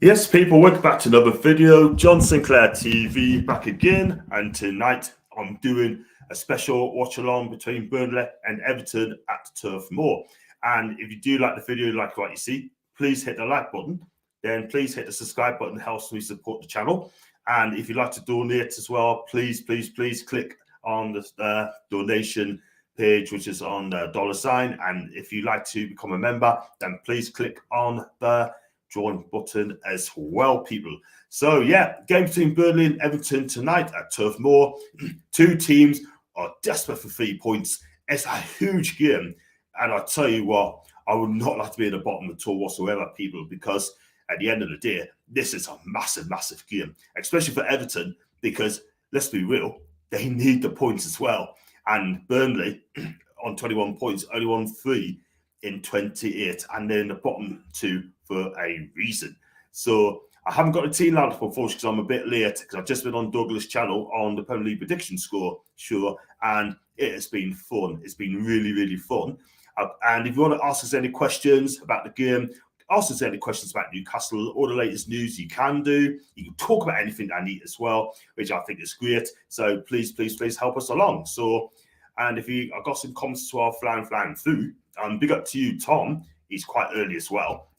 Yes, people, welcome back to another video. John Sinclair TV back again, and tonight I'm doing a special watch along between Burnley and Everton at Turf Moor. And if you do like the video, like what you see, please hit the like button. Then please hit the subscribe button, it helps me support the channel. And if you'd like to donate as well, please click on the donation page, which is on the $sign. And if you'd like to become a member, then please click on the join button as well, people. So yeah, game between Burnley and Everton tonight at Turf Moor. Two teams are desperate for 3 points. It's a huge game, and I tell you what, I would not like to be at the bottom at all whatsoever, people, because at the end of the day, this is a massive game, especially for Everton, because let's be real, they need the points as well. And Burnley on 21 points, only won 3 in 28, and they're in the bottom 2 for a reason. So I haven't got a team lined up, unfortunately, because I'm a bit late, because I've just been on Douglas' channel on the Premier League prediction score, and it has been fun. It's been really fun. And if you want to ask us any questions about the game, ask us any questions about Newcastle or the latest news, you can do. You can talk about anything I need as well, which I think is great. So please help us along. So, and if you, I've got some comments as well flying through. Big up to you, Tom. He's quite early as well.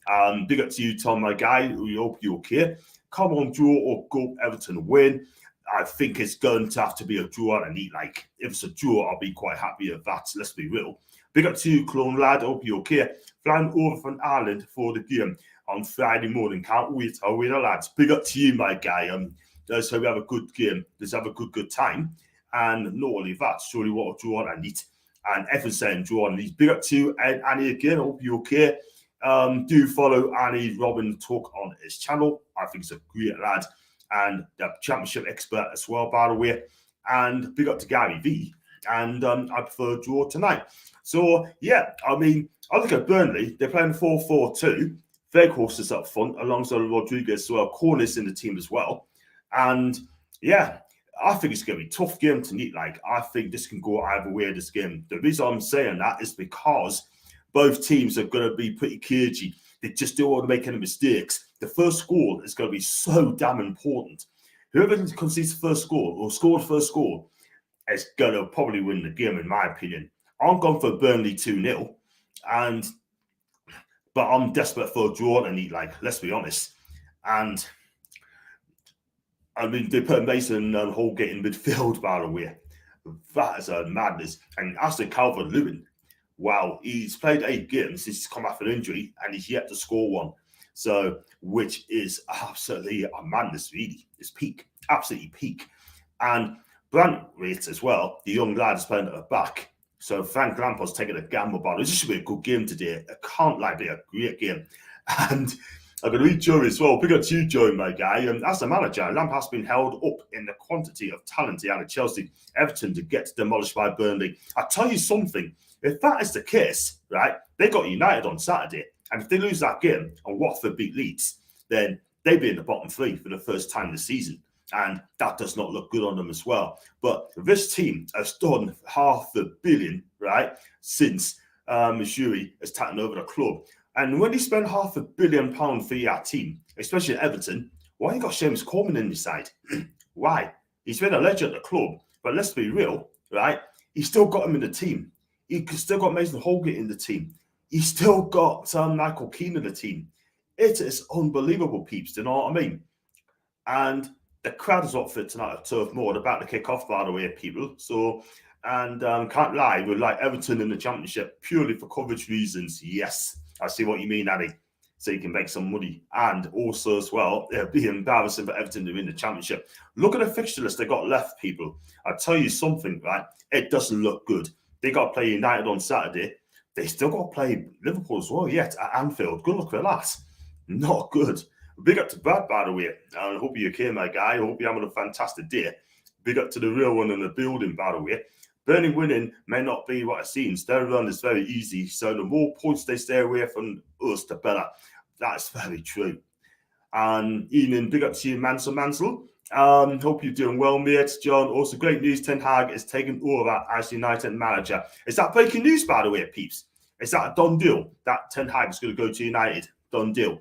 Big up to you, Tom, my guy. We hope you're okay. Come on, draw or go Everton win. I think it's going to have to be a draw. And if it's a draw, I'll be quite happy with that. Let's be real. Big up to you, Clone Lad. Hope you're okay. Flying over from Ireland for the game on Friday morning. Can't wait. I'll win, lads. Big up to you, my guy. Let's hope we have a good game. Let's have a good time. And not only that, surely what a draw I need. And Everton's saying draw and he's big up to Annie again. I hope you're okay. Do follow Annie Robin Talk on his channel. I think he's a great lad and the championship expert as well, by the way. And big up to Gary V. And I prefer draw tonight. So yeah, I mean, I look at Burnley. They're playing 4-4-2. Veghorst up front alongside Rodriguez as well. Cornish in the team as well. And yeah, I think it's going to be a tough game to meet. I think this can go either way, this game. The reason I'm saying that is because both teams are going to be pretty cagey. They just don't want to make any mistakes. The first goal is going to be so damn important. Whoever concedes the first goal or scored the first goal is going to probably win the game, in my opinion. I'm going for Burnley 2-0, but I'm desperate for a draw and let's be honest. And I mean, they put Mason and Holgate in midfield, by the way. That is a madness. And as to Calvert-Lewin, wow, he's played 8 games since he's come off an injury and he's yet to score one. So, which is absolutely a madness, really. It's peak, absolutely peak. And Brandt as well, the young lad is playing at the back. So Frank Lampard's taking a gamble about it. This should be a good game today. It can't be a great game. And I'm going to read Joey as well. Big up to you, Joey, my guy. And as a manager, Lampard's been held up in the quantity of talent he had at Chelsea, Everton to get demolished by Burnley. I'll tell you something. If that is the case, right, they got United on Saturday. And if they lose that game and Watford beat Leeds, then they'd be in the bottom 3 for the first time this season. And that does not look good on them as well. But this team has done $500 million, right, since Missouri has taken over the club. And when you spend £500 million for your team, especially at Everton, why you got Seamus Coleman in your side? Why? He's been a legend at the club, but let's be real, right? He's still got him in the team. He's still got Mason Holgate in the team. He's still got Michael Keane in the team. It is unbelievable, peeps. Do you know what I mean? And the crowd is up for tonight at Turf Moor. They're about to kick off, by the way, people. So, and can't lie, we're like Everton in the Championship purely for coverage reasons. Yes, I see what you mean, Annie. So you can make some money. And also as well, it'll be embarrassing for Everton to win the Championship. Look at the fixture list they got left, people. I'll tell you something, right? It doesn't look good. They got to play United on Saturday. They still got to play Liverpool as well, yet at Anfield. Good luck for that. Not good. Big up to Brad, by the way. I hope you're okay, my guy. I hope you're having a fantastic day. Big up to the real one in the building, by the way. Burnley winning may not be what it seems. Their run is very easy, so the more points they stay away from us, the better. That's very true. And Ian, big up to you, Mansell. Hope you're doing well, mate. John, also great news. Ten Hag is taking over as United manager. Is that breaking news, by the way, peeps? Is that a done deal? That Ten Hag is going to go to United? Done deal.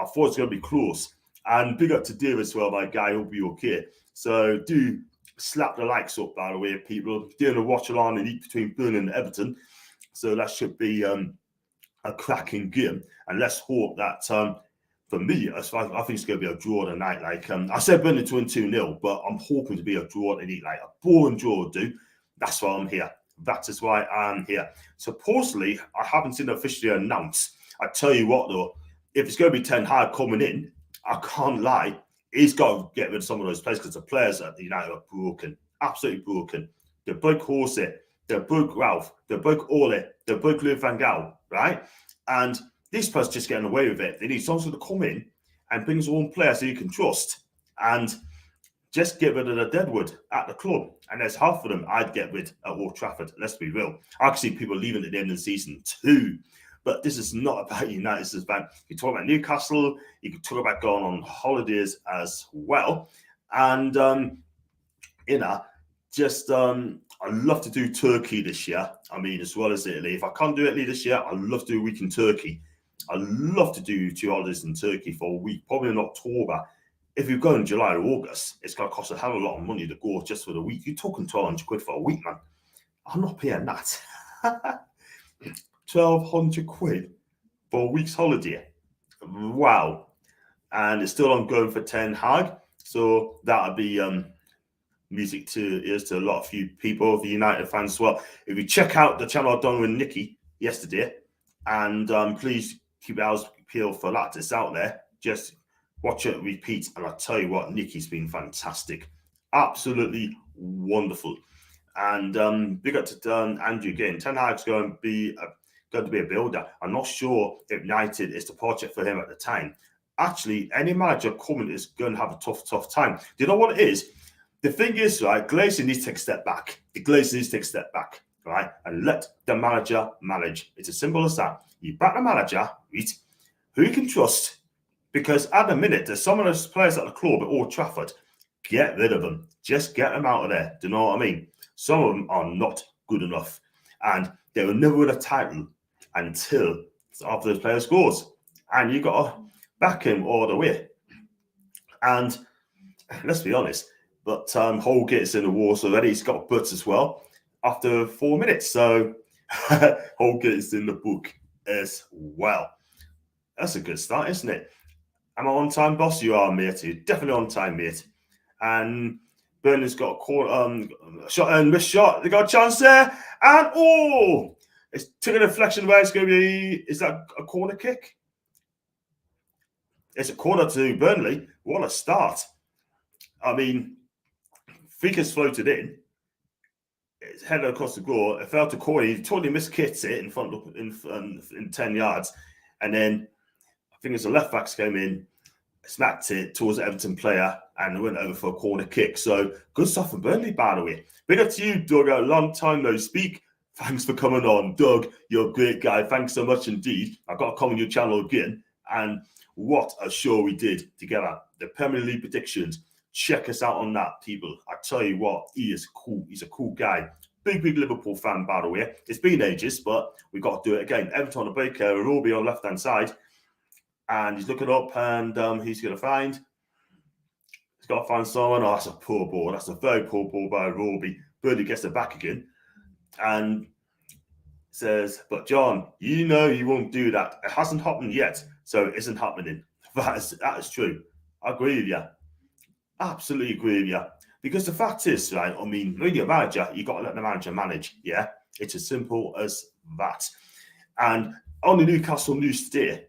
I thought it was going to be close. And big up to Dave as well, my guy. Hope you're okay. So do slap the likes up, by the way, people. Doing a watch along and eat between Burnley and Everton. So that should be a cracking game. And let's hope that, for me, I think it's going to be a draw tonight. Like I said, Burnley to win 2-0, but I'm hoping to be a draw tonight, like a boring draw, do. That's why I'm here. That is why I'm here. Supposedly, I haven't seen it officially announced. I tell you what, though, if it's going to be Ten Hag coming in, I can't lie, he's got to get rid of some of those players because the players at United are broken, absolutely broken. They broke Horsey, they broke Ralph, they broke Ole, they broke Louis van Gaal, right? And these players just getting away with it. They need someone to come in and bring his own players so you can trust and just get rid of the deadwood at the club. And there's half of them I'd get rid at Old Trafford. Let's be real. I can see people leaving at the end of the season too. But this is not about United. This is about, you talk about Newcastle, you can talk about going on holidays as well. And, I'd love to do Turkey this year. I mean, as well as Italy. If I can't do Italy this year, I'd love to do a week in Turkey. I'd love to do 2 holidays in Turkey for a week, probably in October. If you go in July or August, it's going to cost a hell of a lot of money to go just for the week. You're talking 1,200 quid for a week, man. I'm not paying that. 1,200 quid for a week's holiday. Wow. And it's still ongoing for Ten Hag. So that'll be music to ears to a lot of you people, the United fans as well. If you check out the channel I've done with Nicky yesterday, and please keep your eyes peeled for that. It's out there. Just watch it, repeat, and I'll tell you what, Nicky's been fantastic. Absolutely wonderful. And big up to Andrew again. Ten Hag's going to be a builder. I'm not sure if United is the project for him at the time. Actually, any manager coming is going to have a tough time. Do you know what it is? The thing is, right, Glazer needs to take a step back. The Glazer needs to take a step back, right, and let the manager manage. It's as simple as that. You back the manager, right, who you can trust, because at the minute, there's some of those players at the club at Old Trafford. Get rid of them. Just get them out of there. Do you know what I mean? Some of them are not good enough, and they will never win a title until after those players scores. And you've got to back him all the way. And let's be honest, but Holgate's in the wars already. He's got butts as well after 4 minutes. So Holgate's in the book as well. That's a good start, isn't it? Am I on time, boss? You are, mate. You're definitely on time, mate. And Burnley's got a corner, shot and missed shot. They got a chance there. And it's took a deflection where it's going to be. Is that a corner kick? It's a corner to Burnley. What a start. I mean, Fika's floated in. It's headed across the goal. It fell to Corey. He totally miskits it in front of in 10 yards. And then I think it's the left backs came in, smacked it towards the Everton player, and it went over for a corner kick. So good stuff from Burnley, by the way. Big up to you, Doug. A long time no speak. Thanks for coming on. Doug, you're a great guy. Thanks so much indeed. I've got to come on your channel again. And what a show we did together. The Premier League predictions. Check us out on that, people. I tell you what, he is cool. He's a cool guy. Big Liverpool fan, by the way. It's been ages, but we've got to do it again. Everton on the break, Roby on left-hand side. And he's looking up, and he's going to find. He's got to find someone. Oh, that's a poor ball. That's a very poor ball by Roby. Birdie gets it back again. And says, but John, you know you won't do that. It hasn't happened yet, so it isn't happening. That is true. I agree with you. Absolutely agree with you. Because the fact is, right, I mean, when you're a manager, you've got to let the manager manage, yeah? It's as simple as that. And on the Newcastle news today,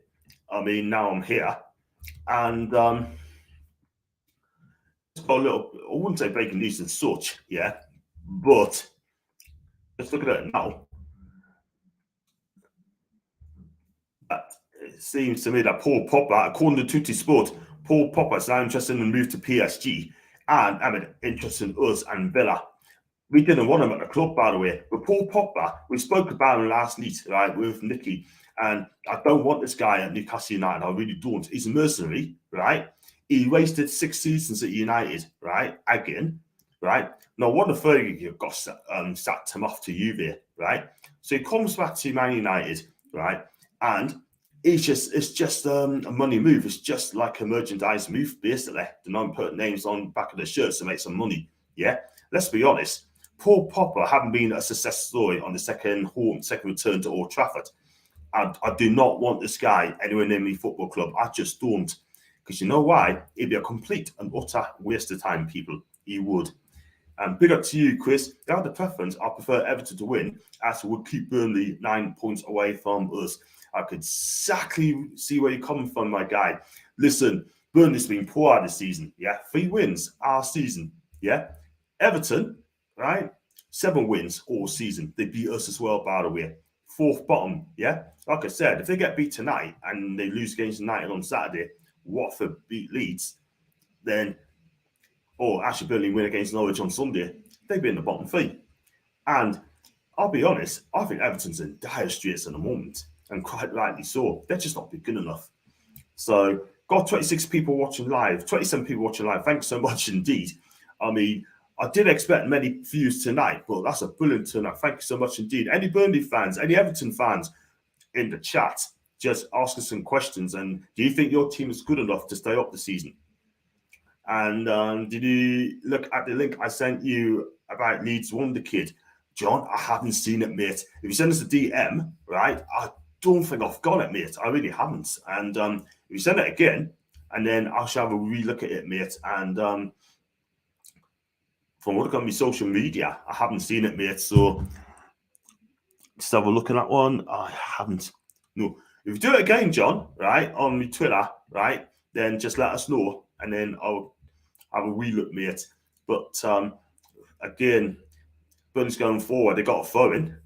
I mean, now I'm here, and it's got a little, I wouldn't say breaking news and such, yeah? But let's look at it now. It seems to me that Paul Popper, according to Tutti Sport, Paul Popper is now interested in the move to PSG, and I mean, interested in us and Villa. We didn't want him at the club, by the way. But Paul Popper, we spoke about him last night, right, with Nicky, and I don't want this guy at Newcastle United. I really don't. He's a mercenary, right? He wasted 6 seasons at United, right? Again, right? No wonder Fergie got sacked him off to Juve, right? So he comes back to Man United, right? And it's just a money move. It's just like a merchandise move, basically. The non putting names on the back of the shirts to make some money. Yeah, let's be honest. Paul Popper haven't been a success story on the second return to Old Trafford. I do not want this guy anywhere near me football club. I just don't. Because you know why? It'd be a complete and utter waste of time, people. He would. And big up to you, Chris. I have the preference. I prefer Everton to win, as it would keep Burnley 9 points away from us. I could exactly see where you're coming from, my guy. Listen, Burnley's been poor this season. Yeah, 3 wins our season. Yeah, Everton, right? 7 wins all season. They beat us as well, by the way. 4th bottom. Yeah, like I said, if they get beat tonight and they lose against United on Saturday, Watford beat Leeds, then, or actually Burnley win against Norwich on Sunday, they'd be in the bottom 3. And I'll be honest, I think Everton's in dire straits at the moment, and quite rightly so. They're just not good enough. So, got 26 people watching live, 27 people watching live. Thanks so much indeed. I mean, I didn't expect many views tonight, but that's a brilliant turnout. Thank you so much indeed. Any Burnley fans, any Everton fans in the chat, just ask us some questions. And do you think your team is good enough to stay up this season? And did you look at the link I sent you about Leeds Wonder Kid? John, I haven't seen it, mate. If you send us a DM, right, I don't think I've got it, mate. I really haven't. And if you send it again, and then I shall have a re-look at it, mate. And from what on my social media, I haven't seen it, mate. So just have a look at that one. I haven't. No. If you do it again, John, right, on my Twitter, right, then just let us know, and then I'll have a wee look, mate. But again, Burnley's going forward. They got a throw in,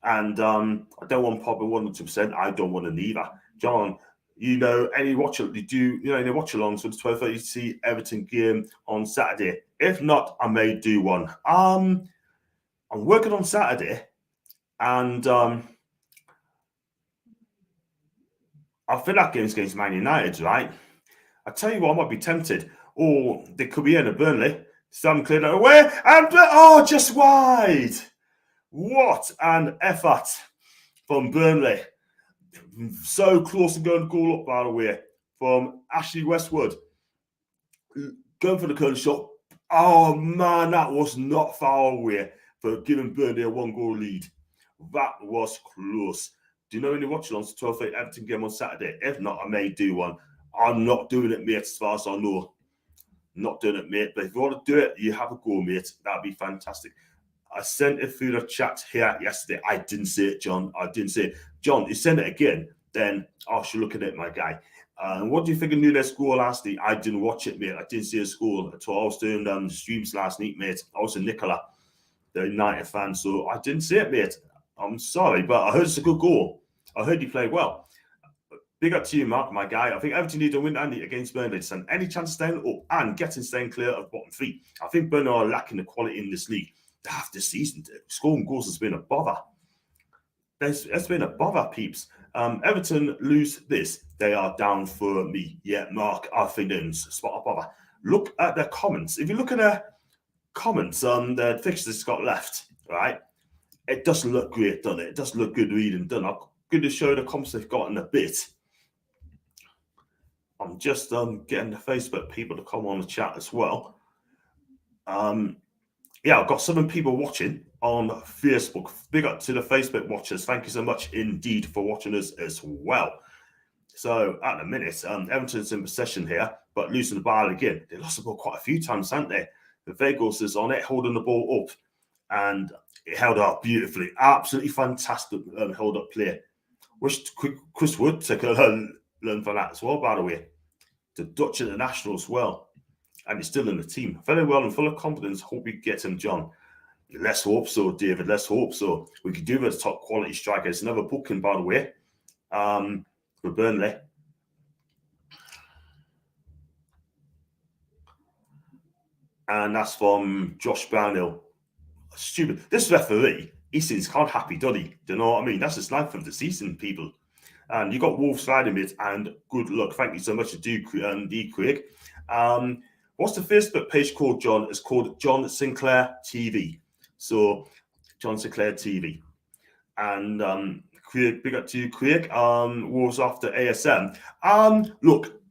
and I don't want Pogba 100%. I don't want to neither. John, you know any any watch-alongs for the 12:30 Everton game on Saturday? If not, I may do one. I'm working on Saturday, and I feel that game's against Man United, right? I tell you what, I might be tempted. Or they could be in a Burnley. Some cleared it away, and just wide. What an effort from Burnley. So close to going goal up, by the way, from Ashley Westwood. Going for the curl shot. Oh, man, that was not far away for giving Burnley a 1-goal lead. That was close. Do you know any watch-alongs to 12:30 Everton game on Saturday? If not, I may do one. I'm not doing it, mate, as far as I know. Not doing it, mate. But if you want to do it, you have a go, mate. That'd be fantastic. I sent it through the chat here yesterday. I didn't see it, John. I didn't see it. John, you send it again, then I should look at it, my guy. What do you think of Nunes' score last night? I didn't watch it, mate. I didn't see his score at all. I was doing streams last night, mate. I was a Nicola, the United fan, so I didn't see it, mate. I'm sorry, but I heard it's a good goal. I heard he played well. Big up to you, Mark, my guy. I think Everton need to win against Burnley to stand any chance of staying up and staying clear of bottom 3. I think Burnley are lacking the quality in this league. Half this season, scoring goals has been a bother. It's been a bother, peeps. Everton lose this. They are down for me. Yeah, Mark, I think it's spot a bother. Look at their comments. If you look at their comments on the fixtures got left, right, it doesn't look great, doesn't it? It doesn't look good reading, done. I'm going to show the comments they've got in a bit. I'm just getting the Facebook people to come on the chat as well. Yeah, I've got 7 people watching on Facebook. Big up to the Facebook watchers. Thank you so much indeed for watching us as well. So at the minute, Everton's in possession here, but losing the ball again. They lost the ball quite a few times, haven't they? The Vagos is on it, holding the ball up, and it held up beautifully. Absolutely fantastic hold up play. Wish Chris Wood to learn from that as well, by the way. The Dutch international as well. And he's still in the team. Very well and full of confidence. Hope we get him, John. Let's hope so, David. Let's hope so. We could do with top quality strikers. Another booking, by the way, for Burnley. And that's from Josh Brownhill. Stupid. This referee, he seems quite happy, doesn't he? Do you know what I mean? That's his life of the season, people. And you got Wolves riding it, and good luck. Thank you so much to D. Craig. What's the Facebook page called, John? It's called John Sinclair TV. So, John Sinclair TV. And Craig, big up to you, Craig. Wolves after ASM. Look,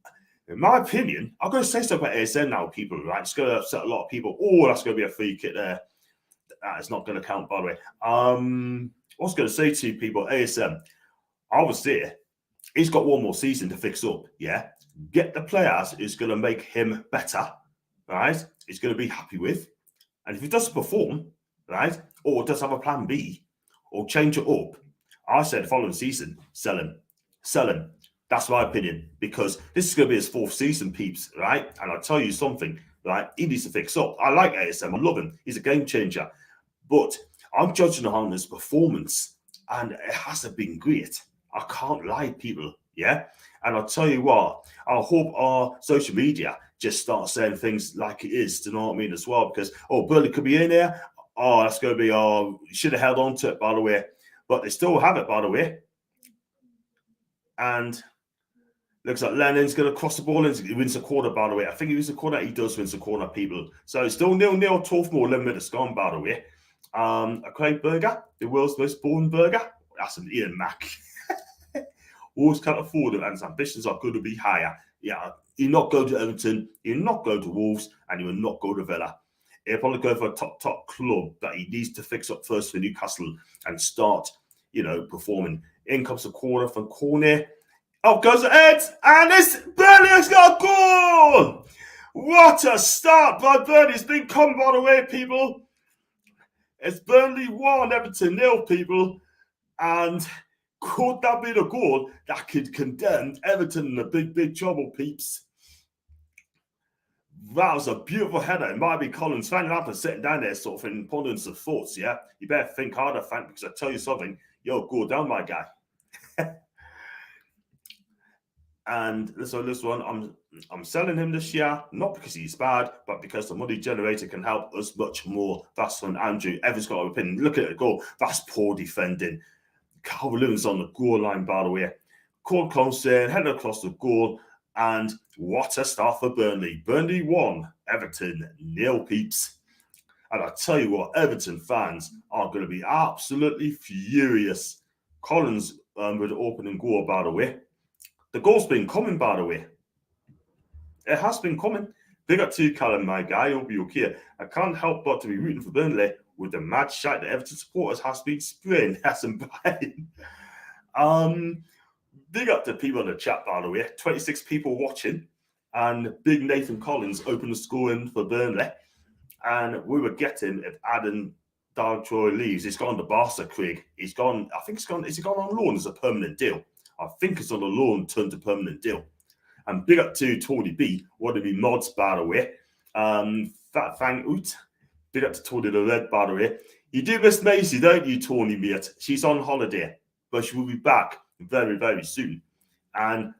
in my opinion, I'm going to say something about ASM now, people, right? It's going to upset a lot of people. Oh, that's going to be a free kick there. That is not going to count, by the way. I was going to say to you people, ASM, I was there. He's got one more season to fix up, yeah? Get the players who's going to make him better, right? He's going to be happy with. And if he doesn't perform, right, or does have a plan B, or change it up, I said following season, sell him. Sell him. That's my opinion, because this is going to be his 4th season, peeps, right? And I'll tell you something, right? He needs to fix up. I like ASM. I love him. He's a game changer. But I'm judging on his performance, and it hasn't been great. I can't lie, people, yeah? And I'll tell you what, I hope our social media just starts saying things like it is, do you know what I mean, as well? Because, Burnley could be in there. Oh, that's going to be, should have held on to it, by the way. But they still have it, by the way. And looks like Lennon's going to cross the ball and he wins the corner, by the way. I think he wins the corner. He does win the corner, people. So it's still 0-0, 12 more, 11 minutes gone, by the way. A Craig Burger, the world's most boring burger. That's an Ian Mack. Wolves can't afford it, and his ambitions are going to be higher. Yeah, he'll not go to Everton, he'll not go to Wolves, and he will not go to Villa. He'll probably go for a top club that he needs to fix up first for Newcastle and start, performing. In comes the corner from Cornet. Out goes the head, and this Burnley has got a goal! What a start by Burnley. It's been come by the way, people. It's Burnley 1, Everton 0, people. And could that be the goal that could condemn Everton in a big trouble, peeps? That was a beautiful header. It might be Collins. Fan up and sitting down there sort of in pondering some thoughts, yeah? You better think harder, Frank, because I tell you something, you'll go down, my guy. And so this one, I'm selling him this year, not because he's bad, but because the money generator can help us much more. That's from Andrew. Everyone's got an opinion. Look at the goal. That's poor defending. Calvert-Lewin's on the goal line, by the way. Court comes in, headed across the goal, and what a start for Burnley. Burnley 1, Everton 0, peeps. And I tell you what, Everton fans are going to be absolutely furious. Collins with the opening goal, by the way. The goal's been coming, by the way. It has been coming. Big up to you, Callum, my guy. You'll be okay. I can't help but to be rooting for Burnley with the mad shite that Everton supporters has been spraying. That's buying. Big up to people in the chat, by the way. 26 people watching. And Big Nathan Collins opened the scoring for Burnley. And we were getting if Adam Daltroy leaves. He's gone to Barca, Craig. He's gone, I think he's gone, is he gone on loan as a permanent deal? I think it's on a loan turned to permanent deal. And big up to Tony B, one of the mods, by the way. Fat Fang Oot. Big up to Tony the Red, by the way. You do miss Maisie, don't you, Tony, mate? She's on holiday, but she will be back very soon. And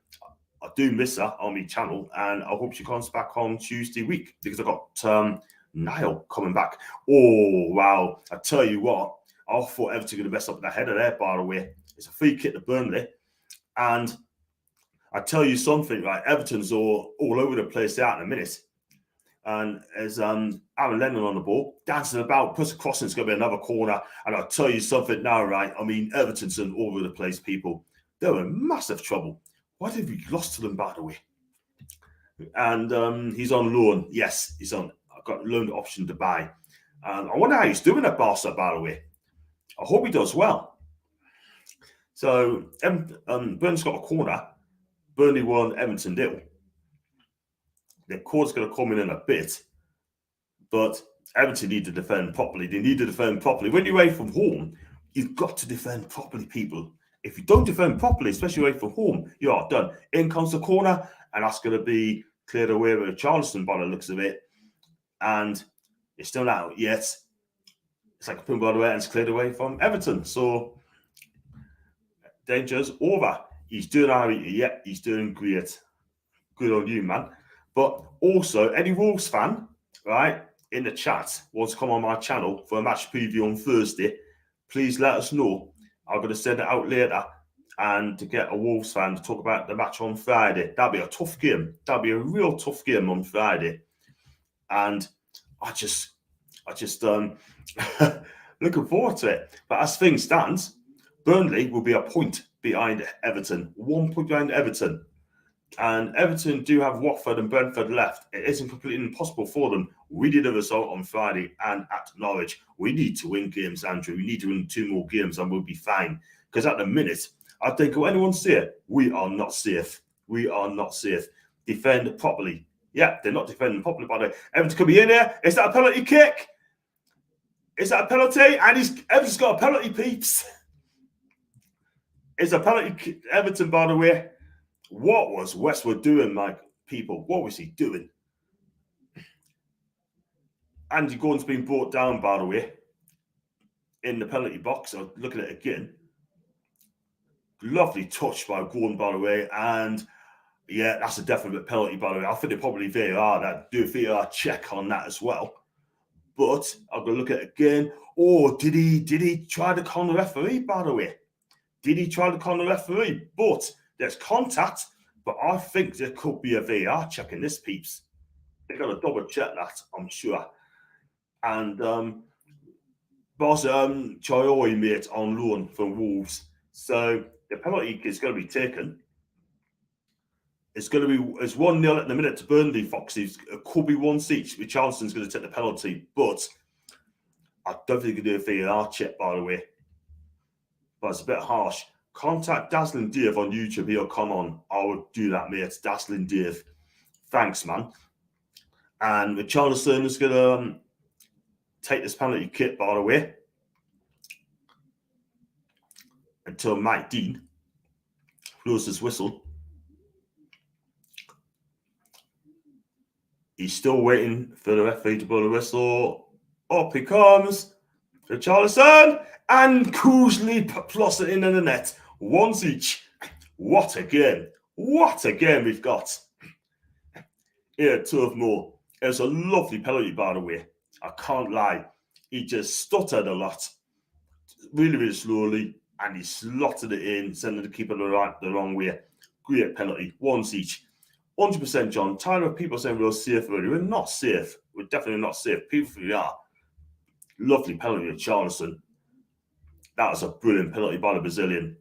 I do miss her on my channel, and I hope she comes back on Tuesday week, because I got Niall coming back. Oh, wow. I tell you what, I thought Everton going to mess up the header there, by the way. It's a free kick to Burnley. And I tell you something, right? Everton's all over the place out in a minute. And as Aaron Lennon on the ball, dancing about, puts a crossing, it's going to be another corner. And I'll tell you something now, right? I mean, Everton's all over the place, people. They're in massive trouble. Why did we lost to them, by the way? And he's on loan. Yes, he's on. I've got loan option to buy. I wonder how he's doing at Barca, by the way. I hope he does well. So, Burnley's got a corner. Burnley 1, Everton 0. The corner's going to come in a bit. But Everton need to defend properly. They need to defend properly. When you're away from home, you've got to defend properly, people. If you don't defend properly, especially away from home, you are done. In comes the corner, and that's going to be cleared away with Charleston by the looks of it. And it's still not out yet. It's like a pin by the way, and it's cleared away from Everton. So, danger's over. He's doing all right. Yeah, he's doing great. Good on you, man. But also, any Wolves fan, right, in the chat wants to come on my channel for a match preview on Thursday, please let us know. I'm going to send it out later and to get a Wolves fan to talk about the match on Friday. That'll be a tough game. That'll be a real tough game on Friday. And I just looking forward to it. But as things stands, Burnley will be a point behind Everton, 1 point behind Everton. And Everton do have Watford and Brentford left. It isn't completely impossible for them. We did a result on Friday and at Norwich. We need to win games, Andrew. We need to win 2 more games and we'll be fine. Because at the minute, I think, will anyone see it? We are not safe. We are not safe. Defend properly. Yeah, they're not defending properly, by the way. Everton could be in there. Is that a penalty kick? Is that a penalty? And Everton's got a penalty, peeps. It's a penalty, Everton, by the way. What was Westwood doing, like, people? What was he doing? Andy Gordon's been brought down, by the way, in the penalty box. So looking at it again. Lovely touch by Gordon, by the way. And yeah, that's a definite penalty, by the way. I think they probably VAR that, do a VAR check on that as well. But I'm going to look at it again. Oh, did he try to con the referee, by the way? Did he try to con the referee? But there's contact, but I think there could be a VAR check in this, peeps. They've got to double check that, I'm sure. And boss Choyoi, mate, on loan from Wolves. So the penalty is going to be taken. It's 1-0 at the minute to Burnley, Foxes. It could be 1 each. Richardson's going to take the penalty, but I don't think he can do a VAR check, by the way. But it's a bit harsh. Contact Dazzling Dave on YouTube. He'll come on. I would do that, mate. Dazzling Dave. Thanks, man. And Richarlison is going to take this penalty kick, by the way, until Mike Dean blows his whistle. He's still waiting for the referee to blow the whistle. Up he comes. Richarlison and coolly plots it in the net. 1 each. What a game. What a game we've got here at Turf Moor. It was a lovely penalty, by the way. I can't lie. He just stuttered a lot. Really, really slowly. And he slotted it in, sending the keeper the wrong way. Great penalty. 1 each. 100%, John. Tired of people saying we're safe already. We're not safe. We're definitely not safe. People we are. Lovely penalty of Charleston. That was a brilliant penalty by the Brazilian.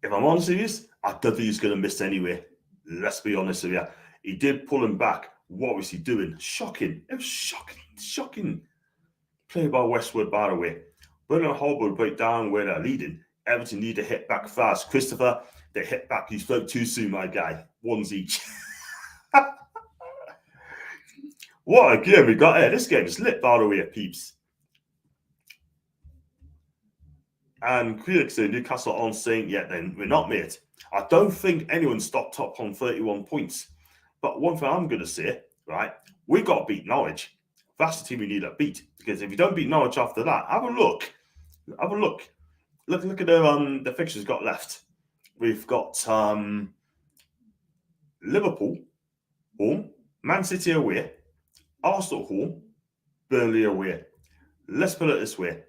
If I'm honest with you, I don't think he's going to miss anyway. Let's be honest with you. He did pull him back. What was he doing? Shocking. It was shocking. Shocking play by Westwood, by the way. Burnley and Hull will break down where they're leading. Everton need to hit back fast. Christopher, they hit back. You spoke too soon, my guy. 1 each. What a game we got here. This game is lit, by the way, peeps. And critics say Newcastle aren't saying yet, then we're not, mate. I don't think anyone stopped top on 31 points. But one thing I'm going to say, right, we got to beat Norwich. That's the team we need to beat. Because if you don't beat Norwich after that, have a look. Have a look. Look at the fixtures got left. We've got Liverpool home, Man City away, Arsenal home, Burnley away. Let's put it this way.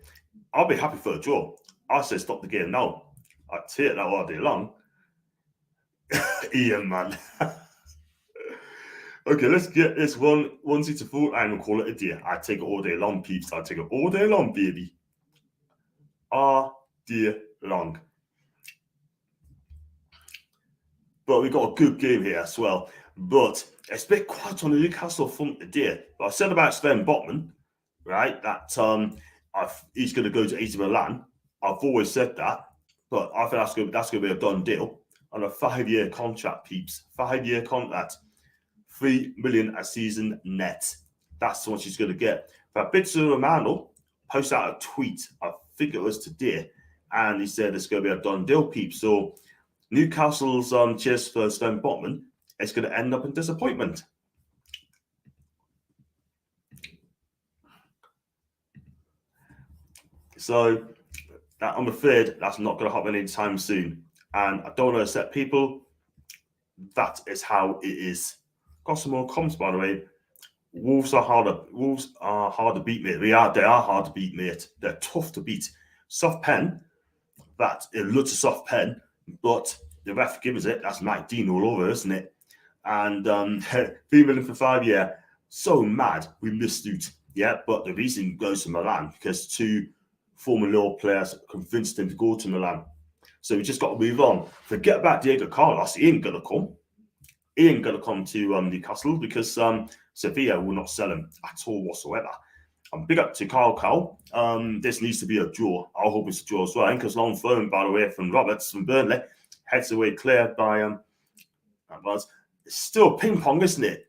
I'll be happy for a draw. I say stop the game now. I'd take that all day long. Ian, man. Okay, let's get this 1 seat to full and we'll call it a day. I take it all day long, peeps. I take it all day long, baby. All day long. But we got a good game here as well. But it's a bit quiet on the Newcastle front today. But I said about Sven Botman, right, that he's going to go to AC Milan. I've always said that. But I think that's going to be a done deal on a 5-year contract, peeps. 5-year contract. 3 million a season net. That's what she's going to get. Fabrizio Romano posted out a tweet, I think it was today, and he said it's going to be a done deal, peeps. So Newcastle's chase for Sven Botman is going to end up in disappointment. So I'm afraid that's not going to happen anytime soon. And I don't want to upset people. That is how it is. Got some more comments, by the way. Wolves are hard to beat, mate. They are hard to beat, mate. They're tough to beat. Soft pen. It looks a soft pen, but the ref gives it. That's Mike Dean all over, isn't it? And 3 million for 5 years. So mad we missed it. Yeah, but the reason goes to Milan because to former Lille players convinced him to go to Milan. So we just got to move on. Forget about Diego Carlos. He ain't going to come. He ain't going to come to Newcastle because Sevilla will not sell him at all whatsoever. Big up to Carl. This needs to be a draw. I hope it's a draw as well. Because long phone, by the way, from Roberts from Burnley. Heads away clear by that was. It's still ping pong, isn't it?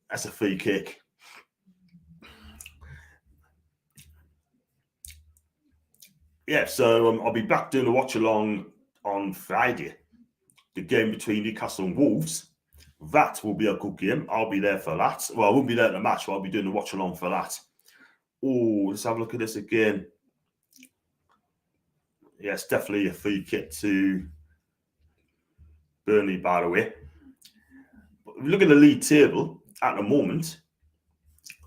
That's a free kick. Yeah, so I'll be back doing a watch along on Friday. The game between Newcastle and Wolves. That will be a good game. I'll be there for that. Well, I won't be there at the match, but I'll be doing the watch along for that. Oh, let's have a look at this again. Yeah, it's definitely a free kick to Burnley, by the way. But if you look at the league table at the moment,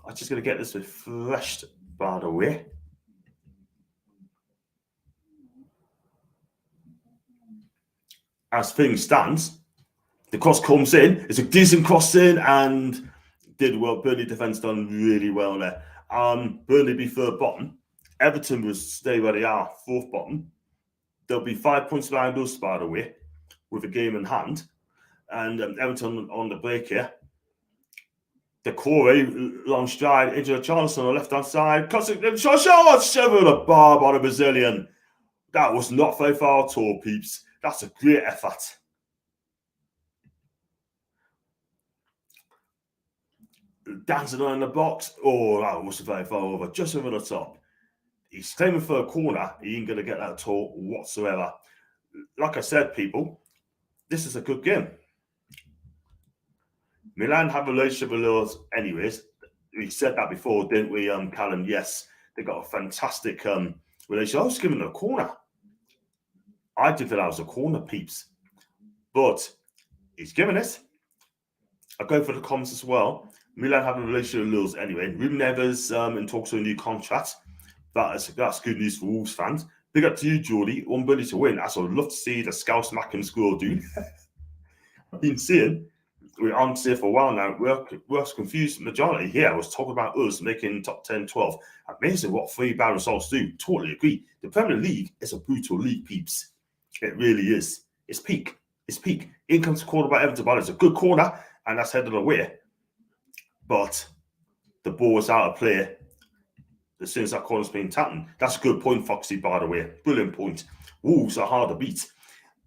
I'm just going to get this refreshed, by the way. As things stands, the cross comes in. It's a decent cross in and did well. Burnley defence done really well there. Burnley be third bottom. Everton will stay where they are, fourth bottom. There'll be 5 points behind us, by the way, with a game in hand. And Everton on the break here. The Corey, long stride into the Charleston on the left-hand side. Shovel the bar by the Brazilian. That was not very far at all, peeps. That's a great effort. Dancing on in the box. Oh, that was very far over, just over the top. He's claiming for a corner. He ain't going to get that at all whatsoever. Like I said, people, this is a good game. Milan have a relationship with Lille anyways. We said that before, didn't we, Callum? Yes, they got a fantastic relationship. I was giving a corner. I did that was a corner, peeps. But he's given it. I'll go for the comments as well. Milan have a relationship with Lille anyway. Ruben Neves in talks of a new contract. That's good news for Wolves fans. Big up to you, Jordy. 1 Burnley to win. As I would love to see the Scouse Mackham score, dude. I've been seeing. We're on here for a while now. We're confused majority here. I was talking about us making top 10, 12. Amazing what 3 bad results do. Totally agree. The Premier League is a brutal league, peeps. It really is. It's peak. It's peak. In comes the corner by Everton, but it's a good corner, and that's headed away. But the ball was out of play as soon as that corner's been tapped. That's a good point, Foxy, by the way. Brilliant point. Wolves are hard to beat.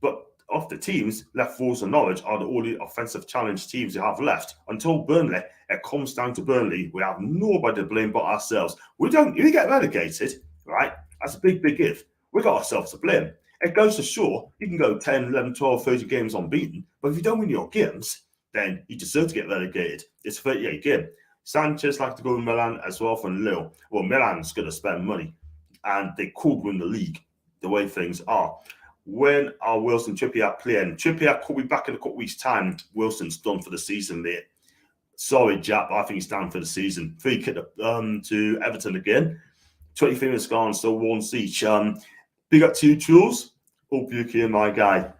But of the teams, left Wolves and Norwich are the only offensive challenge teams you have left. Until Burnley, it comes down to Burnley. We have nobody to blame but ourselves. We get relegated, right? That's a big, big if. We got ourselves to blame. It goes to show you can go 10, 11, 12, 30 games unbeaten, but if you don't win your games, then you deserve to get relegated. It's a 38 game. Sanchez like to go to Milan as well from Lille. Well, Milan's going to spend money, and they could win the league the way things are. When are Wilson Trippier playing? Trippier could be back in a couple weeks' time. Wilson's done for the season, mate. Sorry, Jap, I think he's down for the season. Free kick to Everton again. 23 minutes gone, still 1 each. Big up to you, Jules. Hope you're here, my guy.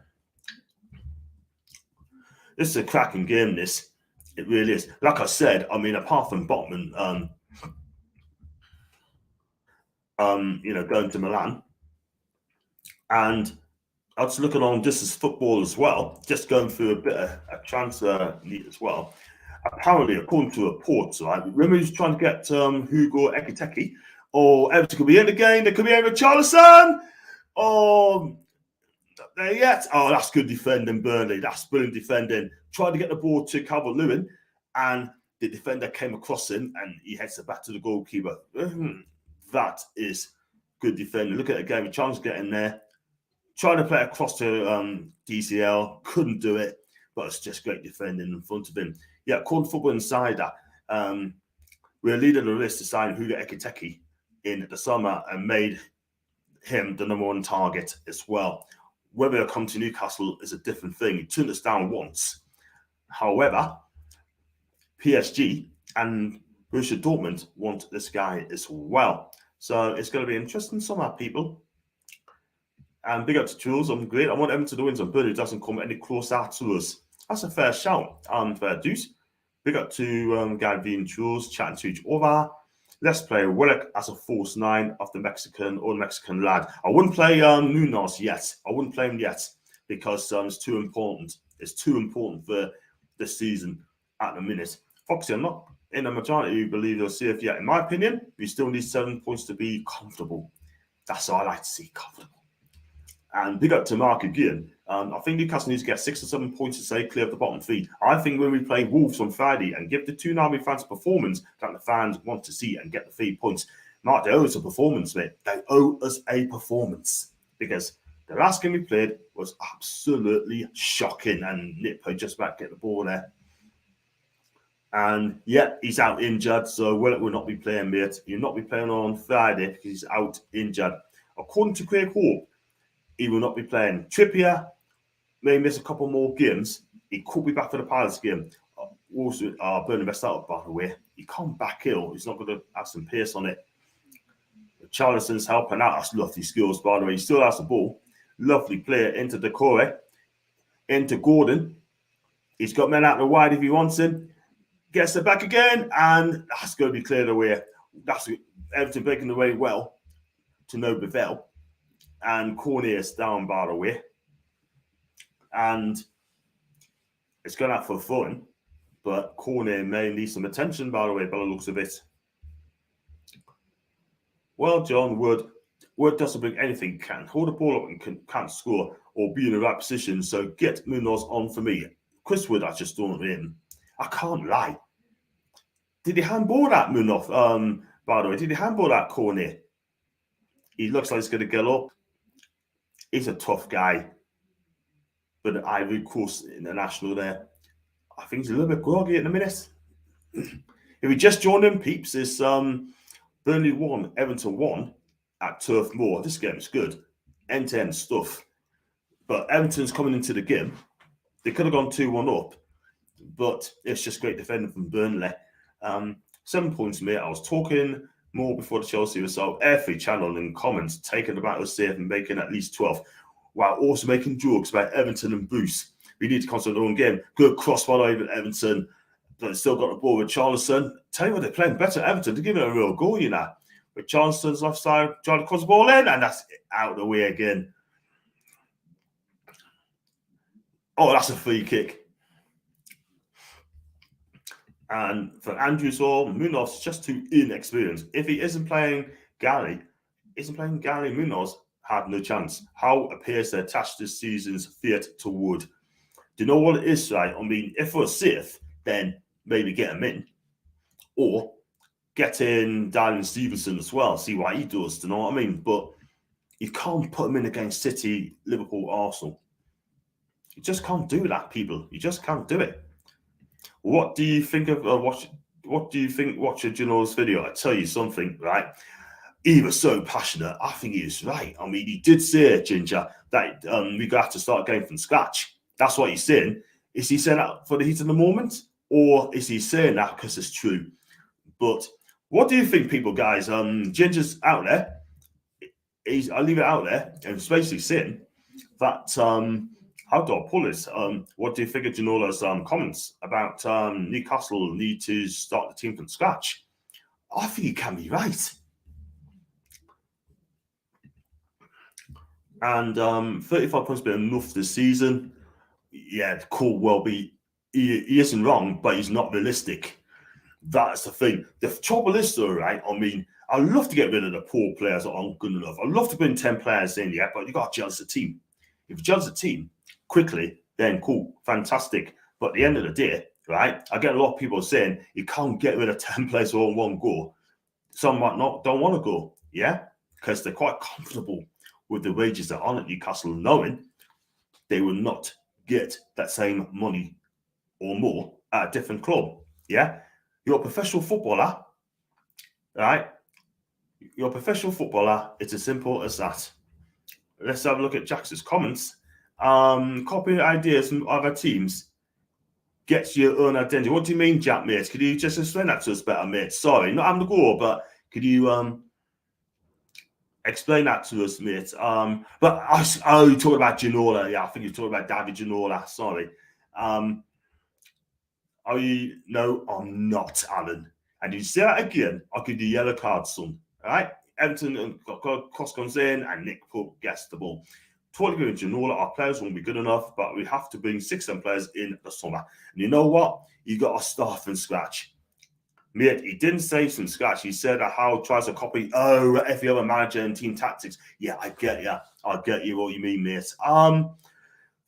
This is a cracking game, this. It really is. Like I said, I mean, apart from Botman, going to Milan, and I was looking on just as football as well, just going through a bit of a transfer need as well. Apparently, according to reports, right, remember he was trying to get Hugo Ekiteke, or Everton could be in the game, they could be in with Charleston, or there yet. Oh, that's good defending, Burnley. That's brilliant defending. Tried to get the ball to Calvert-Lewin, and the defender came across him, and he heads it back to the goalkeeper. That is good defending. Look at it again. Chance getting there. Trying to play across to DCL. Couldn't do it, but it's just great defending in front of him. Yeah, according to Football Insider, we're leading the list to sign Hugo Ekiteke in the summer and made him the #1 target as well. Whether he'll come to Newcastle is a different thing. He turned us down once. However, PSG and Borussia Dortmund want this guy as well. So it's going to be interesting summer, people. And big up to Jules. I'm great. I want Everton to win some Burnley doesn't come any closer to us. That's a fair shout. Fair deuce. Big up to Guy V and Jules chatting to each other. Let's play Willock as a false 9 of the Mexican lad. I wouldn't play Munoz yet. I wouldn't play him yet because it's too important. It's too important for this season at the minute. Foxy, I'm not in a majority who believe they'll see it yet. In my opinion, we still need 7 points to be comfortable. That's all I like to see, comfortable. And big up to Mark again. I think Newcastle needs to get 6 or 7 points to stay clear of the bottom 3. I think when we play Wolves on Friday and give the two Army fans a performance that the fans want to see and get the 3 points, Mark, they owe us a performance, mate. They owe us a performance because the last game we played was absolutely shocking, and Nippo just about to get the ball there. And yeah, he's out injured, so Willett will not be playing, mate. He'll not be playing on Friday because he's out injured. According to Craig Hope, he will not be playing. Trippier may miss a couple more games. He could be back for the Palace game. Also, Burnley best out, by the way. He can't back ill. He's not going to have some pace on it. Charlison's helping out. That's lovely skills, by the way. He still has the ball. Lovely player into Decore. Into Gordon. He's got men out the wide if he wants him. Gets it back again, and that's going to be cleared away. That's Everton breaking the way well to no Bevell. And Cornelius down, by the way. And it's going out for fun, but Cornet may need some attention, by the way, by the looks of it. Well, John, Wood doesn't bring anything, can hold the ball up and can't score or be in the right position, so get Munoz on for me. Chris Wood, I just don't him. I can't lie. Did he handball that Munoz, by the way? Did he handball that Cornet? He looks like he's going to get up. He's a tough guy. But the Ivory Coast International there, I think he's a little bit groggy at the minute. If we just joined him, peeps, it's Burnley 1, Everton 1 at Turf Moor. This game is good. End-to-end stuff. But Everton's coming into the game. They could have gone 2-1 up, but it's just great defending from Burnley. 7 points, mate. I was talking more before the Chelsea result. Every channel and comments taking about us safe and making at least 12, while also making jokes about Everton and Boost. We need to concentrate on game. Good crossbar over Everton, but they still got the ball with Charlison. Tell you what, they're playing better Everton. They're giving it a real goal, you know. With Charlison's left side, trying to cross the ball in, and that's out of the way again. Oh, that's a free kick. And for Andrews or Munoz, just too inexperienced. If he isn't playing Gary Munoz had no chance. How appears to attach this season's fate to Wood? Do you know what it is, right? I mean, if we're safe, then maybe get him in. Or get in Darren Stevenson as well, see what he does, do you know what I mean? But you can't put him in against City, Liverpool, Arsenal. You just can't do that, people. You just can't do it. What do you think of what do you think watching Gino's video? I tell you something, right? He was so passionate. I think he was right. I mean, he did say, Ginger, that we got to start going from scratch. That's what he's saying. Is he saying that for the heat of the moment? Or is he saying that because it's true? But what do you think, people, guys? Ginger's out there. I'll leave it out there. And it's basically saying that how do I pull this? What do you think of Janola's comments about Newcastle need to start the team from scratch? I think he can be right. And 35 points been enough this season. Yeah, could well be. He isn't wrong, but he's not realistic. That's the thing. The trouble is, though, right? I mean, I'd love to get rid of the poor players that aren't good enough. I'd love to bring 10 players in, yeah, but you got to judge the team. If you judge the team quickly, then cool, fantastic. But at the end of the day, right, I get a lot of people saying you can't get rid of 10 players all in one go. Some might not, don't want to go, yeah, because they're quite comfortable with the wages they're on at Newcastle, knowing they will not get that same money or more at a different club, yeah. You're a professional footballer, right? You're a professional footballer. It's as simple as that. Let's have a look at Jackson's comments. Copying ideas from other teams gets your own identity. What do you mean, Jack, mate? Could you just explain that to us better, mate? Sorry, not having to go, but could you explain that to us, mate? But you talking about Ginola. Yeah, I think you're talking about David Ginola. Sorry. Are you? No, I'm not, Alan. And you see that again, I'll give you a yellow card, son. All right? Everton and Cross comes in, and Nick Pope gets the ball. Totally agree with Jonnie. Our players won't be good enough, but we have to bring 6-7 players in the summer. And you know what? You got to start from scratch. Mate, he didn't say from scratch. He said that Howard tries to copy, every other manager and team tactics. Yeah, I get you. I get you what you mean, mate.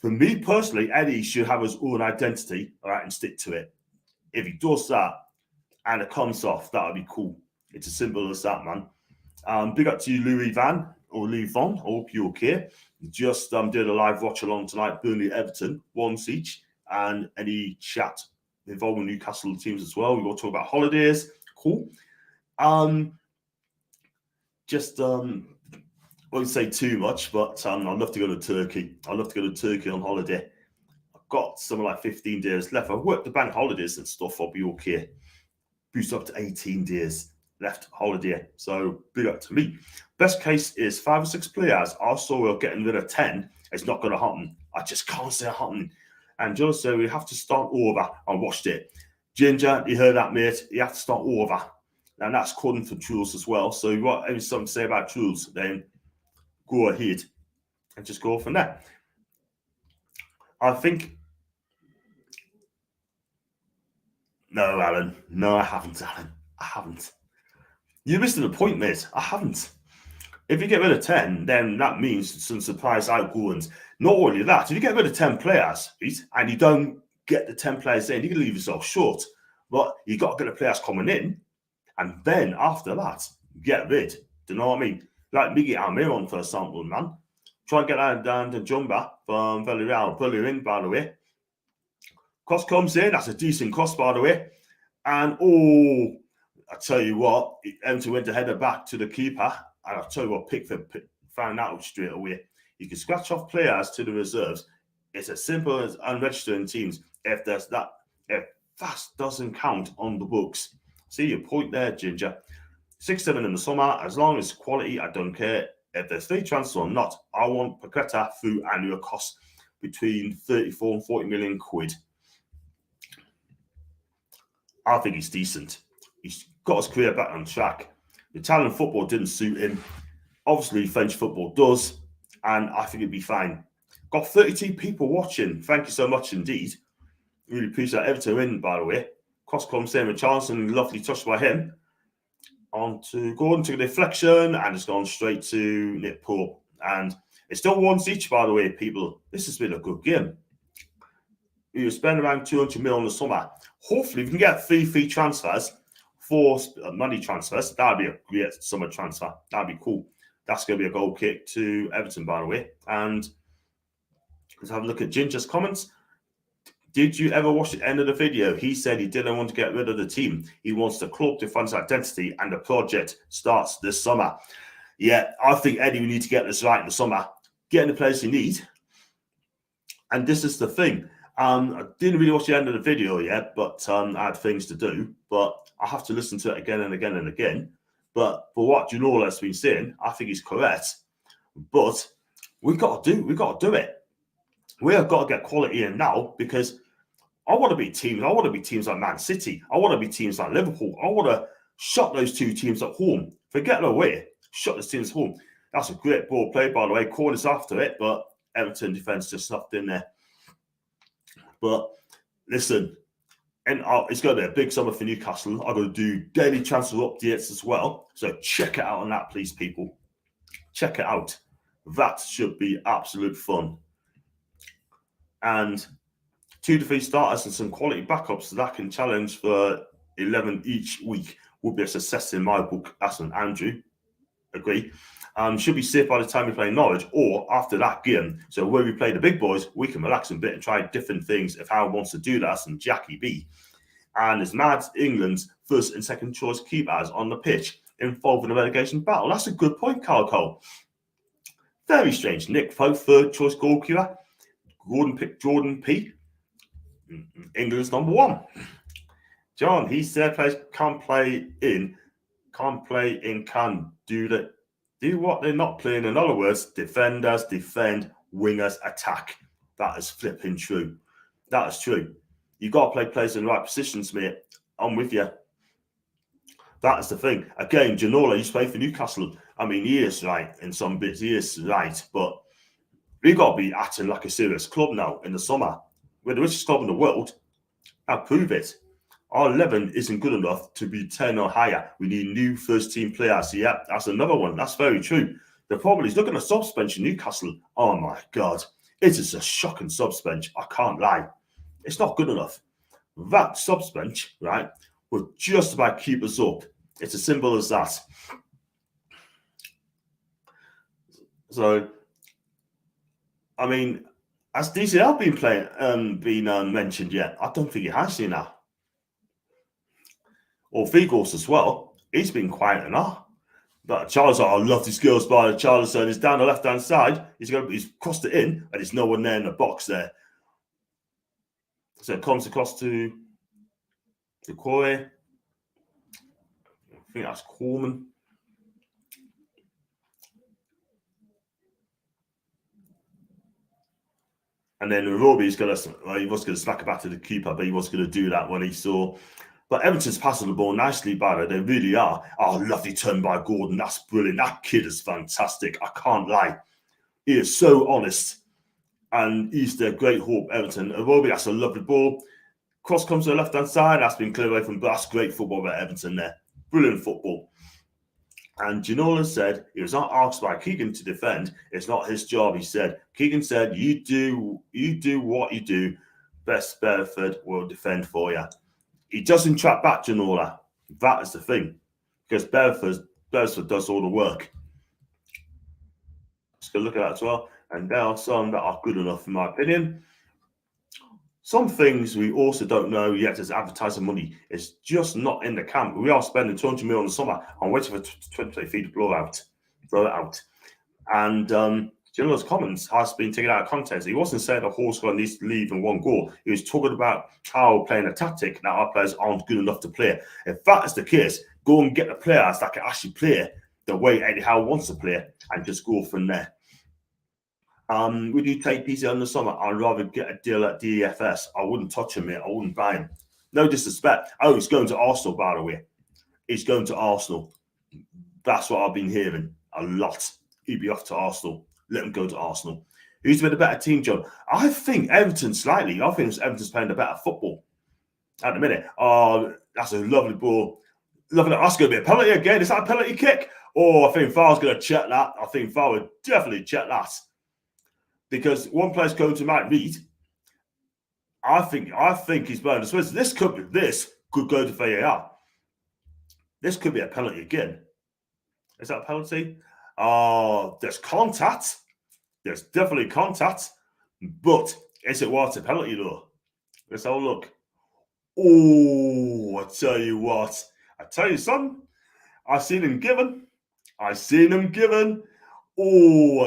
For me personally, Eddie should have his own identity, all right, and stick to it. If he does that and it comes off, that would be cool. It's as simple as that, man. Big up to you, Louis Van. I hope you're okay. Just did a live watch along tonight, Burnley, Everton, once each, and any chat involving Newcastle teams as well. We will talk about holidays. Cool. Won't say too much, but I'd love to go to Turkey. I'd love to go to Turkey on holiday. I've got something like 15 days left. I've worked the bank holidays and stuff. I'll be okay. Boost up to 18 days left holiday. So big up to me. Best case is 5 or 6 players. Also, we're getting rid of 10. It's not going to happen. I just can't see it happening. And John said we have to start over. I watched it. Ginger, you heard that, mate. You have to start over. And that's according to Truls as well. So you want something to say about Truls, then go ahead and just go from there. I think... No, Alan. No, I haven't, Alan. I haven't. You're missing the point, mate. I haven't. If you get rid of 10, then that means some surprise outgoings. Not only that, if you get rid of 10 players, right, and you don't get the 10 players in, you can leave yourself short. But you got to get the players coming in, and then after that, get rid. Do you know what I mean? Like Miggy Almiron, for example, man. Try and get that down to Jumba from Villarreal. Brilliant, by the way. Cross comes in. That's a decent cross, by the way. And, I tell you what, Everton went to header back to the keeper. And I'll tell you what, Pickford found out straight away. You can scratch off players to the reserves. It's as simple as unregistering teams. If that doesn't count on the books. See your point there, Ginger. 6-7 in the summer, as long as quality, I don't care. If there's 3 transfers or not, I want Paqueta through annual costs between 34 and 40 million quid. I think he's decent. He's got his career back on track. The Italian football didn't suit him. Obviously, French football does, and I think it'd be fine. Got 32 people watching. Thank you so much indeed. Really appreciate Everton win, by the way. Cross comes in with Charleston, lovely touch by him. On to Gordon to the deflection, and it's gone straight to Nick Pope. And it's still once each, by the way, people. This has been a good game. We will spend around 200 million in the summer. Hopefully, we can get 3 free transfers, 4 money transfers. That'd be a great summer transfer. That'd be cool. That's going to be a goal kick to Everton, by the way. And let's have a look at Ginger's comments. Did you ever watch the end of the video? He said he didn't want to get rid of the team. He wants the club to find his identity, and the project starts this summer. Yeah, I think, Eddie, we need to get this right in the summer. Get in the players you need. And this is the thing. I didn't really watch the end of the video yet, but I had things to do. But I have to listen to it again and again and again. But for what Jonnie has been saying, I think he's correct. But we got to do it. We have got to get quality in now, because I want to be teams. I want to be teams like Man City. I want to be teams like Liverpool. I want to shut those 2 teams at home. Forget away. Shut those teams at home. That's a great ball play, by the way. Corners after it, but Everton defence just snuffed in there. But listen, and it's going to be a big summer for Newcastle. I'm going to do daily transfer updates as well. So check it out on that, please, people. Check it out. That should be absolute fun. And 2 to 3 starters and some quality backups that can challenge for 11 each week would be a success in my book. That's an Andrew. Agree. Should be safe by the time we play Norwich or after that game. So when we play the big boys, we can relax a bit and try different things if Howard wants to do that. And Jackie B. And it's mad England's first and second choice keepers on the pitch involved in the relegation battle. That's a good point, Carl Cole. Very strange. Nick Pope, third choice goalkeeper. Gordon picked Jordan P. England's number 1. John, he said players can't do what they're not playing. In other words, defenders defend, wingers attack. That is flipping true. That is true. You got to play players in the right positions, mate. I'm with you. That's the thing. Again, Ginola used to play for Newcastle. I mean, he is right in some bits. He is right, but we've got to be acting like a serious club now in the summer. We're the richest club in the world. Now prove it. Our 11 isn't good enough to be 10 or higher. We need new first-team players. Yeah, that's another one. That's very true. The problem is, look at the sub-bench in Newcastle. Oh, my God. It is a shocking sub-bench. I can't lie. It's not good enough. That sub-bench, right, will just about keep us up. It's as simple as that. So, I mean, has DCL been mentioned yet? I don't think it has, you know. Or Vigos as well. He's been quiet enough. But Charles, I love his skills by Charleston. He's down the left-hand side. He's crossed it in, and there's no one there in the box there. So it comes across to Corey. I think that's Coleman. And then Robbie's he was going to smack it back to the keeper, but he was going to do that when he saw. But Everton's passing the ball nicely by it. They really are. Oh, lovely turn by Gordon. That's brilliant. That kid is fantastic. I can't lie. He is so honest. And he's the great hope, Everton. Robbie, that's a lovely ball. Cross comes to the left-hand side. That's been cleared away from. That's great football by Everton there. Brilliant football. And Ginola said he was not asked by Keegan to defend. It's not his job. He said, Keegan said, you do what you do. Best Bedford will defend for you. He doesn't track back Ginola. That is the thing. Because Bedford does all the work. Let's go look at that as well. And there are some that are good enough, in my opinion. Some things we also don't know yet as advertising money is just not in the camp. We are spending 200 million in the summer. I'm waiting for 2023 to blow it out. And Gino's comments has been taken out of context. He wasn't saying the horse guy needs to leave in one goal. He was talking about how we're playing a tactic that our players aren't good enough to play. If that is the case, go and get the players that can actually play the way Eddie Howe wants to play and just go from there. Would you take PC in the summer? I'd rather get a deal at DFS. I wouldn't touch him, mate. I wouldn't buy him. No disrespect. Oh, he's going to Arsenal, by the way. He's going to Arsenal. That's what I've been hearing a lot. He'd be off to Arsenal. Let him go to Arsenal. Who's been a better team, John? I think Everton slightly. I think Everton's playing a better football at the minute. Oh, that's a lovely ball. Lovely. That's going to be a penalty again. Is that a penalty kick? Oh, I think Farr's going to check that. I think Farr would definitely check that. Because one player's going to Mike Reed. I think he's blown the Swiss. This could go to VAR. This could be a penalty again. Is that a penalty? Oh, there's contact. There's definitely contact. But is it worth a penalty though? Let's have a look. Oh, I tell you what. I tell you something. I seen him given. Oh,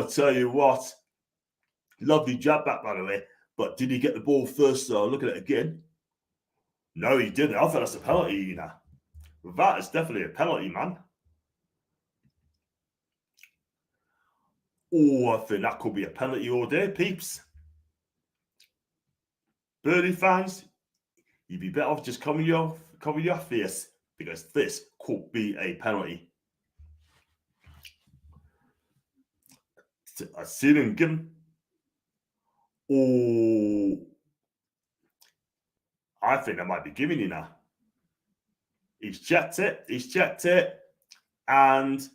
I tell you what. Lovely jab back, by the way. But did he get the ball first? Look at it again. No, he didn't. I thought that's a penalty, you know. That is definitely a penalty, man. Oh, I think that could be a penalty all day, peeps. Burnley fans, you'd be better off just cover your face because this could be a penalty. I see him given. Oh, I think that might be giving you now. He's checked it, and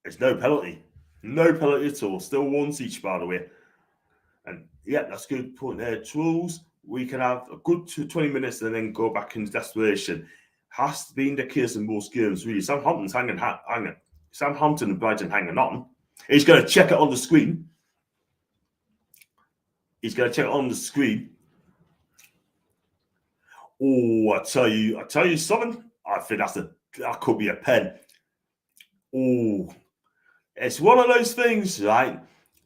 it's no penalty. No penalty at all. Still once each, by the way. And yeah, that's a good point there. Trolls, we can have a good 20 minutes and then go back into desperation. Has been the case in most games, really. Southampton's hanging. Southampton and Brighton hanging on. He's going to check it on the screen. Oh, I tell you something. I think that could be a pen. Oh, it's one of those things, right?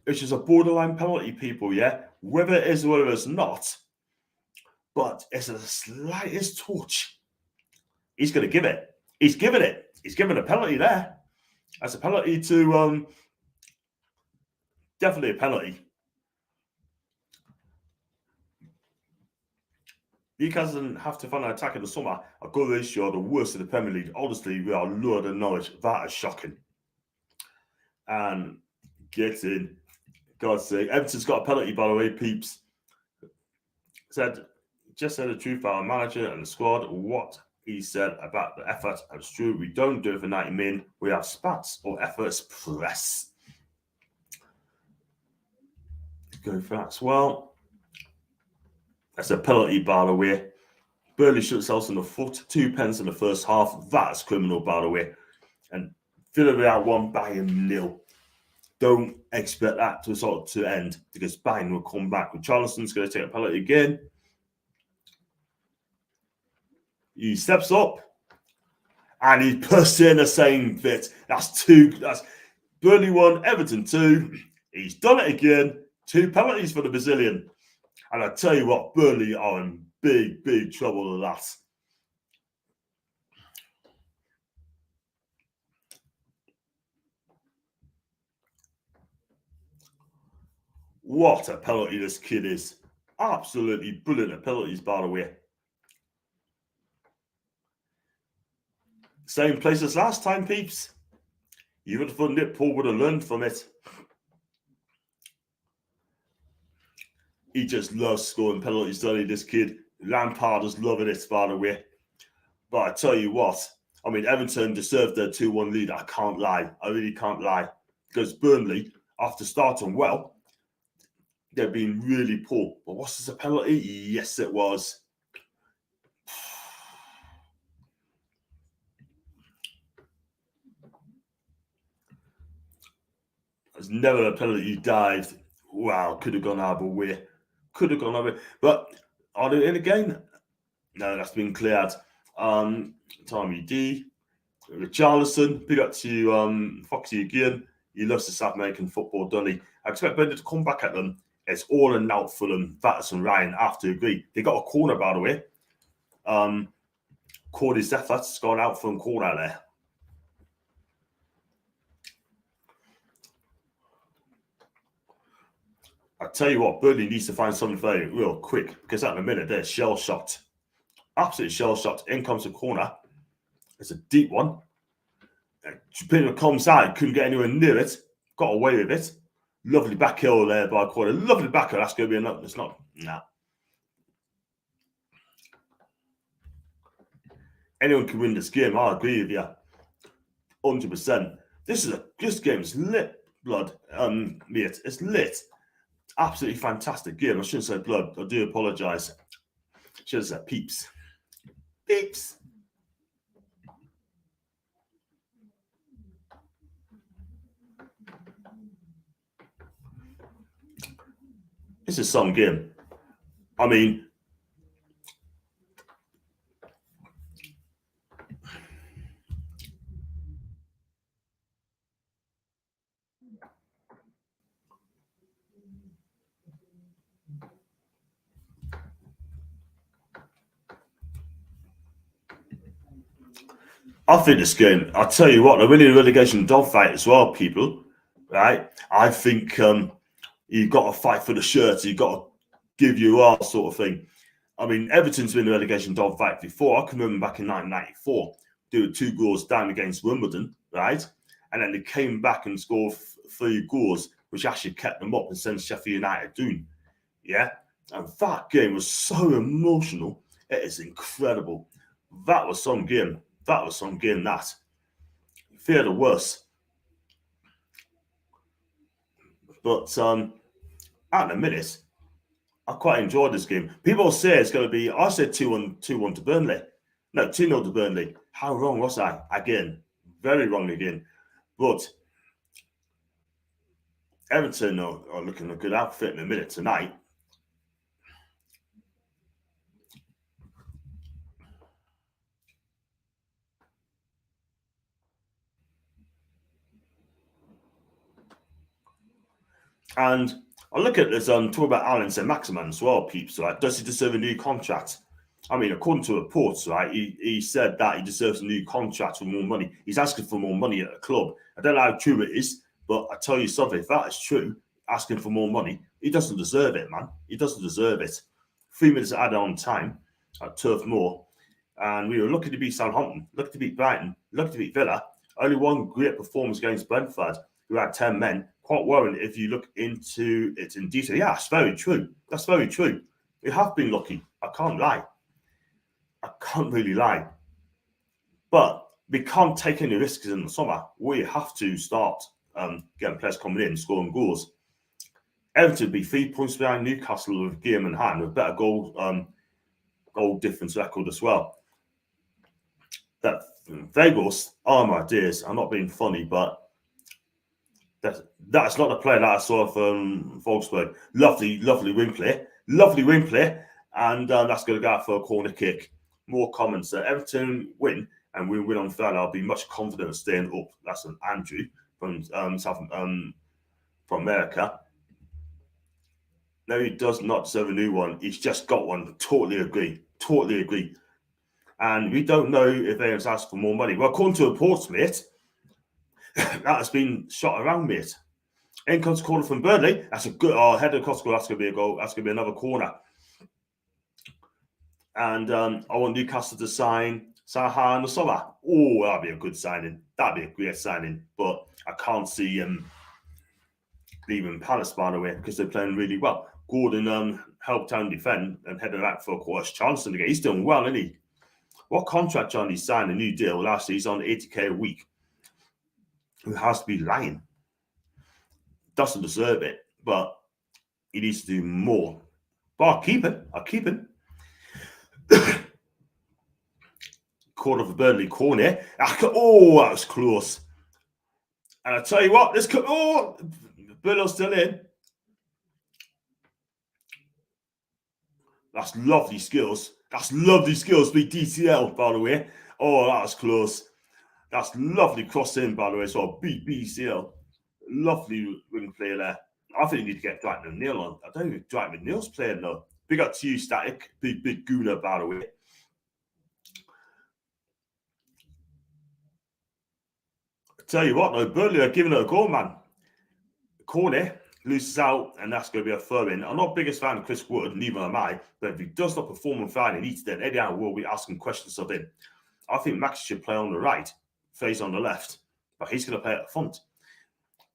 It's just a borderline penalty, people, yeah? Whether it is or whether it's not, but it's the slightest touch. He's going to give it. He's given it. He's given a penalty there. That's a penalty to, definitely a penalty. Newcastle have to find an attack in the summer. A goal ratio, the worst in the Premier League. Honestly, we are lower than Norwich. That is shocking. And get in. God's sake. Everton's got a penalty, by the way, peeps. Just said the truth about our manager and the squad. What he said about the effort. That's true. We don't do it for 90 min. We have spats or efforts press. Go for that as well. That's a penalty, by the way. Burnley shot themselves in the foot. 2 pence in the first half. That's criminal, by the way. And Villarreal won Bayern 0. Don't expect that to end because Bayern will come back. Charleston's going to take a penalty again. He steps up and he puts in the same bit. That's Burnley 1, Everton 2. He's done it again. 2 penalties for the Brazilian. And I tell you what, Burnley are in big, big trouble with that. What a penalty this kid is. Absolutely brilliant at penalties, by the way. Same place as last time, peeps. You would have thought Nick Paul would have learned from it. He just loves scoring penalties, doesn't he, this kid? Lampard is loving it, by the way. But I tell you what, I mean, Everton deserved their 2-1 lead. I can't lie. I really can't lie. Because Burnley, after starting well, they've been really poor. But was this a penalty? Yes, it was. There's never a penalty you dived. Wow, could have gone either way. Could have gone either way. But are they in again? No, that's been cleared. Tommy D. Richarlison, big up to Foxy again. He loves the South American football, doesn't he? I expect Brendan to come back at them. It's all and out for them. Vatters and Ryan have to agree. They got a corner, by the way. Cordy's efforts gone out from corner there. I tell you what, Burnley needs to find something very real quick because at the minute they're shell shocked. Absolutely shell shocked. In comes the corner. It's a deep one. Chapino comes out, couldn't get anywhere near it. Got away with it. Lovely back heel there by Corder. Lovely back heel. That's going to be enough. It's not. Nah. Anyone can win this game. I agree with you. 100%. This game is lit, blood. Mate, it's lit. Absolutely fantastic game. I shouldn't say blood. I do apologise. Should have said peeps. Peeps. This is some game. I mean, I think this game, I'll tell you what, they're winning a relegation dogfight as well, people. Right? I think you've got to fight for the shirt. You've got to give you all sort of thing. I mean, Everton's been in a relegation dogfight before. I can remember back in 1994, doing 2 goals down against Wimbledon, right? And then they came back and scored 3 goals, which actually kept them up and sent Sheffield United down. Yeah? And that game was so emotional. It is incredible. That was some game. That was some game, that. Fear the worst. But at the minute, I quite enjoyed this game. People say it's going to be, I said 2-1 to Burnley. No, 2-0 to Burnley. How wrong was I? Again, very wrong again. But Everton are looking a good outfit in a minute tonight. And I look at this, talk about Alan Saint-Maximin as well, peeps, right? Does he deserve a new contract? I mean, according to reports, right, he said that he deserves a new contract for more money. He's asking for more money at the club. I don't know how true it is, but I tell you something, if that is true, asking for more money, he doesn't deserve it, man. He doesn't deserve it. 3 minutes added on time. at Turf Moor, and we were lucky to beat Southampton, lucky to beat Brighton, lucky to beat Villa. Only one great performance against Brentford, who had 10 men. Quite worrying if you look into it in detail. Yeah, that's very true. That's very true. We have been lucky. I can't lie. I can't really lie. But we can't take any risks in the summer. We have to start getting players coming in, scoring goals. Everton be 3 points behind Newcastle with a game in hand, with better goal difference record as well. That Vegas, oh my dears, I'm not being funny, but that's not the player that I saw from Wolfsburg. Lovely wing play, and that's going to go out for a corner kick. More comments. Everton win, and we win on Friday. I'll be much confident of staying up. That's an Andrew from from America. No, he does not deserve a new one. He's just got one. Totally agree. And we don't know if anyone's asked for more money. Well, according to reports, mate, that has been shot around, mate. In comes corner from Burnley. That's a good header across goal. That's going to be a goal. That's going to be another corner. And I want Newcastle to sign Zaha in the summer. Oh, that'd be a good signing. That'd be a great signing. But I can't see him leaving Palace, by the way, because they're playing really well. Gordon helped Town defend and headed out for a quarter chance in the game. He's doing well, isn't he? What contract Jonnie signed a new deal last year? He's on 80k a week. Who has to be lying? Doesn't deserve it, but he needs to do more. But I'll keep him. Corner for Burnley, corner. Oh, that was close. And I tell you what, Burnley's still in. That's lovely skills. With DCL, by the way. Oh, that was close. That's lovely cross in, by the way. So BCL. Lovely wing play there. I think you need to get Dwight McNeil on. I don't think Dwight McNeil's playing though. Big up to you, Static. Big gooner, by the way. I tell you what, though, Burnley are giving it a go, man. Corner loses out, and that's going to be a throw in. I'm not the biggest fan of Chris Wood, neither am I. But if he does not perform on Friday, he needs to then Eddie Howe will be asking questions of him. I think Max should play on the right, Faye's on the left, but he's going to play at the front.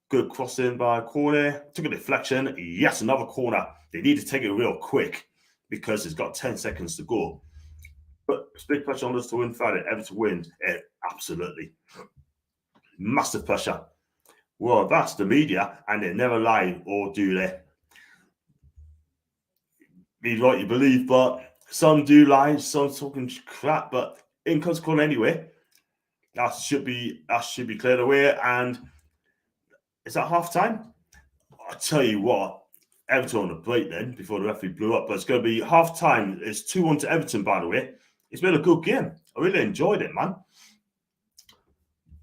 Good cross in by corner. Took a deflection. Yes, another corner. They need to take it real quick because it's got 10 seconds to go. But big pressure on us to win Friday. Everton win. Absolutely. Massive pressure. Well, that's the media, and they never lie, or do they? Be what you believe, but some do lie, some talking crap, but in comes corner anyway. That should be cleared away, and is that half time? I tell you what, Everton on the break then before the referee blew up, but it's going to be half time. It's 2-1 to Everton, by the way. It's been a good game. I really enjoyed it, man.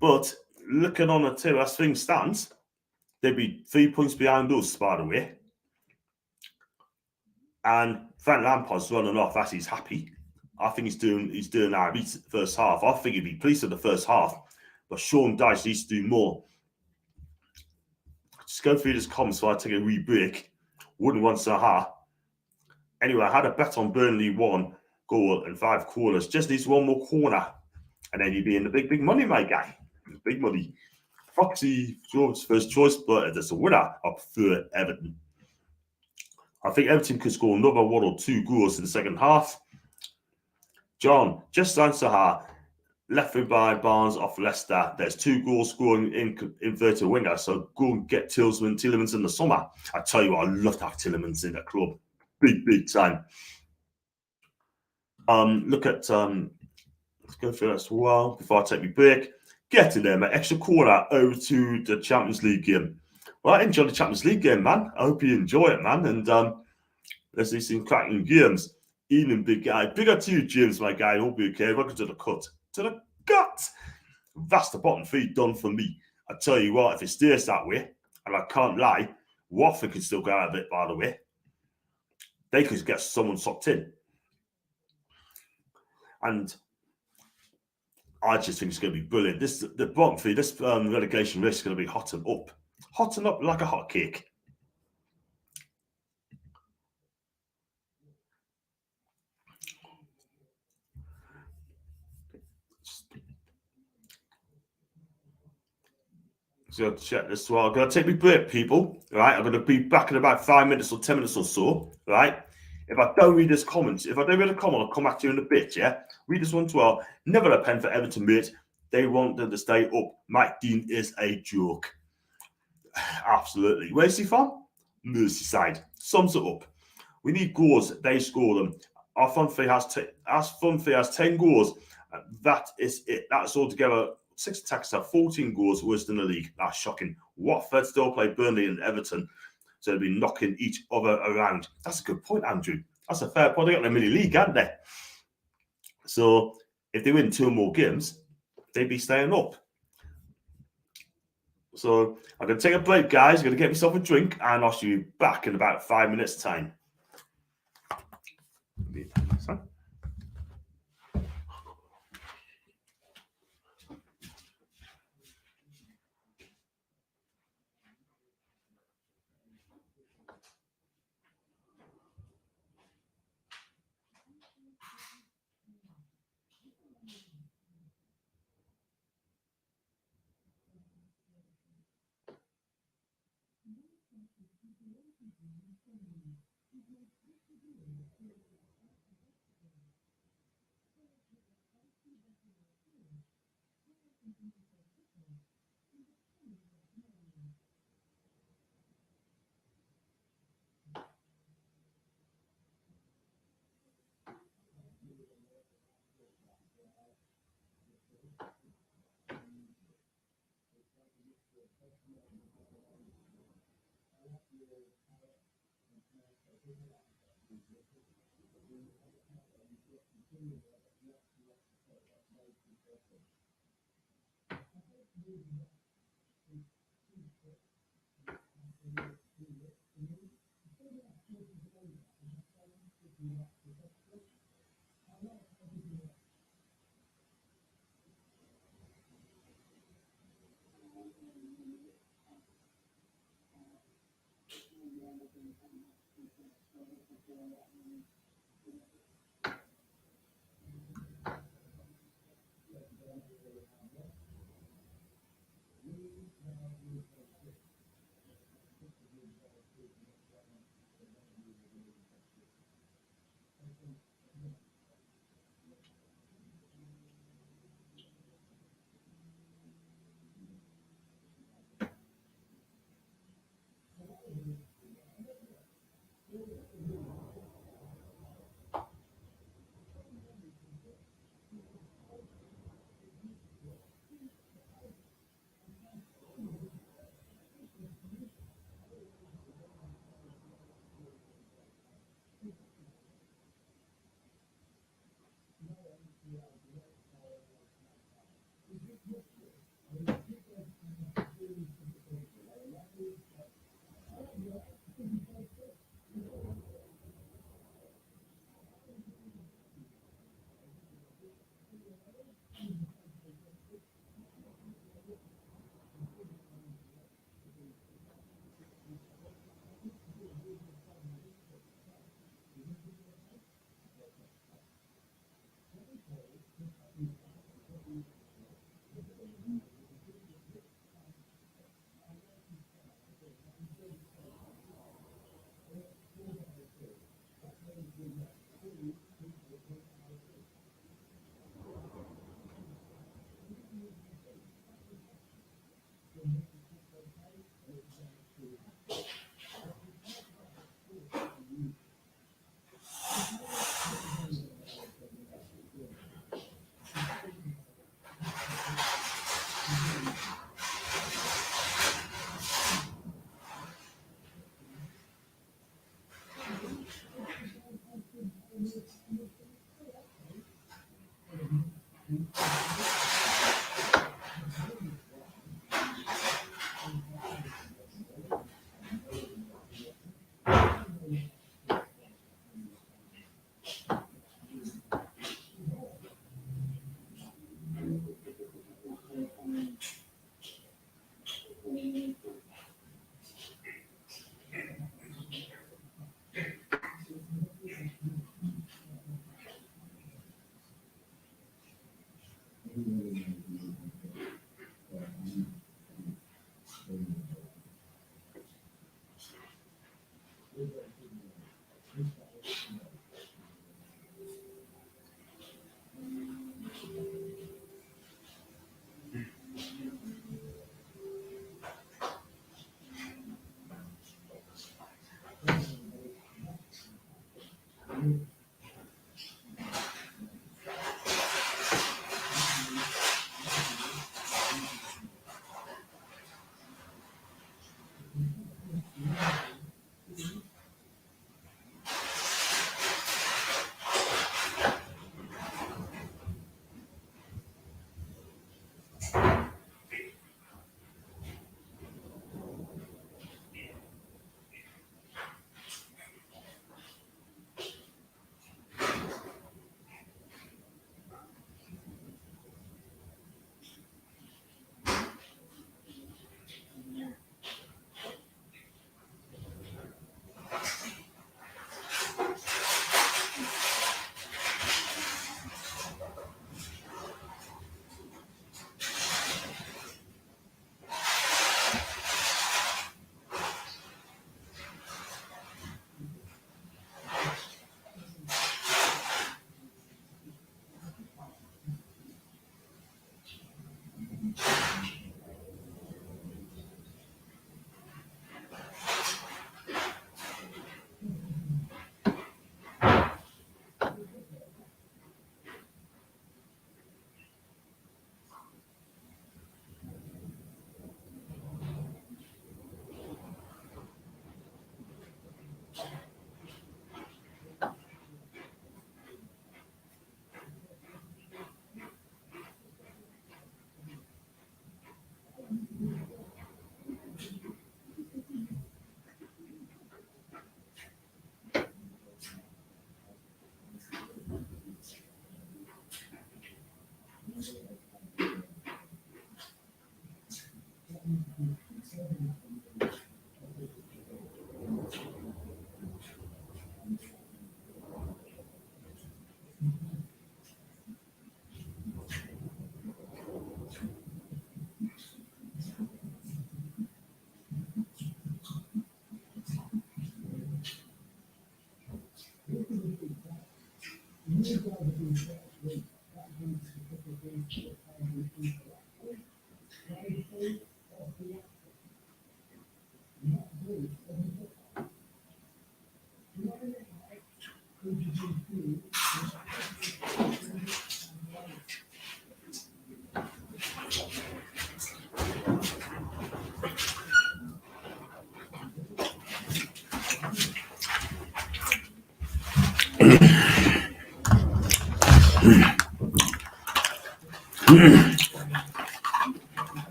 But looking on the table as things stands, they'd be 3 points behind us, by the way. And Frank Lampard's running off as he's happy. I think he's doing our first half. I think he'd be pleased with the first half. But Sean Dyche needs to do more. Just go through this comments so I take a wee break. Wouldn't want Zaha. Anyway, I had a bet on Burnley 1 goal and 5 corners. Just needs one more corner. And then you'd be in the big money, my guy. Big money. Foxy George's first choice, but if it's a winner, I prefer Everton. I think Everton could score another 1 or 2 goals in the second half. John, just answer her. Left wing by Barnes off Leicester. There's 2 goals scoring in inverted winger, so go and get Tielemans in the summer. I tell you what, I love to have Tielemans in the club. Big time. Look at let's go through that as well before I take my break. Get in there, my extra corner over to the Champions League game. Well, I enjoyed the Champions League game, man. I hope you enjoy it, man. And let's see some cracking games. Ian, big guy. Big up to you, James, my guy. Hope you're okay. Welcome to the cut. To the gut. That's the bottom 3 done for me. I tell you what, if it stays that way, and I can't lie, Watford can still go out of it, by the way. They could get someone sucked in. And I just think it's going to be brilliant. The bottom 3, this relegation risk is going to be hot and up. Hot and up like a hot cake. So check this one. I'm gonna take my break, people. Right, I'm gonna be back in about 5 minutes or 10 minutes or so. Right. If I don't read this comment, if I don't read a comment, I'll come back to you in a bit. Yeah. Read this one as well. Never a pen for Everton, mate. They want them to stay up. Mike Dean is a joke. Absolutely. Where's he from? Merseyside. Sums it up. We need goals. They score them. Our front three has 10 goals. That is it. That's altogether 6 attacks have 14 goals, worse than the league. That's shocking. Watford still play Burnley and Everton, so they'll be knocking each other around. That's a good point, Andrew. That's a fair point. They got the mini league, aren't they? So if they win 2 more games, they'd be staying up. So I'm going to take a break, guys. I'm going to get myself a drink, and I'll see you back in about 5 minutes' time.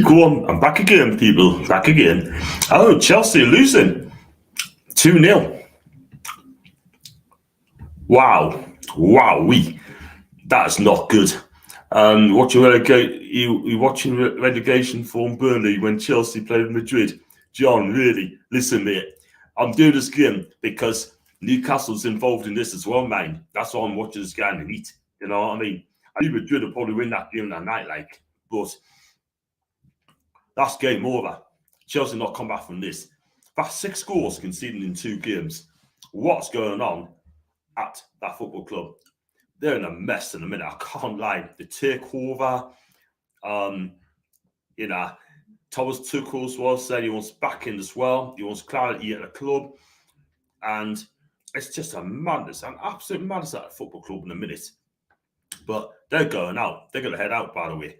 Go on, I'm back again, people. Back again. Oh, Chelsea losing 2-0. Wow. Wowee. That's not good. You watching relegation from Burnley when Chelsea played Madrid. John, really, listen, mate. I'm doing this game because Newcastle's involved in this as well, man. That's why I'm watching this game and eat. You know what I mean? I knew Madrid would probably win that game that night, but that's game over. Chelsea not come back from this. That's 6 goals conceded in 2 games. What's going on at that football club? They're in a mess in a minute. I can't lie. The takeover, Thomas Tuchel's was saying he wants back in as well. He wants clarity at the club. And it's just a madness, an absolute madness at a football club in a minute. But they're going out. They're going to head out, by the way.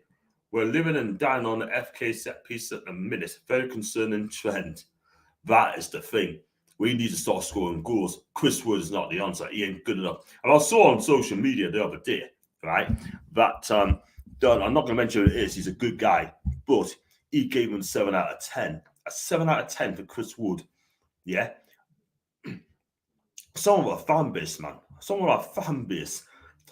We're living and dying on the FK set piece at the minute. Very concerning trend. That is the thing. We need to start scoring goals. Chris Wood is not the answer. He ain't good enough. And I saw on social media the other day, right, that I'm not going to mention who it is. He's a good guy. But he gave him 7 out of 10. A 7 out of 10 for Chris Wood. Yeah? Some of our fan base, man. Some of our fan base.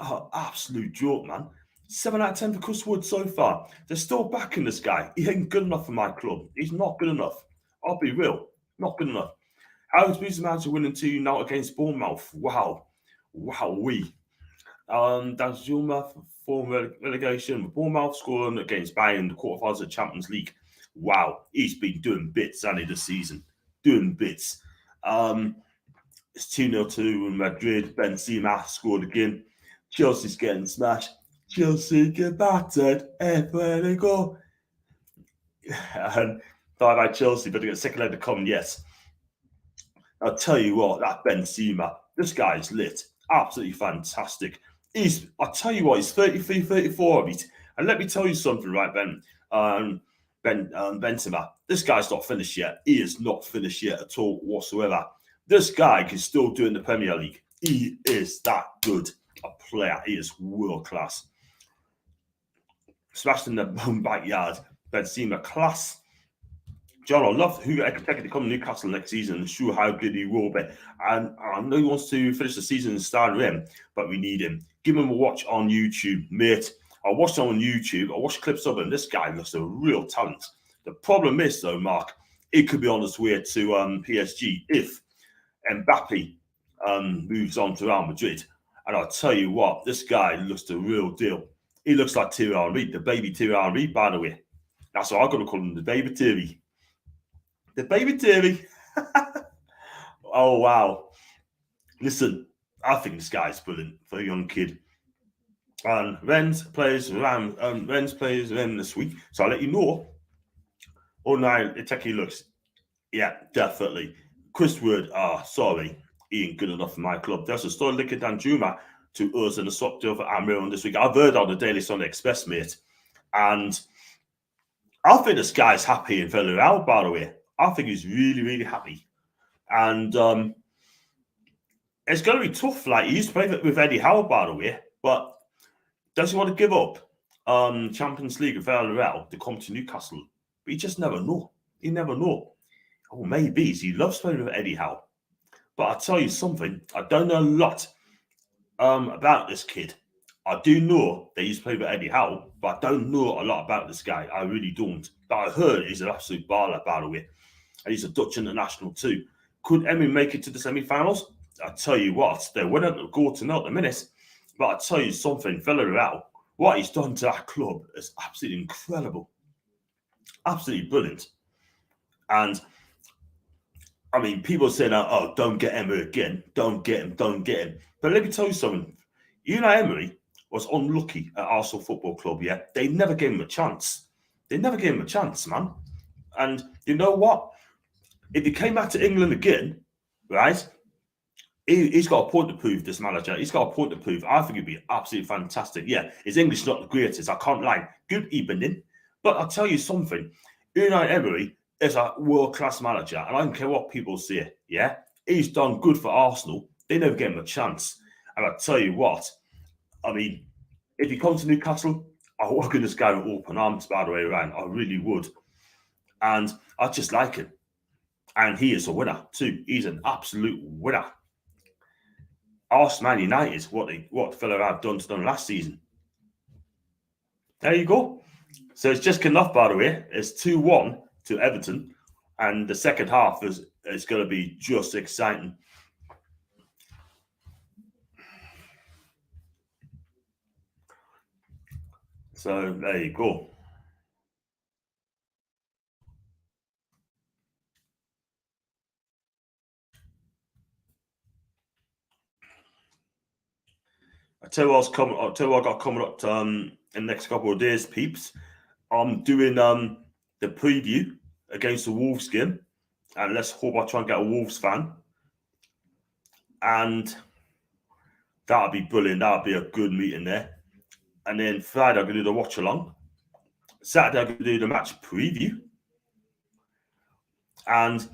Oh, absolute joke, man. 7 out of 10 for Chris Wood so far. They're still backing this guy. He ain't good enough for my club. He's not good enough. I'll be real. Not good enough. Alex Bees managed to win 2-0 against Bournemouth. Wow. Wowee. Danjuma for relegation. Bournemouth scoring against Bayern in the quarterfinals of Champions League. Wow. He's been doing bits, hasn't he, this season? Doing bits. It's 2-0 to Madrid. Benzema scored again. Chelsea's getting smashed. Chelsea get battered everywhere they go. And bye Chelsea, but they get second leg to come, yes. I'll tell you what, that Benzema, this guy's lit. Absolutely fantastic. I'll tell you what, he's 33, 34 of it. And let me tell you something, right, Benzema, this guy's not finished yet. He is not finished yet at all whatsoever. This guy can still do in the Premier League. He is that good a player. He is world class. Smashed in the backyard. Benzema class. John, I love who expected to come to Newcastle next season and show how good he will be. And I know he wants to finish the season and start with him, but we need him. Give him a watch on YouTube, mate. I watched him on YouTube. I watched clips of him. This guy looks a real talent. The problem is, though, Mark, it could be on its way to PSG if Mbappe moves on to Real Madrid. And I'll tell you what, this guy looks the real deal. He looks like Thierry Henry, the baby Thierry Henry, by the way. That's what I'm going to call him, the baby Thierry. The baby Thierry. Oh, wow. Listen, I think this guy's brilliant for a young kid. And Rennes plays Rennes this week. So I'll let you know. Oh, no, Iteki looks. Yeah, definitely. Chris Wood, sorry. He ain't good enough for my club. There's a story linking Danjuma to us in the swap deal for Almiron this week. I've heard on the Daily Sunday Express, mate. And I think this guy's happy in Villarreal, by the way. I think he's really, really happy. And it's going to be tough. Like, he used to play with Eddie Howe, by the way. But does he want to give up Champions League of Villarreal to come to Newcastle? But you just never know. You never know. Oh, maybe. He loves playing with Eddie Howe. But I'll tell you something. I don't know a lot about this kid. I do know that he's played with Eddie Howe, but I don't know a lot about this guy. I really don't. But I heard he's an absolute baller, by the way. And he's a Dutch international too. Could Emmy make it to the semi-finals? I tell you what, they're winning the goal to know at the minute. But I tell you something, Villarreal, what he's done to that club is absolutely incredible. Absolutely brilliant. And I mean, people saying, oh, don't get Emery again. Don't get him, don't get him. But let me tell you something. Emery was unlucky at Arsenal Football Club, yeah? They never gave him a chance. They never gave him a chance, man. And you know what? If he came back to England again, right, he's got a point to prove, this manager. He's got a point to prove. I think he'd be absolutely fantastic. Yeah, his English is not the greatest. I can't lie. Good evening. But I'll tell you something. Unai Emery is a world-class manager, and I don't care what people say, yeah? He's done good for Arsenal. They never gave him a chance. And I'll tell you what, I mean, if he comes to Newcastle, I would welcome this guy with open arms, by the way, around. I really would. And I just like him. And he is a winner, too. He's an absolute winner. Arsenal Man United, what fella have done to them last season. There you go. So it's just enough, by the way. It's 2-1 to Everton, and the second half is going to be just exciting. So there you go. I tell you what I got coming up in the next couple of days, peeps. I'm doing the preview against the Wolves game, and let's hope I try and get a Wolves fan. And that'll be brilliant. That'll be a good meeting there. And then Friday, I'm going to do the watch along. Saturday, I'm going to do the match preview. And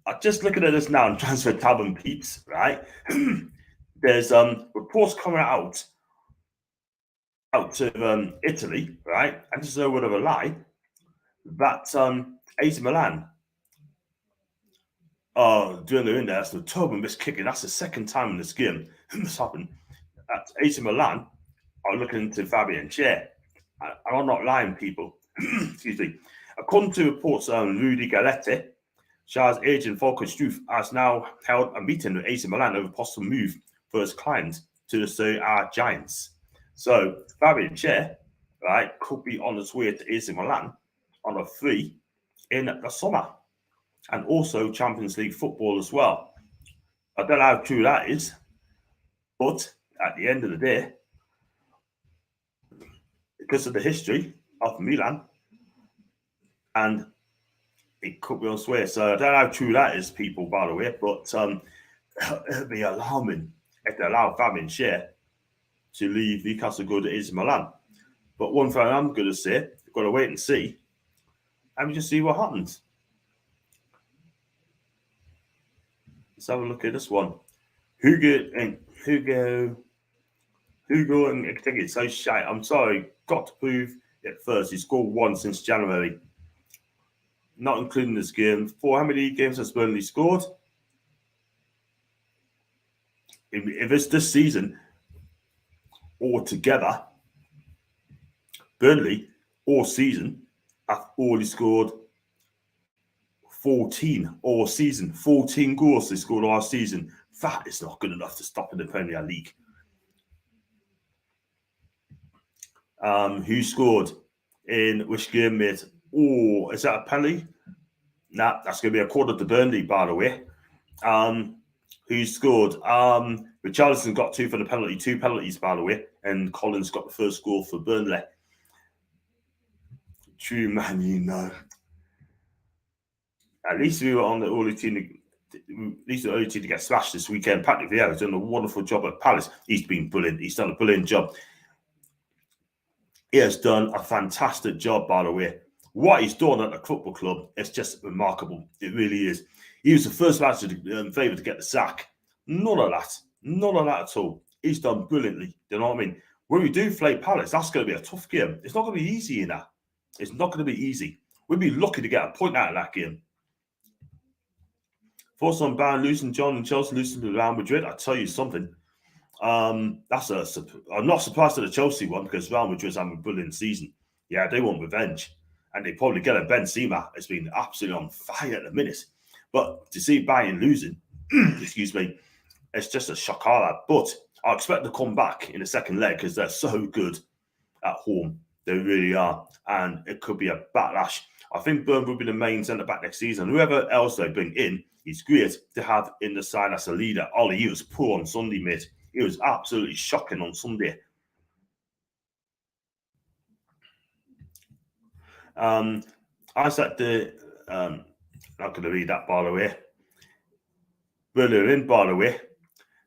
I'm just looking at this now on Transfer Tab and Peeps, right? There's reports coming out of Italy, right? And just no word of a lie, that AC Milan doing their index, the Turbo missed kicking. That's the second time in this game this happened. AC Milan are looking into Fabian Chair. I'm not lying, people. Excuse me. According to reports, Rudy Galletti, Shah's agent Volker Struth has now held a meeting with AC Milan over a possible move for his client to the Serie A Giants. So Fabian Chair, right, could be on his way to AC Milan on a free in the summer, and also Champions League football as well. I don't know how true that is, but at the end of the day, because of the history of Milan, and it could be on swear. So I don't know how true that is, people, by the way, but it'd be alarming if they allow Fabian Schär to leave Newcastle, go to AC Milan. But one thing I'm going to say, we've got to wait and see, and we just see what happens. Let's have a look at this one. Hugo and it's so shy. I'm sorry, got to prove it first. He scored one since January, not including this game. For how many games has Burnley scored? If it's this season altogether, Burnley all season have already scored 14 all season. 14 goals they scored last season. That is not good enough to stop in the Premier League. Who scored in which game, mate? Oh, is that a penalty? Nah, that's going to be a quarter to Burnley, by the way. Who scored? Richarlison got two for the penalty, 2 penalties, by the way, and Collins got the first goal for Burnley. True, man, you know. At least we were on the early team. At least the early team to get smashed this weekend. Patrick Vieira has done a wonderful job at Palace. He's been brilliant. He's done a brilliant job. He has done a fantastic job, by the way. What he's done at the football club is just remarkable. It really is. He was the first man to favour to get the sack. None of that. None of that at all. He's done brilliantly. You know what I mean? When we do play Palace, that's going to be a tough game. It's not going to be easy in that. It's not going to be easy. We'd be lucky to get a point out of that game. Thoughts on Bayern losing, John, and Chelsea losing to Real Madrid? I'll tell you something. I'm not surprised at the Chelsea one because Real Madrid's having a brilliant season. Yeah, they want revenge. And they probably get a Benzema. It's been absolutely on fire at the minute. But to see Bayern losing, excuse me, it's just a shock. But I expect to come back in the second leg because they're so good at home. They really are. And it could be a backlash. I think Burnley will be the main centre-back next season. Whoever else they bring in, he's great to have in the side as a leader. Ollie, he was poor on Sunday, mate. He was absolutely shocking on Sunday. I said not going to read that, by the way. Burnley are in, by the way.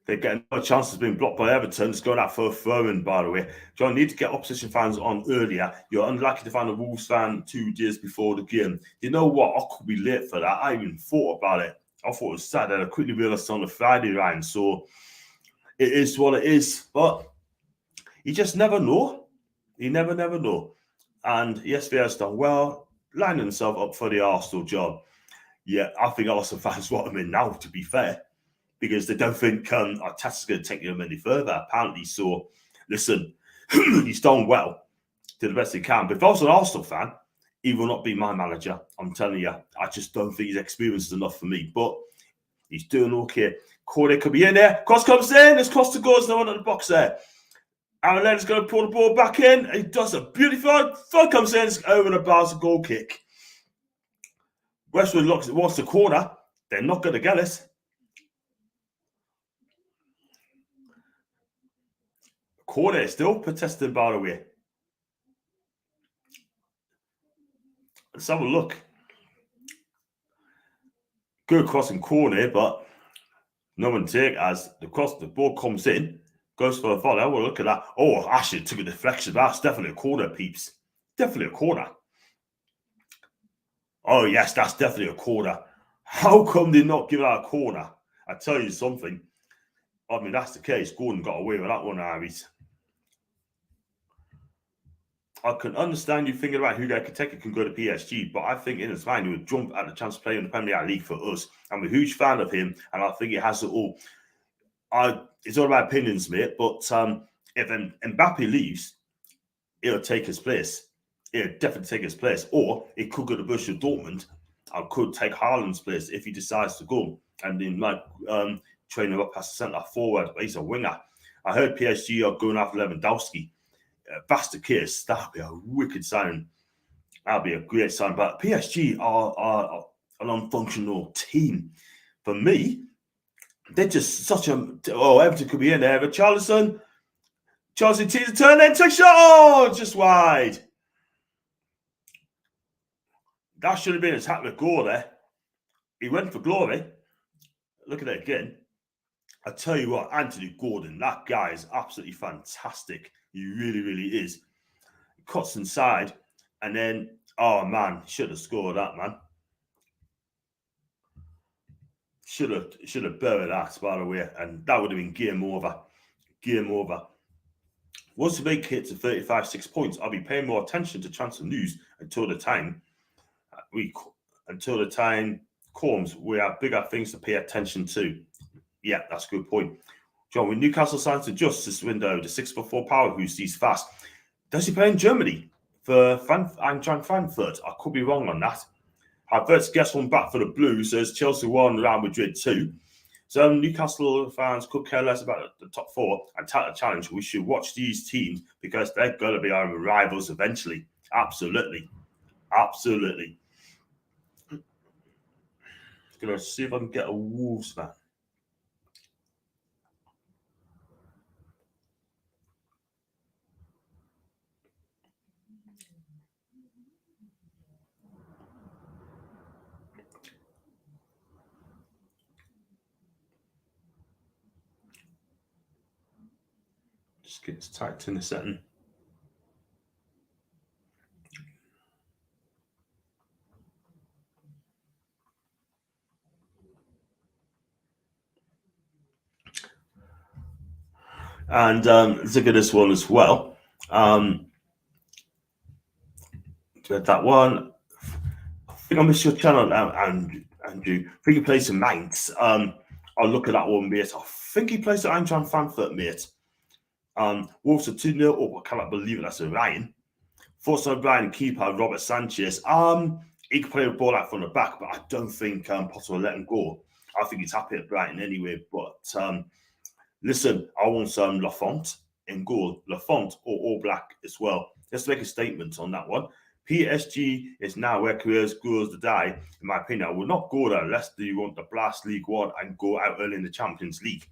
They're getting no chances being blocked by Everton. It's going out for a throw-in, by the way. John, need to get opposition fans on earlier. You're unlucky to find a Wolves fan 2 days before the game. You know what? I could be late for that. I even thought about it. I thought it was sad that I quickly realised on the Friday, Ryan. So it is what it is. But you just never know. You never know. And yes, they have done well, lining himself up for the Arsenal job. Yeah, I think Arsenal fans want him in now, to be fair, because they don't think Arteta's going to take them any further, apparently. So, listen, he's done well to the best he can. But if I was an Arsenal fan, he will not be my manager. I'm telling you, I just don't think he's experienced enough for me. But he's doing okay. Corey could be in there. Cross comes in. There's Costa goes. No one in the box there. Aaron Lennon's going to pull the ball back in. He does a beautiful. Third comes in. It's over the bar's a goal kick. Westwood wants the corner. They're not going to get it. Corner is still protesting, by the way. Let's have a look. Good crossing corner, but no one take as the ball comes in, goes for a volley. Oh, well, look at that. Oh, actually took a deflection. That's definitely a corner, peeps. Definitely a corner. Oh, yes, that's definitely a corner. How come they not give out a corner? I tell you something. I mean, that's the case. Gordon got away with that one, Harry's. I can understand you thinking about who they could take. It can go to PSG, but I think in his mind he would jump at the chance to play in the Premier League for us. I'm a huge fan of him, and I think he has it all. It's all about opinions, mate. But if Mbappe leaves, he'll take his place. He'll definitely take his place, or it could go to Borussia Dortmund. I could take Haaland's place if he decides to go, and then train him up as a centre forward. But he's a winger. I heard PSG are going after Lewandowski. If that's the case, that'd be a wicked sign. That'd be a great sign. But PSG are an unfunctional team. For me, they're just such a... Oh, Everton could be in there. But Charleston tees a turn, then takes shot. Oh, just wide. That should have been a tackle goal there. He went for glory. Look at it again. I tell you what, Anthony Gordon, that guy is absolutely fantastic. He really, really is. Cuts inside, and then, oh man, should have scored that, man. Should have buried that, by the way, and that would have been game over. Game over. Once the big hit to 35-6 points, I'll be paying more attention to transfer news until the time comes. We have bigger things to pay attention to. Yeah, that's a good point. John, when Newcastle signs to just this window, the 6'4" power who sees fast, does he play in Germany for Eintracht Frankfurt? I could be wrong on that. Havertz gets one back for the Blues, so it's Chelsea 1, Real Madrid 2. So Newcastle fans could care less about the top 4 and title challenge. We should watch these teams because they're going to be our rivals eventually. Absolutely. Absolutely. Going to see if I can get a Wolves fan. Just gets typed in a setting. And look at this one as well. That one. I think I missed your channel now, Andrew. I think he plays in Mainz. I'll look at that one, mate. I think he plays at Eintracht Frankfurt, mate. Wolves are 2-0 up. I cannot believe it. That's a Ryan. Forced on Brian keeper Robert Sanchez. He can play the ball out from the back, but I don't think Potter will let him go. I think he's happy at Brighton anyway. But Listen, I want some Lafont in goal. Lafont or All Black as well. Let's make a statement on that one. PSG is now where careers goes to die, in my opinion. I would not go there unless you want to blast League One and go out early in the Champions League.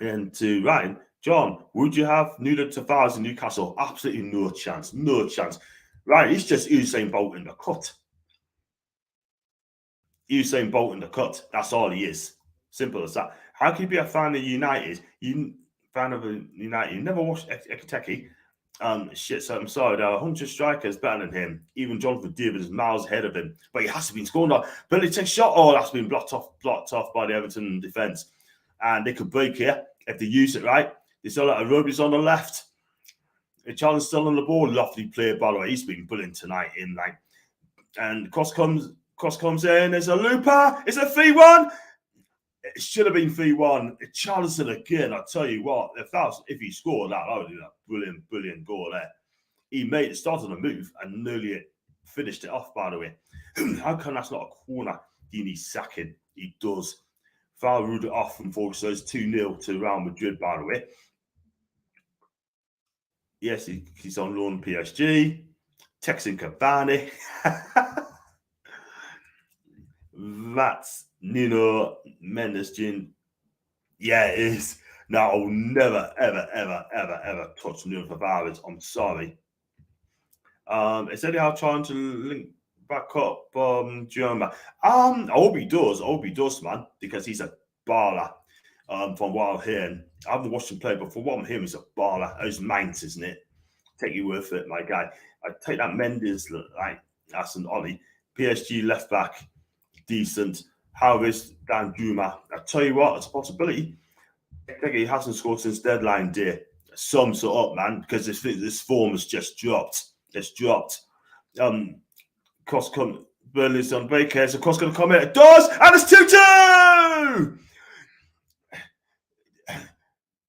And to Ryan, John, would you have Nuno Tavares in Newcastle? Absolutely no chance. No chance. Right, he's just Usain Bolt in the cut. Usain Bolt in the cut. That's all he is. Simple as that. How can you be a fan of United? Fan of United? You never watched Ekiteke. Shit, so I'm sorry, there are 100 strikers better than him. Even Jonathan David is miles ahead of him, but he has to be scoring that. Burnley takes shot. Oh, that's been blocked off by the Everton defence. And they could break here if they use it right. They still have Roby's on the left. Charlie's still on the ball. Lovely play, by the way. He's been brilliant tonight. And cross comes in. There's a looper. It's a 3-1. It should have been 3-1. Charlison again. I tell you what, if he scored that, would be a brilliant goal there. He started a move and nearly finished it off, by the way. How come that's not a corner? He needs sacking. He does. Foul ruled it off and focuses 2-0 to Real Madrid, by the way. Yes, he's on loan PSG. Texan Cavani. That's Nuno Mendes Jin. Yeah, it is. Now, I'll never, ever touch Nuno Tavares. I'm sorry. Is anyhow trying to link back up German? I hope he does, man, because he's a baller. From what I'm hearing, I haven't watched him play, but from what I'm hearing, he's a baller. Those Mainz, isn't it? Take your word for it, my guy. I take that Mendes, like that's an Ollie. PSG left back, decent. Harris, Dan Juma. I tell you what, it's a possibility. I think he hasn't scored since deadline day. Sums it up, man, because this form has just dropped. It's dropped. Cross come Burnley's on break here, so cross going to come in. It does, and it's 2-2.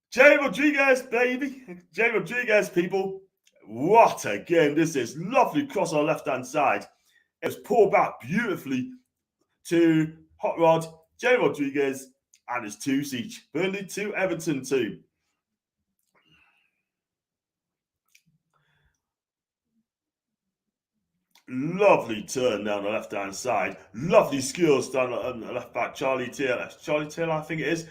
Jay Rodriguez, baby. Jay Rodriguez, people. What a game this is. Lovely cross on the left-hand side. It was pulled back beautifully to Hot Rod, Jay Rodriguez, and it's 2 each. Burnley 2, Everton 2. Lovely turn down the left-hand side. Lovely skills down the left back, Charlie Taylor. Charlie Taylor, I think it is.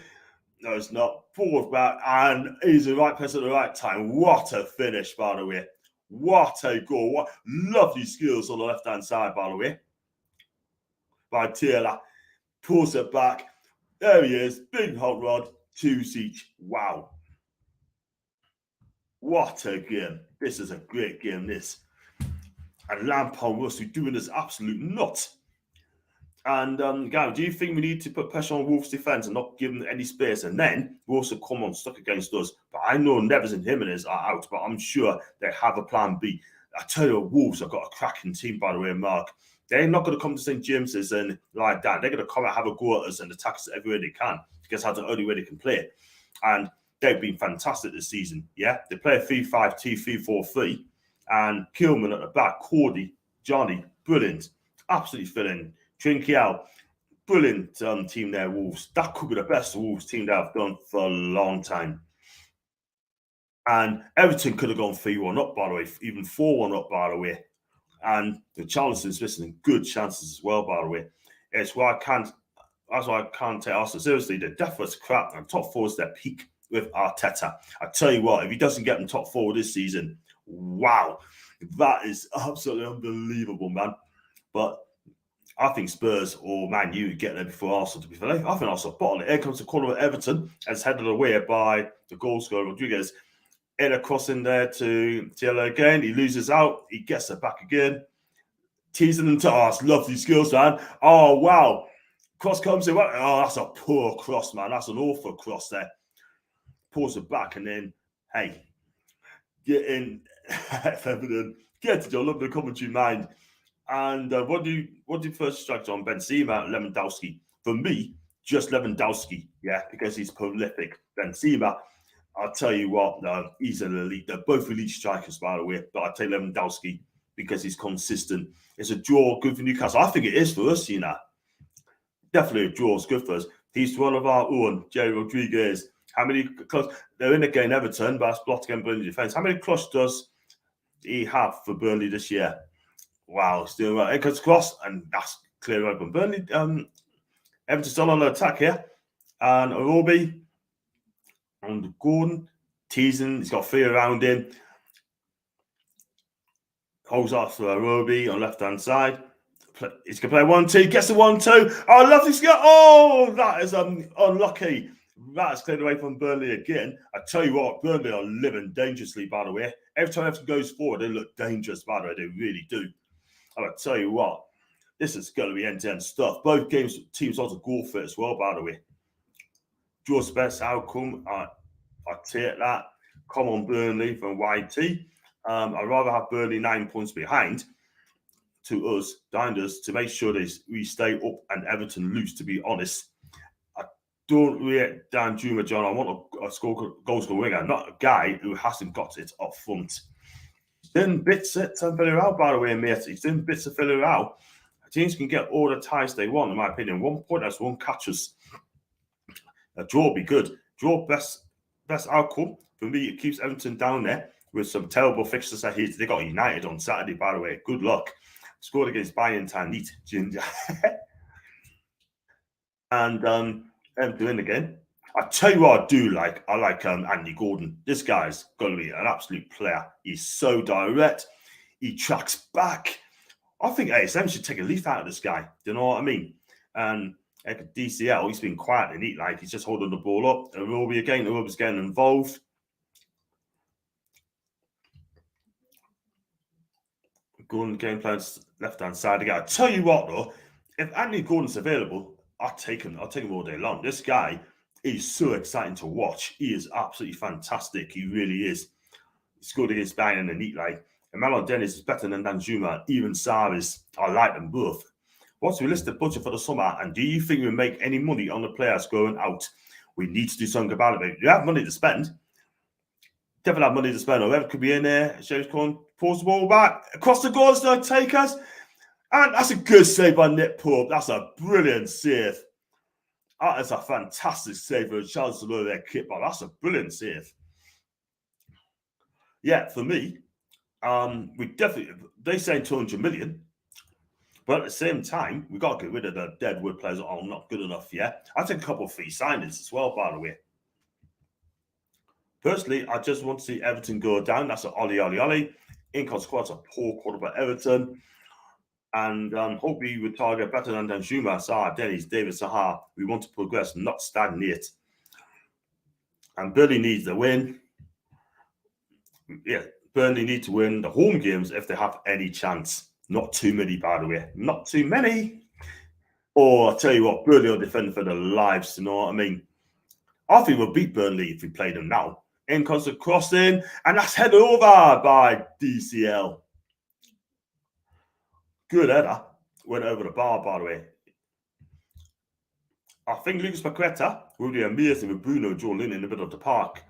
No, it's not. Forward back, and he's the right person at the right time. What a finish, by the way. What a goal. What lovely skills on the left-hand side, by the way. By Taylor. Pulls it back. There he is. Big hot rod. 2 each. Wow. What a game. This is a great game, this. And Lampard was doing this absolute nut. And Gary, do you think we need to put pressure on Wolves' defence and not give them any space? And then we also come on stuck against us. But I know Neves and Jimenez are out, but I'm sure they have a plan B. I tell you, Wolves have got a cracking team, by the way, Mark. They're not going to come to St. James's and like that. They're going to come and have a go at us and attack us everywhere they can, because that's the only way they can play. And they've been fantastic this season. Yeah, they play a 3-5-2, 3-4-3. And Kilman at the back, Cordy, Jonnie, brilliant. Absolutely filling. Trinkiel, brilliant team there, Wolves. That could be the best Wolves team they have done for a long time. And Everton could have gone 3-1 up, by the way, even 4-1 up, by the way. And the Charleston's missing good chances as well, by the way. That's why I can't take Arsenal seriously. The depth was crap, and top four is their peak with Arteta. I tell you what, if he doesn't get them top four this season, wow, that is absolutely unbelievable, man. But I think Spurs or Man U get there before Arsenal, to be fair. I think Arsenal bottom it. Here comes the corner of Everton, as headed away by the goal scorer, Rodriguez. In a cross in there to Taylor again. He loses out. He gets it back again. Teasing them to us. Lovely skills, man. Oh, wow. Cross comes in. Oh, that's a poor cross, man. That's an awful cross there. Pulls it back and then, hey, get in. Everton. Get to your lovely commentary mind. And what do you first strike on? Benzema, Lewandowski. For me, just Lewandowski, yeah, because he's prolific. Benzema, I'll tell you what, he's an elite. They're both elite strikers, by the way, but I'll take Lewandowski because he's consistent. It's a draw, good for Newcastle. I think it is for us, you know. Definitely a draw is good for us. He's one of our own, Jerry Rodriguez. How many close? They're in again, Everton, but that's blocked against Burnley defence. How many close does he have for Burnley this year? Wow, still well. It cuts cross, and that's clear open. Burnley, Everton's still on the attack here, and Iwobi and Gordon teasing. He's got fear around him. Holds off for Iwobi on left hand side. He's going to play 1-2, gets the 1-2. Oh, lovely skill. Oh, that is unlucky. That is cleared away from Burnley again. I tell you what, Burnley are living dangerously, by the way. Every time Everton goes forward, they look dangerous, by the way. They really do. And I tell you what, this is going to be end-to-end stuff. Both teams also goal fit as well, by the way. Draw's best outcome. I take that. Come on, Burnley from YT. I'd rather have Burnley 9 points behind to us, behind us, to make sure we stay up and Everton lose, to be honest. I don't rate Dan Juma, John. I want a goal scorer winger, not a guy who hasn't got it up front. He's doing bits at Villarreal, by the way, mate. He's doing bits at Villarreal. Teams can get all the ties they want, in my opinion. 1 point, that's 1 catches. A draw will be good. Draw, best outcome. For me, it keeps Everton down there with some terrible fixtures ahead. They got United on Saturday, by the way. Good luck. Scored against Bayern Tanit, Ginger. And doing again. I tell you what I do like. I like Anthony Gordon. This guy's going to be an absolute player. He's so direct. He tracks back. I think ASM should take a leaf out of this guy. Do you know what I mean? And like DCL, he's been quiet and neat. Like he's just holding the ball up. And Roby again. Roby's getting involved. Gordon game plan left hand side again. I tell you what though, if Anthony Gordon's available, I'll take him all day long. This guy is so exciting to watch. He is absolutely fantastic. He really is. He scored against Bayern in a neat like. And Malon Dennis is better than Danjuma. Even Saris, I like them both. What's the realistic budget for the summer? And do you think we'll make any money on the players going out? We need to do something about it. You have money to spend. Definitely have money to spend. Whoever could be in there. James Corn pulls the ball back. Across the goal, so take us. And that's a good save by Nick Pope. That's a brilliant save. That is a fantastic save for a chance to lower their kick, but that's a brilliant save. Yeah, for me, we definitely, they say 200 million, but at the same time, we got to get rid of the deadwood players that are not good enough yet. I take a couple of free signings as well, by the way. Personally, I just want to see Everton go down. That's an Ollie. Inconsequence, a poor quarter by Everton. And hope we would target better than Danjuma, Saha, Dennis, David Saha. We want to progress, not stagnate. And Burnley needs the win. Yeah, Burnley need to win the home games if they have any chance. Not too many, by the way. Not too many. Or I'll tell you what, Burnley will defend for their lives, you know what I mean? I think we'll beat Burnley if we play them now. Inconstant crossing, and that's headed over by DCL. Good header. Went over the bar, by the way. I think Lucas Paqueta will be amazing with Bruno Jordan in the middle of the park.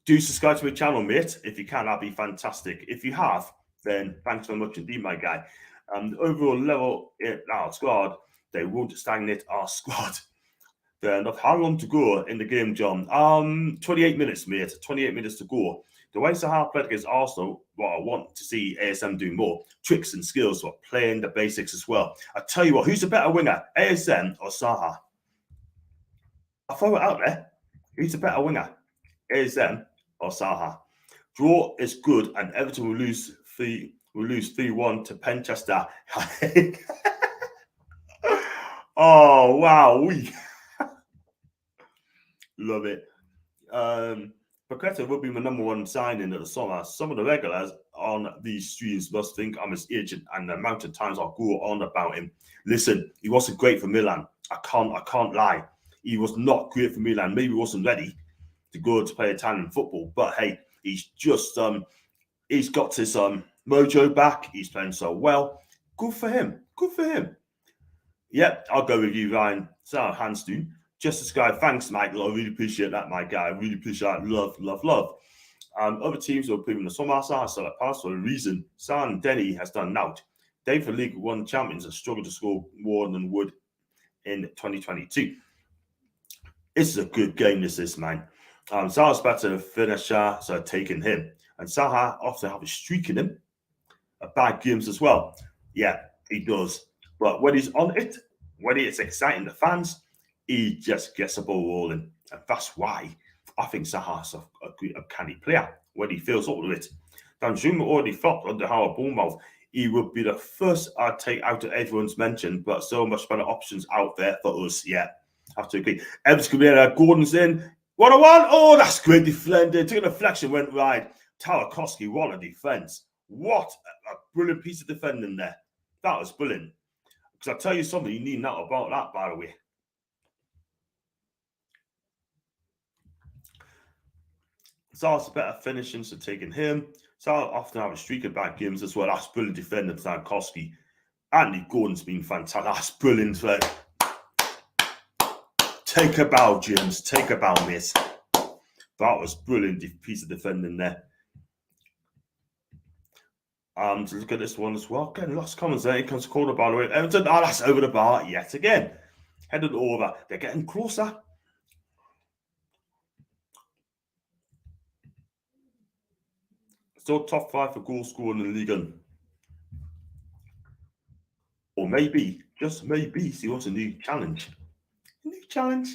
Do subscribe to my channel, mate. If you can, that'd be fantastic. If you have, then thanks so much indeed, my guy. The overall level in our squad, they won't stagnate our squad. Fair enough. How long to go in the game, John? 28 minutes, mate. 28 minutes to go. The way Saha played against Arsenal, what I want to see ASM do more. Tricks and skills, but playing the basics as well. I tell you what, who's the better winger, ASM or Saha? I'll throw it out there. Who's the better winger, ASM or Saha? Draw is good, and Everton will lose 3-1 to Penchester. Oh, wow. Love it. Paqueta will be my number one signing at the summer. Some of the regulars on these streams must think I'm his agent, and the amount of times I'll go on about him. Listen, he wasn't great for Milan. I can't lie. He was not great for Milan. Maybe he wasn't ready to go to play Italian football. But hey, he's just he's got his mojo back. He's playing so well. Good for him. Good for him. Yep, I'll go with you, Ryan. Sarah Hanstoon. Justice guy, thanks, Michael. I really appreciate that, my guy. I really appreciate that. Love. Other teams will put him in the summer. Sarah still at pass for a reason. San Denny has done out. Dave for League One champions have struggled to score more than would in 2022. This is a good game, this is, man. Salah's better than finisher, so taking him. And Salah often have a streak in him, bad games as well. Yeah, he does. But when he's on it, when it's exciting the fans, he just gets the ball rolling. And that's why I think Saha's a canny player when he feels up to it. Danjuma already thought under Howard Bournemouth, he would be the first I'd take out of everyone's mentioned, but so much better options out there for us. Yeah, I have to agree. Evans could be there. Gordon's in. 1-1. Oh, that's great defending. Took a deflection, went wide. Tarkowski, what a defense. What a brilliant piece of defending there. That was brilliant. Because I'll tell you something, you need not about that, by the way. Salah's better finishing, so taking him. Salah often have a streak of bad games as well. That's brilliant defending for Tarkowski. Andy Gordon's been fantastic. That's brilliant. Take a bow, James. Take a bow, miss. That was brilliant piece of defending there. To look at this one as well. Again, lost comments there. Here comes the corner, by the way. Everton, that's over the bar yet again. Headed over. They're getting closer. Still top 5 for goal scoring in the league. Or maybe, just maybe, he wants a new challenge. A new challenge.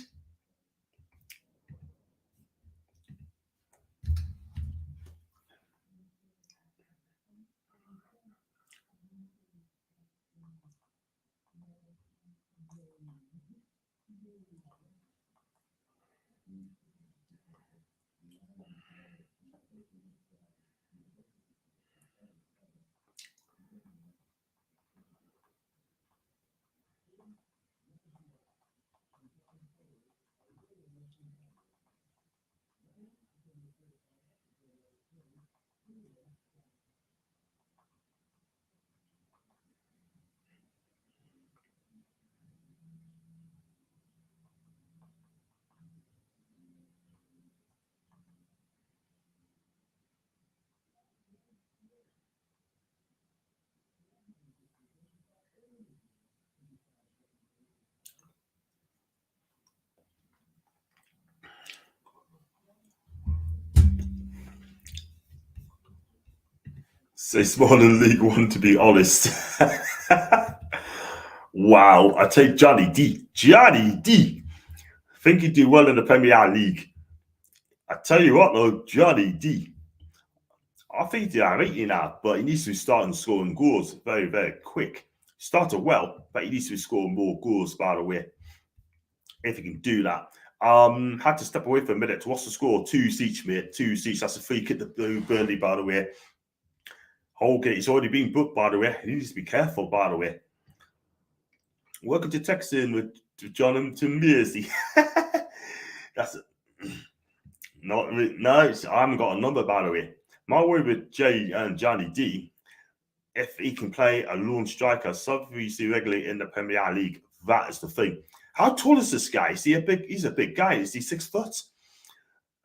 Say small in League One, to be honest. Wow, I take Jonnie D. Jonnie D. Think he'd do well in the Premier League. I tell you what, though, Jonnie D. I think he's all right now, but he needs to be starting scoring goals very, very quick. Started well, but he needs to be scoring more goals, by the way. If he can do that. Had to step away for a minute to watch the score. 2 each, mate. 2 each. That's a free kick to Burnley, by the way. Holgate, it's already been booked, by the way. He needs to be careful, by the way. Welcome to texting with Jonathan Mearsey. That's it. No, I haven't got a number, by the way. My worry with Jay and Jonnie D, if he can play a lone striker, something we see regularly in the Premier League, that is the thing. How tall is this guy? He's a big guy. Is he 6 foot?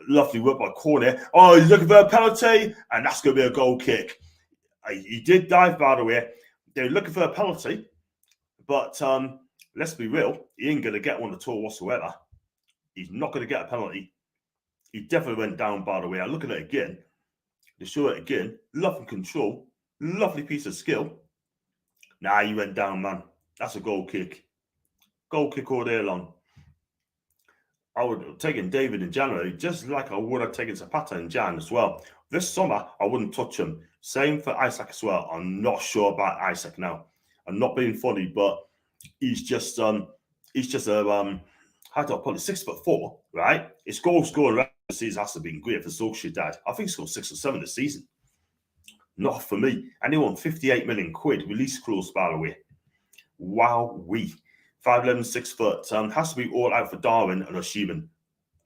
Lovely work by corner. Oh, he's looking for a penalty, and that's going to be a goal kick. He did dive, by the way. They're looking for a penalty, but let's be real. He ain't going to get one at all whatsoever. He's not going to get a penalty. He definitely went down, by the way. I look at it again. They show it again. Lovely control. Lovely piece of skill. Nah, he went down, man. That's a goal kick. Goal kick all day long. I would have taken David in January, just like I would have taken Zapata in Jan as well. This summer, I wouldn't touch him. Same for Isaac as well. I'm not sure about Isaac now. I'm not being funny, but he's just how do I put it, 6'4", right? His goal scoring the season has to be great for Solskjaer. I think he scored 6 or 7 this season. Not for me. And he won 58 million quid release clause, by the way. Wow, 5'11", 6 foot. Has to be all out for Darwin and Oshiman.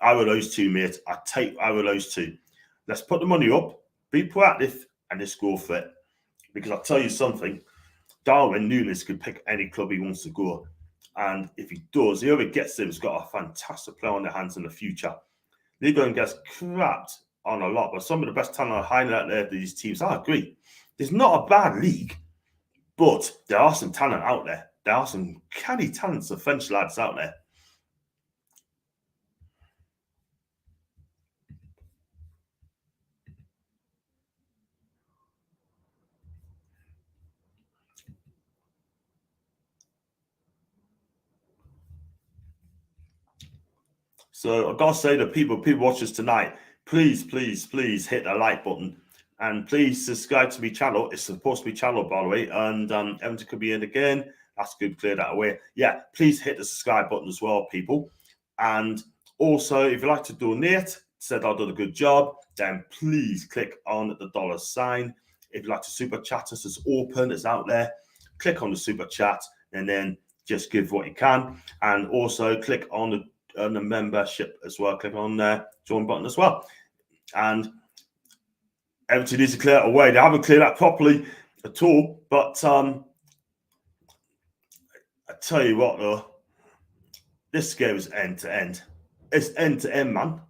Either those two, mate. I take either those two. Let's put the money up, be proactive, and let's go for it. Because I'll tell you something, Darwin Núñez could pick any club he wants to go. And if he does, whoever gets him has got a fantastic player on their hands in the future. They're going to get crapped on a lot, but some of the best talent are hiding out there for these teams. I agree. There's not a bad league, but there are some talent out there. There are some canny talents of French lads out there. So I've got to say to people watching tonight, please hit the like button. And please subscribe to my channel. It's supposed to be channel, by the way. And Everton could be in again. That's good. Clear that away. Yeah, please hit the subscribe button as well, people. And also, if you'd like to donate, said I've done a good job, then please click on the $sign. If you'd like to super chat us, it's open, it's out there. Click on the super chat and then just give what you can. And also click on the membership as well. Click on the join button as well. And Everton needs to clear it away. They haven't cleared that properly at all. But I tell you what, though, this game is end to end. It's end to end, man.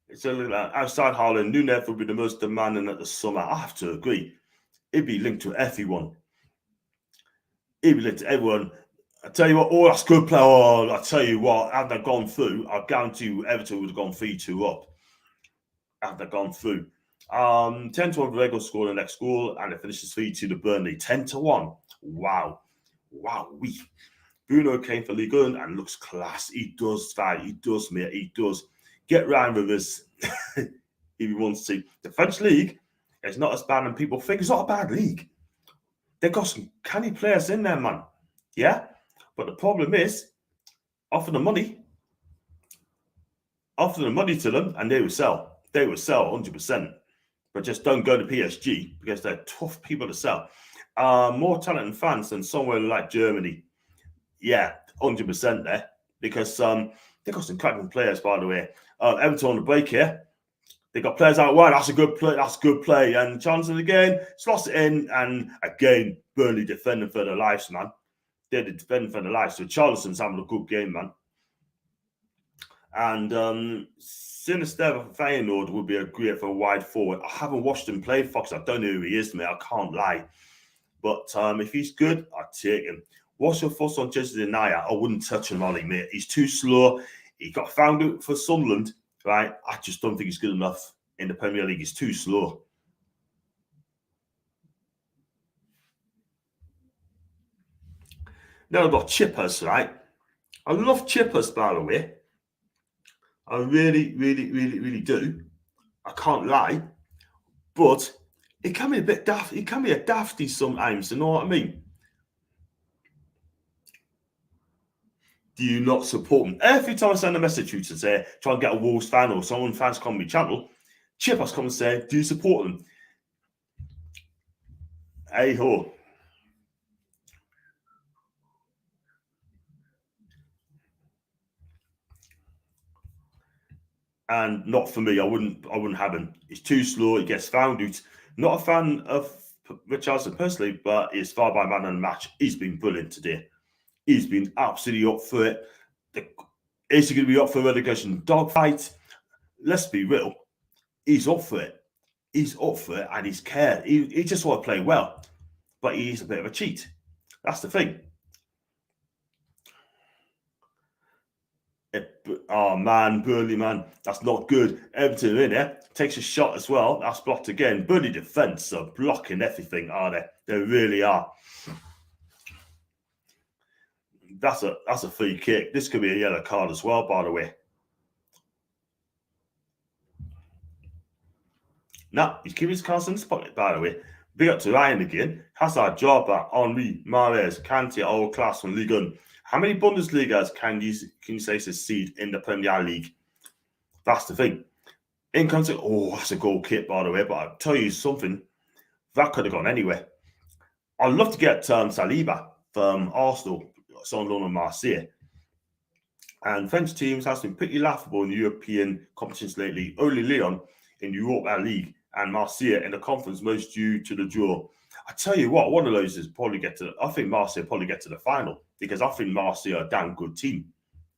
It's outside Haaland, Núñez would be the most demanding at the summer. I have to agree. It'd be linked to everyone. It'd be linked to everyone. I tell you what, that's good play. I tell you what, had they gone through, I guarantee you Everton would have gone 3-2 up. Had they gone through. 10-1 Rego scored the next goal, and it finishes 3-2 to Burnley. 10-1. Wow. Bruno came for Ligue 1 and looks class. He does, mate. He does. Get round with us if he wants to. The French league is not as bad as people think. It's not a bad league. They've got some canny players in there, man. Yeah? But the problem is, offer the money to them, and they will sell. They will sell 100%. But just don't go to PSG because they're tough people to sell. More talent and fans than somewhere like Germany. Yeah, 100% there. Because they've got some cracking players, by the way. Everton on the break here. They got players out wide. That's a good play. And Johnson again slots it in. And again, Burnley defending for their lives, man. They're defending for their lives. So Charleston's having a good game, man. And Sinister for Feyenoord would be a great for a wide forward. I haven't watched him play, Fox. I don't know who he is, mate. I can't lie. But if he's good, I'd take him. What's your thoughts on Jesse Naya? I wouldn't touch him, Ollie, mate. He's too slow. He got found out for Sunderland, right? I just don't think he's good enough in the Premier League. He's too slow. Now I've got chippers, right? I love chippers, by the way. I really do. I can't lie. But it can be a bit daft. It can be a dafty sometimes, you know what I mean? Do you not support them? Every time I send a message to you to say, try and get a Wolves fan or someone fans come on my channel, chippers come and say, do you support them? Hey ho. And not for me. I wouldn't have him. He's too slow. He gets found out. Not a fan of Richarlison personally, but he's far by man on the match. He's been brilliant today. He's been absolutely up for it. Is he going to be up for relegation dogfight? Let's be real. He's up for it. He's up for it, and he's cared. He just want to play well, but he's a bit of a cheat. That's the thing. Oh man, Burnley, man, that's not good. Everton in there takes a shot as well. That's blocked again. Burnley defense are blocking everything, are they? They really are. That's a free kick. This could be a yellow card as well, by the way. Now he's keeping his cards in his pocket, by the way. Big up to Ryan again. Hazard, Joba, Henry, Mahrez, Kante, all class from Ligue 1. How many Bundesligas can you say succeed in the Premier League? That's the thing. In context, that's a goal kick, by the way. But I'll tell you something, that could have gone anywhere. I'd love to get Saliba from Arsenal, on loan and Marseille. And French teams have been pretty laughable in European competitions lately. Only Lyon in Europa League and Marseille in the conference, most due to the draw. I tell you what, one of those is probably I think Marseille probably get to the final because I think Marseille are a damn good team.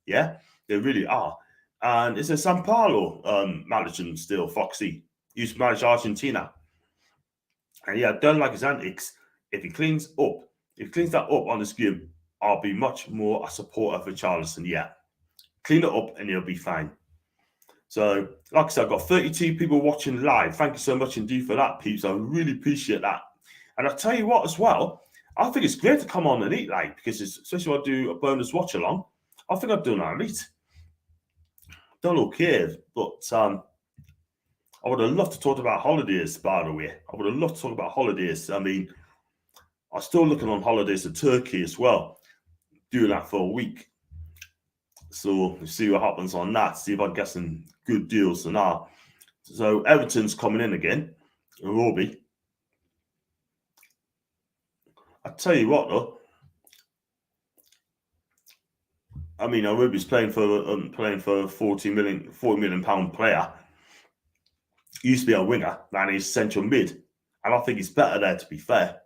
Yeah, they really are. And it's a San Paulo managing still, Foxy. He used to manage Argentina. And yeah, I don't like his antics. If he cleans that up on the game, I'll be much more a supporter for Richarlison. Yeah, clean it up and he'll be fine. So, like I said, I've got 32 people watching live. Thank you so much indeed for that, peeps. I really appreciate that. And I'll tell you what as well, I think it's great to come on and eat, like, because especially when I do a bonus watch along, I think I've done all right. done okay, but I would have loved to talk about holidays, by the way. I would have loved to talk about holidays. I mean, I'm still looking on holidays to Turkey as well, doing that for a week. So we'll see what happens on that, see if I can get some good deals and that. So Everton's coming in again, Roby. I tell you what though, I mean, Roby's playing for a 40 million pound player. He used to be a winger, and he's central mid, and I think he's better there. To be fair,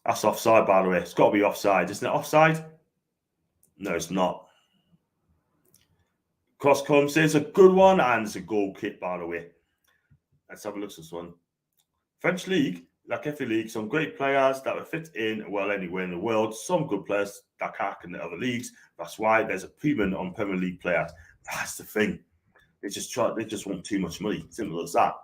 that's offside, by the way. It's got to be offside, isn't it? Offside? No, it's not. Cross comes in, it's a good one, and it's a goal kick, by the way. Let's have a look at this one. French league, like every league, some great players that will fit in well anywhere in the world. Some good players that can't in the other leagues. That's why there's a premium on Premier League players. That's the thing. They just want too much money. Simple as that.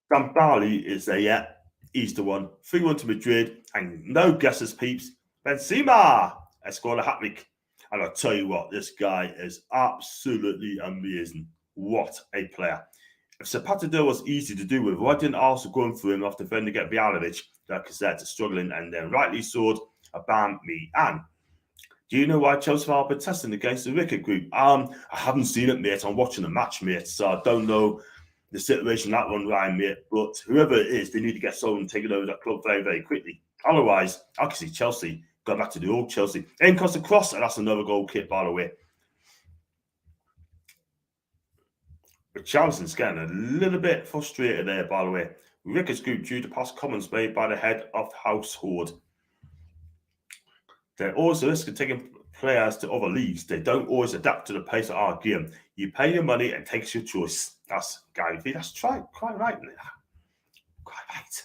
Burnley is there yet. He's the one. 3-1 to Madrid, and no guesses, peeps. Benzema has scored a hat-trick. And I'll tell you what, this guy is absolutely amazing. What a player. If Zapata was easy to do with, why didn't Arsenal go in for him after defending to get Bialovic? Like I said, struggling, and then rightly sold a bam me and. Do you know why Chelsea are protesting against the Ricket Group? I haven't seen it, mate. I'm watching the match, mate, so I don't know the situation that one, Ryan, mate. But whoever it is, they need to get someone taking over that club very, very quickly. Otherwise, I can see Chelsea go back to the old Chelsea. In comes the cross, and that's another goal kick, by the way. But Charleston's getting a little bit frustrated there, by the way. Ricketts Group due to past comments made by the head of household. They're also risk of taking players to other leagues. They don't always adapt to the pace of our game. You pay your money and takes your choice. That's Gary V. That's quite right. Quite right.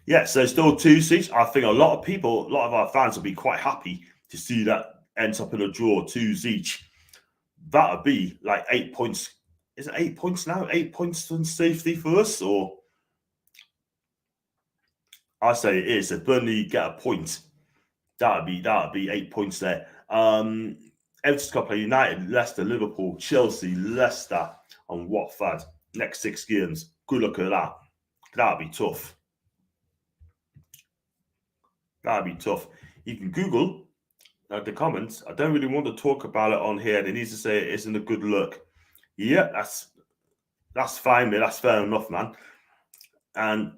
Yeah, so still 2 seats. I think a lot of our fans will be quite happy to see that ends up in a draw, 2s each. That would be like 8 points. Is it 8 points now? 8 points on safety for us, or I say it is. If Burnley get a point, that'd be 8 points there. Everton's got to play United, Leicester, Liverpool, Chelsea, Leicester, and Watford. Next 6 games. Good luck at that. That'd be tough. That'd be tough. You can Google the comments. I don't really want to talk about it on here. They need to say it isn't a good look. Yeah, that's fine, man. That's fair enough, man. And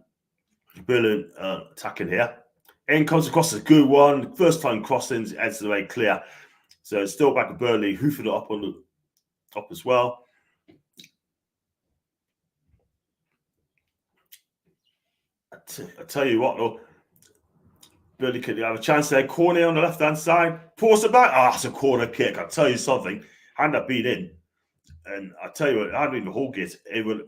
brilliant attacking here. In comes across a good one. First time crossings, heads the way clear. So it's still back at Burnley, hoofing it up on the top as well. I tell you what, though, Burnley could have a chance there. Corner on the left-hand side. Pulls it back. Oh, that's a corner kick. I'll tell you something. Had that been in, and I tell you what, I hadn't even hold it. It would,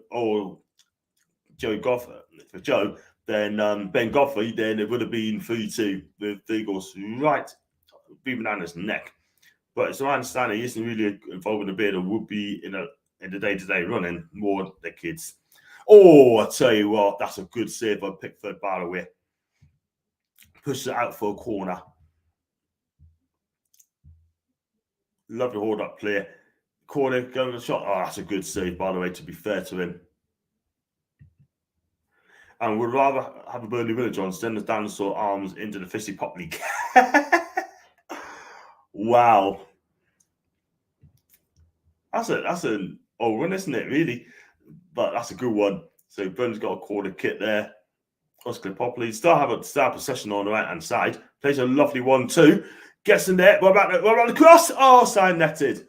Joe Goff for Joe, then Ben Godfrey, then it would have been 3-2 with 3 goals right beaming down his neck. But it's my understanding he isn't really involved in the bid, or would be in the day-to-day running more the kids. Oh, I tell you what, that's a good save by Pickford, by the way. Pushes it out for a corner. Love to hold up play. Corner, going to the shot. Oh, that's a good save, by the way, to be fair to him. And would rather have a Burnley winner, John, send the dinosaur arms into the Fishy Pop League. Wow. That's an old one, isn't it, really? But that's a good one. So Burnley's got a corner kit there. Oscar Popley still have a star possession on the right hand side. Plays a lovely 1-2. Gets in there. What about the cross? Oh, side netted.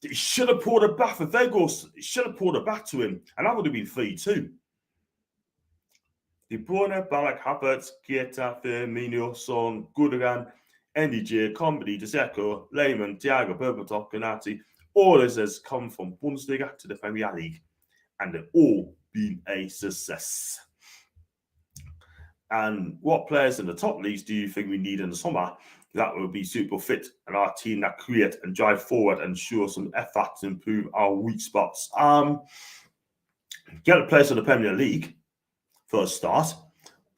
He should have pulled it back for Vegos. He should have pulled it back to him, and that would have been 3-2. De Bruyne, Ballack, Havertz, Keita, Firmino, Son, Gundogan, NDJ, Company, De Zeko, Lehmann, Thiago, Berbatov, Konate. All this has come from Bundesliga to the Premier League. and they've all been a success. And what players in the top leagues do you think we need in the summer that will be super fit and our team that create and drive forward and show some effort to improve our weak spots? Get the players in the Premier League for a start.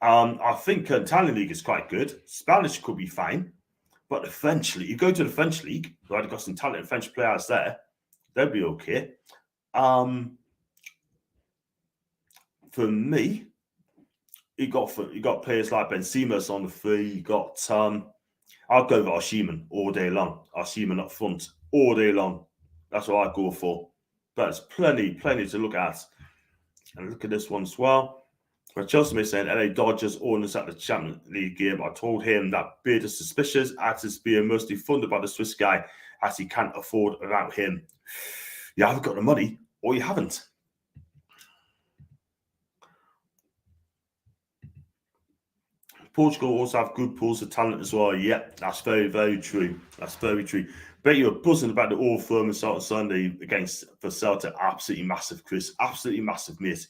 I think Italian league is quite good. Spanish could be fine. But the French league, you go to the French league, right? You've got some talented French players there. They'll be okay. For me, you got players like Benzema's on the free. You got I'll go with Osimhen all day long. Osimhen up front all day long. That's what I go for. But there's plenty to look at. And look at this one as well. But Chelsea saying LA Dodgers owners at the Champions League game. I told him that bid is suspicious as it's being mostly funded by the Swiss guy as he can't afford without him. You haven't got the money or you haven't. Portugal also have good pools of talent as well. Yeah, that's very, very true. That's very true. Bet you were buzzing about the All Firm and on Sunday for Celtic. Absolutely massive, Chris. Absolutely massive, mate.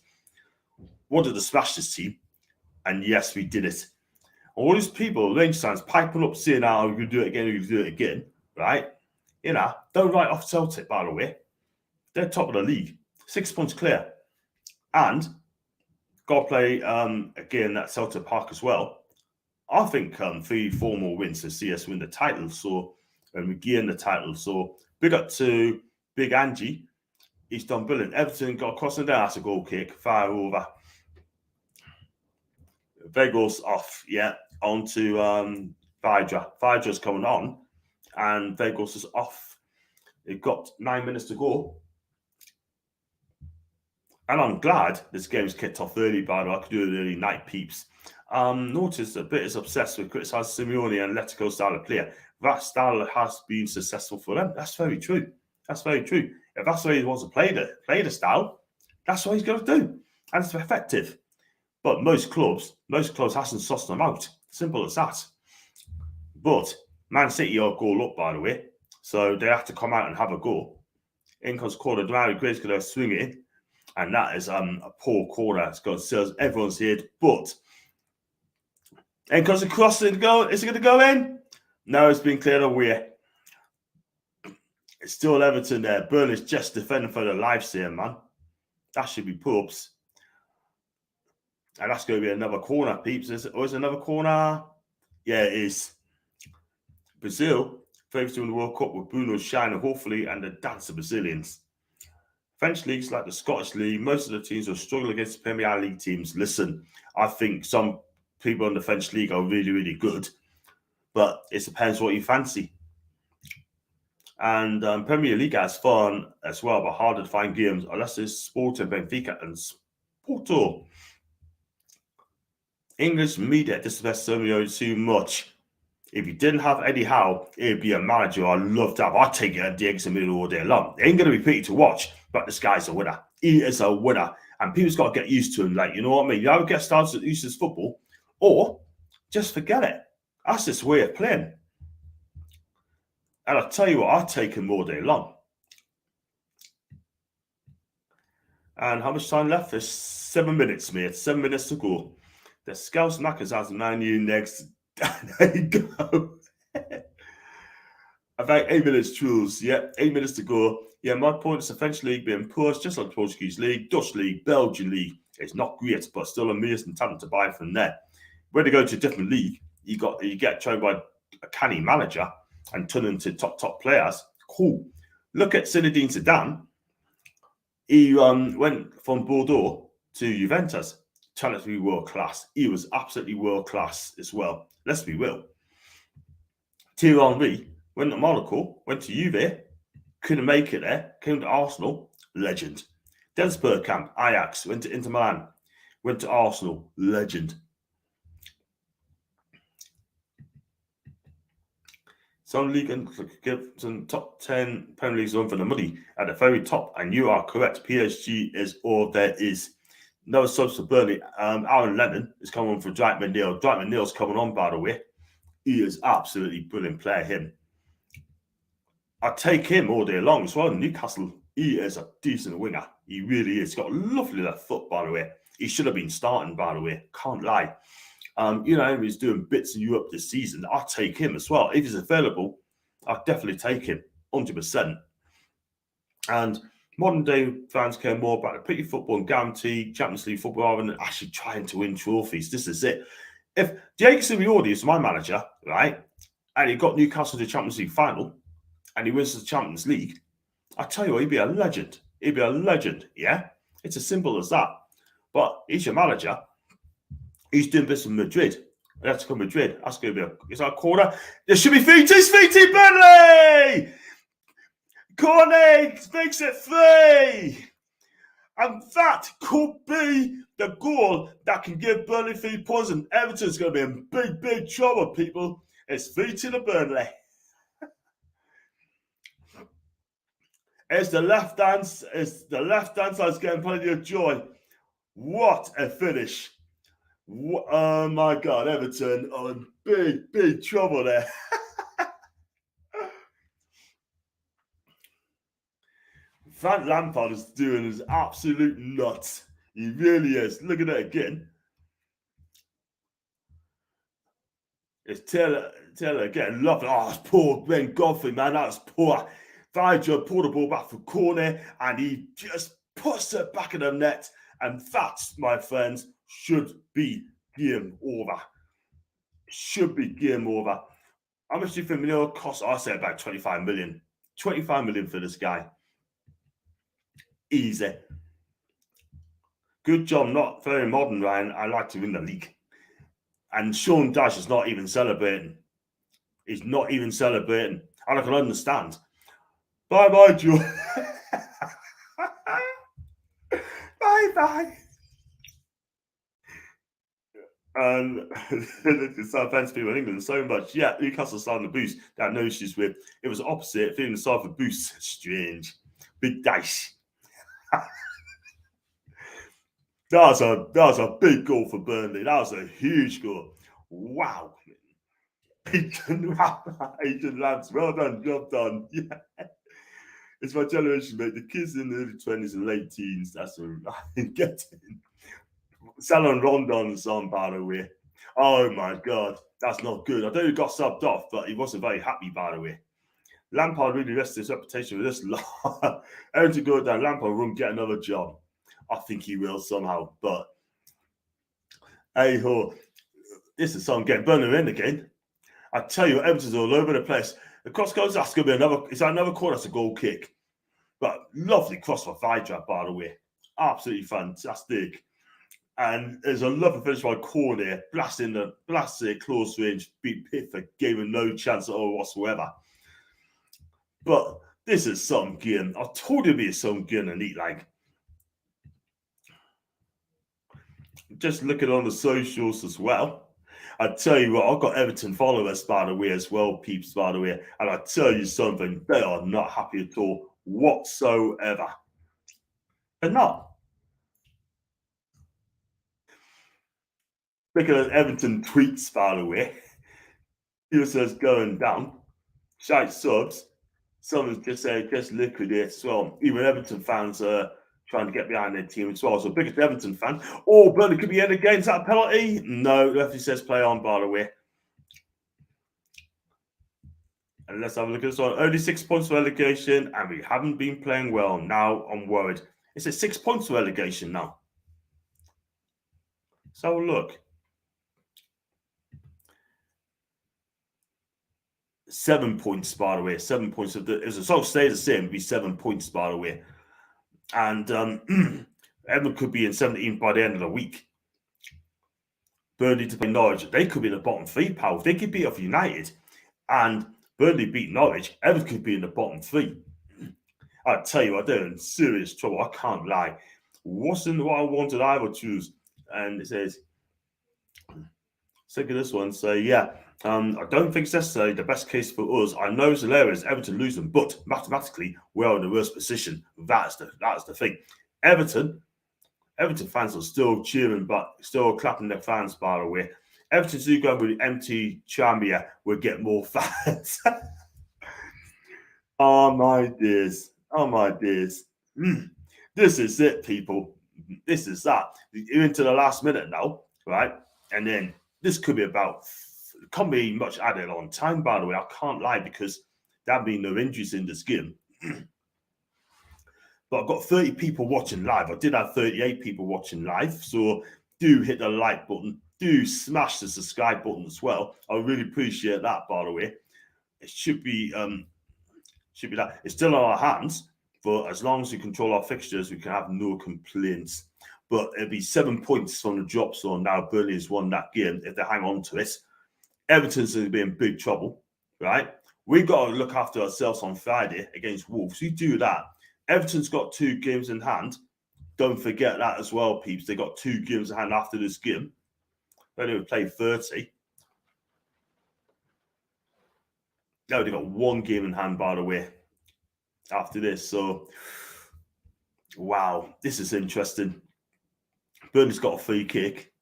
Wanted to smash this team. And yes, we did it. All these people, Rangers fans, piping up saying, we're going to do it again, we're going to do it again, right? You know, don't write off Celtic, by the way. They're top of the league. 6 points clear. And got to play again at Celtic Park as well. I think 3-4 more wins to see us win the title. So, and we gain the title. So, big up to Big Angie. He's done brilliant. Everton got crossing down. That's a goal kick. Fire over. Vegas off. Yeah. On to Vidra. Vidra's coming on. And Vegas is off. They've got 9 minutes to go. And I'm glad this game's kicked off early, by the way. I could do it early night peeps. Notice a bit is obsessed with criticising Simeone and Atletico style of player. That style has been successful for them. That's very true. That's very true. If that's the way he wants to play the style, that's what he's going to do. And it's effective. But most clubs hasn't sussed them out. Simple as that. But Man City are goal up, by the way. So they have to come out and have a goal. In comes corner, Demario Gray's going to swing it in. And that is a poor corner. It's going to serve everyone's head. But in comes the cross to go. Is it going to go in? No, it's been cleared away. It's still Everton there. Burnley's just defending for their lives here, man. That should be pubs. And that's going to be another corner, peeps. Is it another corner? Yeah, it is. Brazil, favourites to win the World Cup with Bruno shining, hopefully, and the dance of Brazilians. French leagues like the Scottish League, most of the teams will struggle against Premier League teams. Listen, I think some people in the French League are really, really good, but it depends what you fancy. And Premier League has fun as well, but harder to find games unless it's Sporting, Benfica, and Porto. English media disrespect Simeone too much. If you didn't have Eddie Howe, it'd be a manager I'd love to have. I'd take it at the eggs in the middle all day long. It ain't going to be pretty to watch, but this guy's a winner. He is a winner. And people's got to get used to him. Like, you know what I mean? You either get started used to his football or just forget it. That's his way of playing. And I'll tell you what, I'd take him all day long. And how much time left? There's 7 minutes, mate. 7 minutes to go. The Scouse Knackers has Man U next. There you go. About 8 minutes, Truls. Yeah, 8 minutes to go. Yeah, my point is the French league being pushed, just like the Portuguese league, Dutch league, Belgian league. It's not great, but still amazing talent to buy from there. When they go to a different league, you get trained by a canny manager and turn into top players. Cool. Look at Zinedine Zidane. He went from Bordeaux to Juventus. Talent to be world class. He was absolutely world class as well. Let's be real. Thierry Henry went to Monaco, went to Juve, couldn't make it there, came to Arsenal, legend. Dennis Bergkamp, Ajax, went to Inter Milan, went to Arsenal, legend. Some league and give some top 10 Premier Leagues on for the money at the very top, and you are correct. PSG is all there is. No subs for Burnley. Aaron Lennon is coming on for Dwight McNeil. Dwight McNeil's coming on, by the way. He is absolutely brilliant player, him. I take him all day long as well. Newcastle, he is a decent winger. He really is. He's got a lovely left foot, by the way. He should have been starting, by the way. Can't lie. He's doing bits in Europe this season. I'll take him as well. If he's available, I'll definitely take him, 100%. And modern day fans care more about the pretty football and guarantee Champions League football rather than actually trying to win trophies. This is it. If Diego Simeone is my manager, right, and he got Newcastle to the Champions League final, and he wins the Champions League, I tell you what, he'd be a legend. He'd be a legend, yeah? It's as simple as that. But he's your manager. He's doing business in Madrid. That's come Madrid. That's going to be a corner. There should be Feety, Burnley! Corner makes it 3. And that could be the goal that can give Burnley 3 points. And Everton's going to be in big, big trouble, people. It's Feety to Burnley. It's the left hand side's getting plenty of joy. What a finish. Oh my God, Everton are in big, big trouble there. Frank Lampard is doing his absolute nuts. He really is. Look at it again. It's Taylor again. Love it. Oh, it's poor Ben Godfrey, man. That's poor. Vidra pulled the ball back for corner and he just puts it back in the net. And that, my friends, should be game over. Should be game over. How much do you think Manila cost? I say about 25 million. 25 million for this guy. Easy. Good job, not very modern, Ryan. I like to win the league. And Sean Dash is not even celebrating. He's not even celebrating. And I can understand. Bye-bye, Joe. Bye-bye. And thanks people in England so much. Yeah, Newcastle starting the boost. That no issues with. It was opposite. Feeling the side for boost. Strange. Big dice. That was a big goal for Burnley. That was a huge goal. Wow. Agent Labs, well done, job done. Yeah. It's my generation, mate. The kids in the early 20s and late teens, that's what I'm getting. Salon Rondon's on, by the way. Oh my God, that's not good. I know he got subbed off, but he wasn't very happy, by the way. Lampard really rested his reputation with this lot. Everything to go down, Lampard won't get another job. I think he will somehow, but hey ho, this is something getting Burnley in again. I tell you, Everton's all over the place. The cross goes, that's going to be another corner, that's a goal kick. But lovely cross for Vidra, by the way. Absolutely fantastic. And there's a lovely finish by corner, blasting close range, beat Pickford, gave him no chance at all whatsoever. But this is some game. I told you it'd be some game and eat like. Just looking on the socials as well. I tell you what, I've got Everton followers, by the way, as well, peeps, by the way. And I tell you something, they are not happy at all whatsoever. They're not. Look at Everton tweets, by the way. He says going down. Shite subs. Someone's just saying just liquidate as well. Even Everton fans are trying to get behind their team as well. So biggest Everton fan. Oh, Burnley could be in again. Is that a penalty? No, the referee says play on, by the way. And let's have a look at this one. Only 6 points for relegation, and we haven't been playing well. Now I'm worried. It's at 6 points for relegation now. So look. 7 points, by the way. 7 points. If the song stays the same, it'd be 7 points, by the way. And Everton could be in 17th by the end of the week. Burnley to play Norwich. They could be in the bottom 3, pal. If they could beat off United and Burnley beat Norwich, Everton could be in the bottom 3. I tell you, they're in serious trouble. I can't lie. Wasn't what I wanted I would choose. And it says, look at this one. So, yeah. I don't think it's necessarily the best case for us. I know it's hilarious, Everton losing, but mathematically, we're in the worst position. That's the thing. Everton fans are still cheering, but still clapping their fans, by the way. Everton do go with the empty Chambia will get more fans. Oh my dears. This is it, people. This is that. You're into the last minute now, right? And then this could be can't be much added on time, by the way. I can't lie, because there have been no injuries in this game. But I've got 30 people watching live. I did have 38 people watching live. So do hit the like button. Do smash the subscribe button as well. I really appreciate that, by the way. It should be that. It's still in our hands, but as long as we control our fixtures, we can have no complaints. But it'll be 7 points from the drop zone now. Burnley has won that game if they hang on to it. Everton's going to be in big trouble, right? We've got to look after ourselves on Friday against Wolves. We do that. Everton's got 2 games in hand. Don't forget that as well, peeps. They got 2 games in hand after this game. They only play 30. No, they got 1 game in hand, by the way, after this. So, wow, this is interesting. Burnley's got a free kick.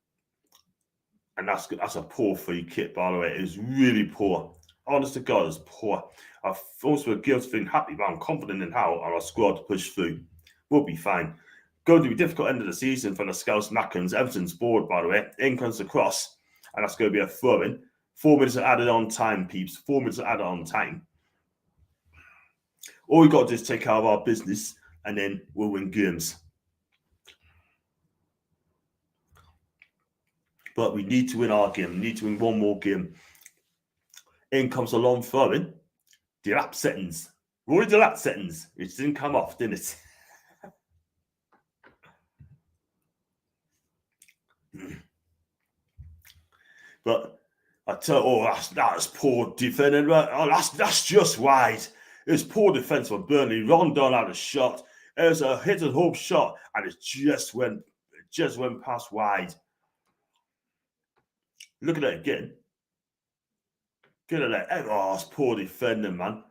And that's a poor free kick, by the way. It was really poor. Honest to God, it's poor. I've also guilty feeling happy, but I'm confident in how our squad to push through. We'll be fine. Going to be a difficult end of the season for the Scouse Mackens. Everton's board, by the way. In comes the cross, and that's going to be a throw-in. 4 minutes added on time, peeps. 4 minutes added on time. All we got to do is take care of our business, and then we'll win games. But we need to win our game. We need to win 1 more game. In comes a long throw-in. Delap settings. Rory Delap settings. It didn't come off, didn't it? But I tell you, that's poor defending. Oh, that's just wide. It's poor defense for Burnley. Rondon had a shot. It was a hit and hope shot, and it just went past wide. Look at it again. Get at that. Oh, it's poor defending, man.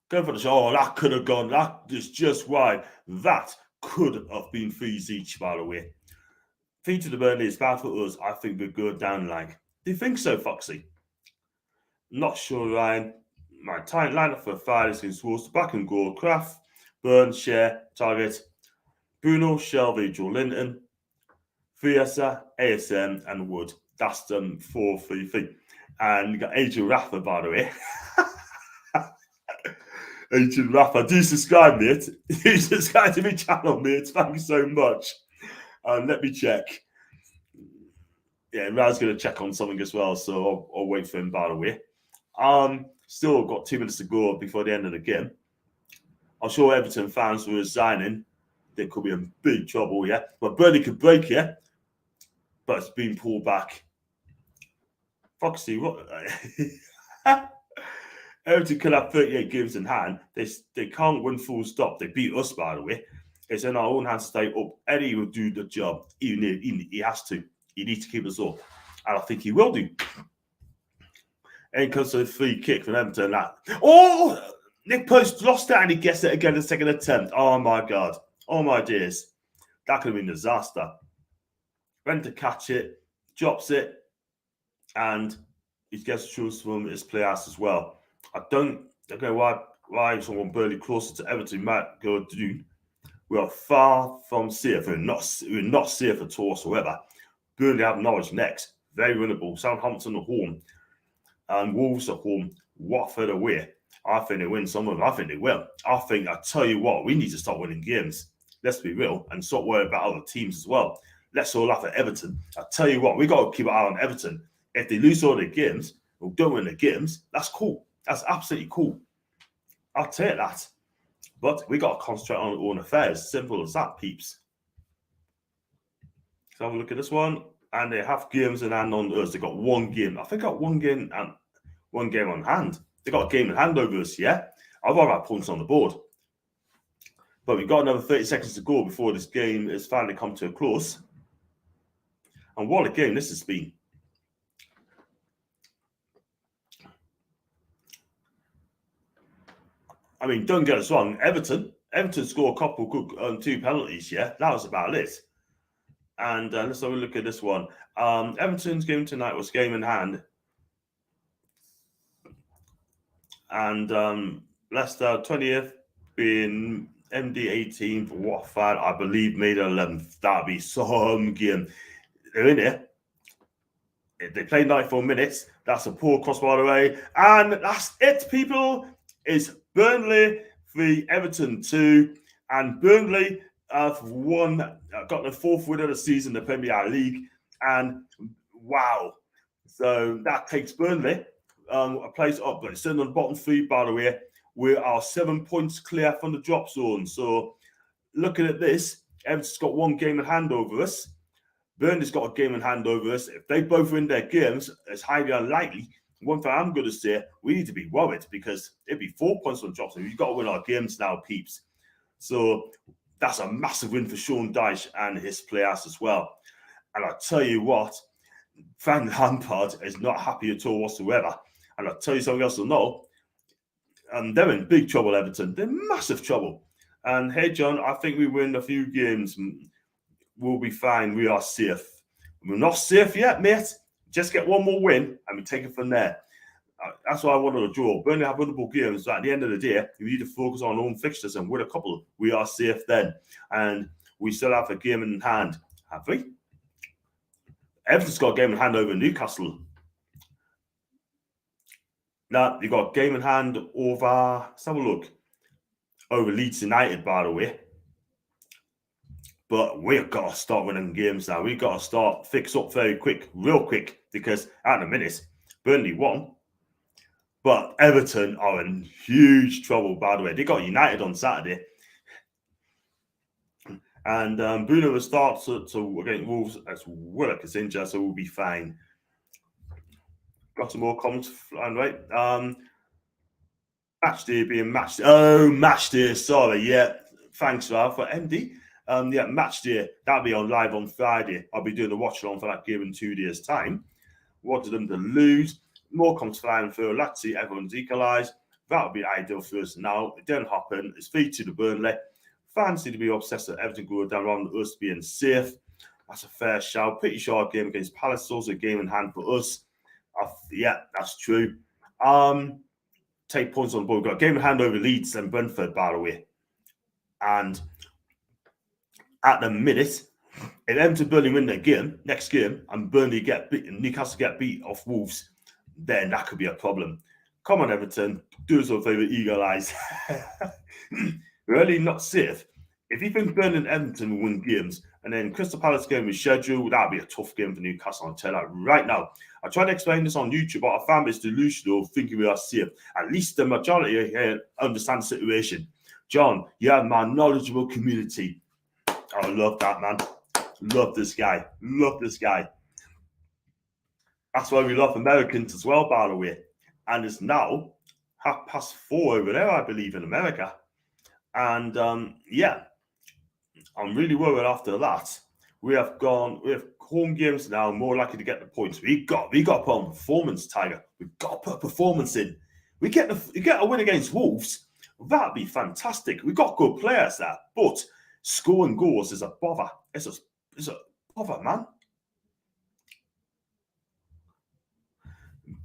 Go for the shot. Oh, that could have gone. That is just wide. That could have been 3s each, by the way. Feed to the Burnley is bad for us. I think we're good down line. Do you think so, Foxy? Not sure, Ryan. My tight lineup for Fridays against Wolves. Back and goal. Kraft, Burns, Share, Target, Bruno, Shelby, Joe Linton, Fiesa, ASM, and Wood. That's 4-3-3. And you got Adrian Rafa, by the way. Adrian Rafa, do subscribe, mate. Do subscribe to my channel, mate. Thank you so much. Let me check. Yeah, Raz's going to check on something as well, so I'll wait for him, by the way. Still got 2 minutes to go before the end of the game. I'm sure Everton fans were resigning. They could be in big trouble, yeah. But Burnley could break, yeah. But it's been pulled back. Foxy, what? Everton could have 38 games in hand. They can't win full stop. They beat us, by the way. It's in our own hands to stay up. Eddie will do the job. He has to. He needs to keep us up. And I think he will do. And comes to a free kick from Everton. Oh! Nick Post lost it and he gets it again in the second attempt. Oh, my God. Oh, my days. That could have been a disaster. Went to catch it, drops it, and he gets shoes from his players as well. I don't know why someone Burnley closer to Everton might go to do. We are far from safe. We're not safe at all whatsoever. Burnley have Norwich next. Very winnable. Southampton at home. And Wolves at home. Watford away. I think they win some of them. I think they will. I tell you what, we need to start winning games. Let's be real. And stop worrying about other teams as well. Let's all laugh at Everton. I tell you what, we got to keep an eye on Everton. If they lose all their games or don't win the games, that's cool. That's absolutely cool. I'll take that. But we got to concentrate on our own affairs. Simple as that, peeps. So have a look at this one. And they have games in hand on us. They got 1 game. I think got 1 game and 1 game on hand. They got a game in hand over us, yeah? I've already had points on the board. But we've got another 30 seconds to go before this game has finally come to a close. And what a game this has been. I mean, don't get us wrong. Everton scored a couple good 2 penalties, yeah? That was about it. And let's have a look at this one. Everton's game tonight was game in hand. And Leicester 20th being MD 18th, Watford, I believe, made 11th. That'd be some game. They're in it. They played 94 minutes. That's a poor crossbar away. And that's it, people. It's Burnley v Everton 2. And Burnley have won, got the 4th win of the season in the Premier League. And wow. So that takes Burnley a place up. But it's still on the bottom 3, by the way. We are 7 points clear from the drop zone. So looking at this, Everton's got 1 game in hand over us. Burnley's got a game in hand over us. If they both win their games, it's highly unlikely. One thing I'm going to say, we need to be worried because it'd be 4 points on the drop zone. We've got to win our games now, peeps. So that's a massive win for Sean Dyche and his players as well. And I'll tell you what, Frank Lampard is not happy at all whatsoever. And I'll tell you something else to know. They're in big trouble, Everton. They're in massive trouble. And hey, John, I think we win a few games. We'll be fine. We are safe. We're not safe yet, mate. Just get 1 more win and we take it from there. That's why I wanted to draw. Burnley have winnable games. But at the end of the day, we need to focus on our own fixtures and win a couple. We are safe then. And we still have a game in hand, have we? Everton's got a game in hand over Newcastle. Now, you've got a game in hand over, let's have a look, over Leeds United, by the way. But we've got to start winning games now. We've got to start fix up very quick, real quick, because at the minute, Burnley won. But Everton are in huge trouble, by the way. They got United on Saturday. And Bruno will start to against Wolves as Willock is injured, so we'll be fine. Got some more comments flying, right? Match day being match day. Oh, match day. Sorry. Yeah. Thanks, Ralph, for MD. Yeah, match day. That'll be on live on Friday. I'll be doing a watch along for that game in 2 days' time. Wanted them to lose. More comes flying through. Let's see everyone's equalised. That would be ideal for us now. It didn't happen. It's 3-2 to Burnley. Fans need to be obsessed with Everton going down around us being safe. That's a fair shout. Pretty sure our game against Palace is also a game in hand for us. Yeah, that's true. Take points on the board. We've got a game in hand over Leeds and Brentford, by the way. And at the minute, if Everton Burnley win their game, next game, and Burnley get beat, and Newcastle get beat off Wolves, then that could be a problem. Come on, Everton, do us a favour, eagle eyes. We're really not safe. If you think Burnley and Everton will win games, and then Crystal Palace game is scheduled, that'll be a tough game for Newcastle. I'll tell you that right now. I tried to explain this on YouTube, but I found it's delusional thinking we are safe. At least the majority here understand the situation. John, you have my knowledgeable community. I love that, man. Love this guy. Love this guy. That's why we love Americans as well, by the way. And it's now 4:30 over there, I believe, in America. And yeah, I'm really worried after that. We have home games now, more likely to get the points. We got to put on performance, Tiger. We've got to put performance in. We get a win against Wolves. That'd be fantastic. We've got good players there, but scoring goals is a bother. It's a bother, man.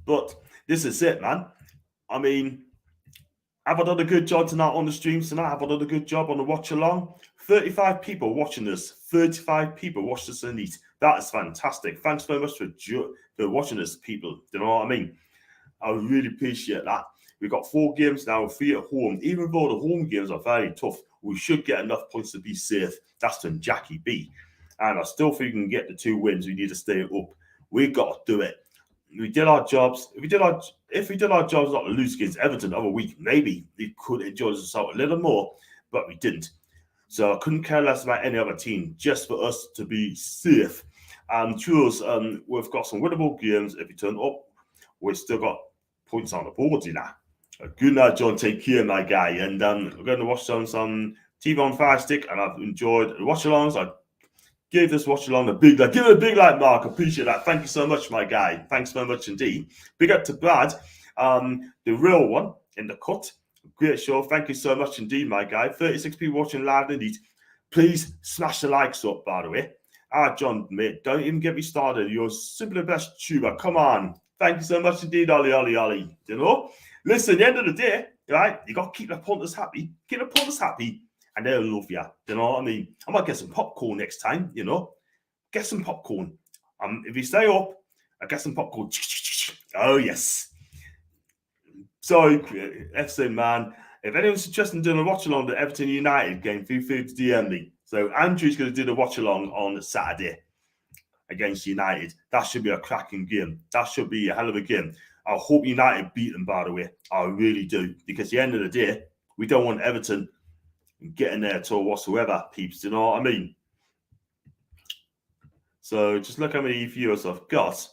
But this is it, man. I mean, have I done a good job tonight on the streams tonight? Have I done a good job on the watch along? 35 people watching us. 35 people watched us in these. That is fantastic. Thanks very much for watching us, people. You know what I mean? I really appreciate that. We've got 4 games now, 3 at home. Even though the home games are very tough, we should get enough points to be safe. That's from Jackie B. And I still think we can get the 2 wins. We need to stay up. We've got to do it. We did our jobs. If we did our jobs not to lose against Everton the other week, maybe we could enjoy us out a little more, but we didn't. So I couldn't care less about any other team, just for us to be safe. Truls, we've got some winnable games. If we turn up, we've still got points on the board, you know. Good night, John. Take care, my guy. And we're going to watch some TV on Fire Stick, and I've enjoyed the watch-alongs. I gave this watch-along a big like. Give it a big like, Mark. Appreciate that. Thank you so much, my guy. Thanks very much indeed. Big up to Brad, the real one in the cut. Great show. Thank you so much indeed, my guy. 36 people watching live indeed. Please smash the likes up, by the way. John, mate, don't even get me started. You're simply the best tuber. Come on. Thank you so much indeed, Ollie. You know? Listen, at the end of the day, right, you got to keep the punters happy. Keep the punters happy. and they'll love you. You know what I mean? I might get some popcorn next time, you know. Get some popcorn. If you stay up, I get some popcorn. Oh, yes. Sorry, FC man. If anyone's interested in doing a watch along to Everton United game, feel free to DM me. So Andrew's going to do the watch along on Saturday against United. That should be a cracking game. That should be a hell of a game. I hope United beat them, by the way. I really do. Because at the end of the day, we don't want Everton getting there at all whatsoever, peeps. Do you know what I mean? So just look how many viewers I've got.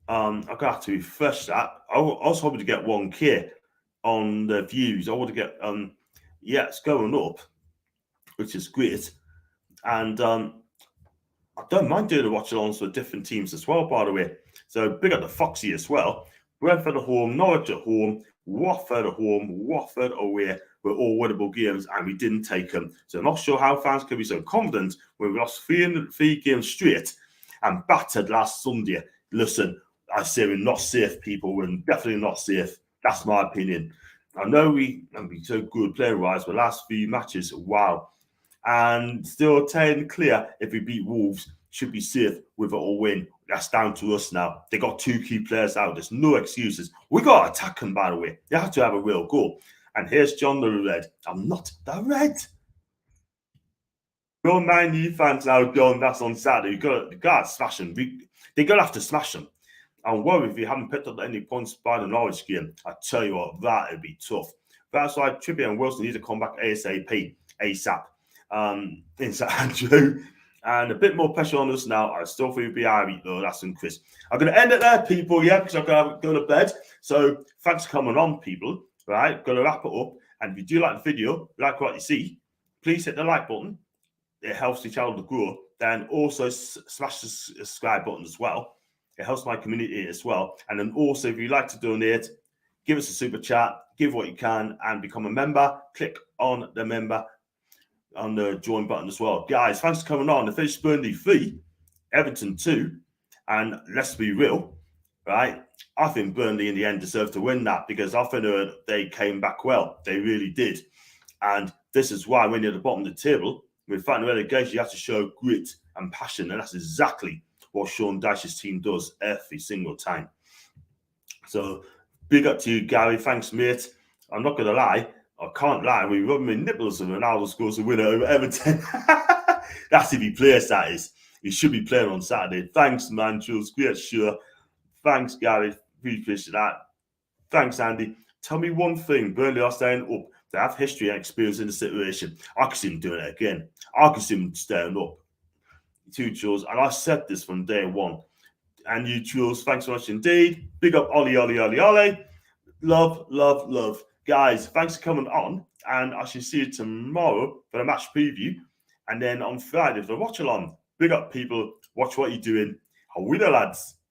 I've got to have to refresh that. I was hoping to get 1K on the views. I want to get, yeah, it's going up, which is great. And I don't mind doing the watch-alongs for different teams as well, by the way. So big up the Foxy as well. Brentford at home, Norwich at home, Watford at home, Watford away were all winnable games, and we didn't take them. So I'm not sure how fans can be so confident when we lost three games straight and battered last Sunday. Listen, I say we're not safe, people. We're definitely not safe. That's my opinion. I know we have been so good player-wise, but last few matches, wow. And still 10 clear if we beat Wolves, should be safe with it all win. That's down to us now. They got 2 key players out. There's no excuses. We got to attack them, by the way. They have to have a real goal. And here's John the Red. I'm not the Red. Your Man U fans now, John, that's on Saturday. You got to smash them. They're going to have to smash them. I'm worried if you haven't picked up any points by the Norwich game. I tell you what, that would be tough. That's why Trippier and Wilson need to come back ASAP. Inside Andrew. And a bit more pressure on us now. I still feel BRE though. That's in Chris. I'm going to end it there, people. Yeah, because I'm going to go to bed. So thanks for coming on, people. Right, going to wrap it up. And if you do like the video, like what you see, please hit the like button. It helps the channel to grow. Then also smash the subscribe button as well. It helps my community as well. And then also, if you'd like to donate, give us a super chat, give what you can, and become a member. Click on the member on the join button as well. Guys, thanks for coming on. The finished Burnley 3, Everton 2. And let's be real, right? I think Burnley in the end deserved to win that because I think they came back well. They really did. And this is why when you're at the bottom of the table, with fighting relegation, you have to show grit and passion. And that's exactly what Sean Dyche's team does every single time. So big up to you, Gary. Thanks, mate. I'm not going to lie. I can't lie. We rub my nipples and Ronaldo scores a winner over Everton. That's if he plays, that is. He should be playing on Saturday. Thanks, man, Jules. Great sure. Thanks, Gary. Really appreciate that. Thanks, Andy. Tell me one thing. Burnley are staying up. They have history and experience in the situation. I can see them doing it again. I can see them staying up. To Jules. And I said this from day one. And you, Jules, thanks so much indeed. Big up, Ollie, Ollie, Ollie, Ollie. Love, love, love. Guys, thanks for coming on. And I shall see you tomorrow for the match preview. And then on Friday for the watch along. Big up, people. Watch what you're doing. How we the lads.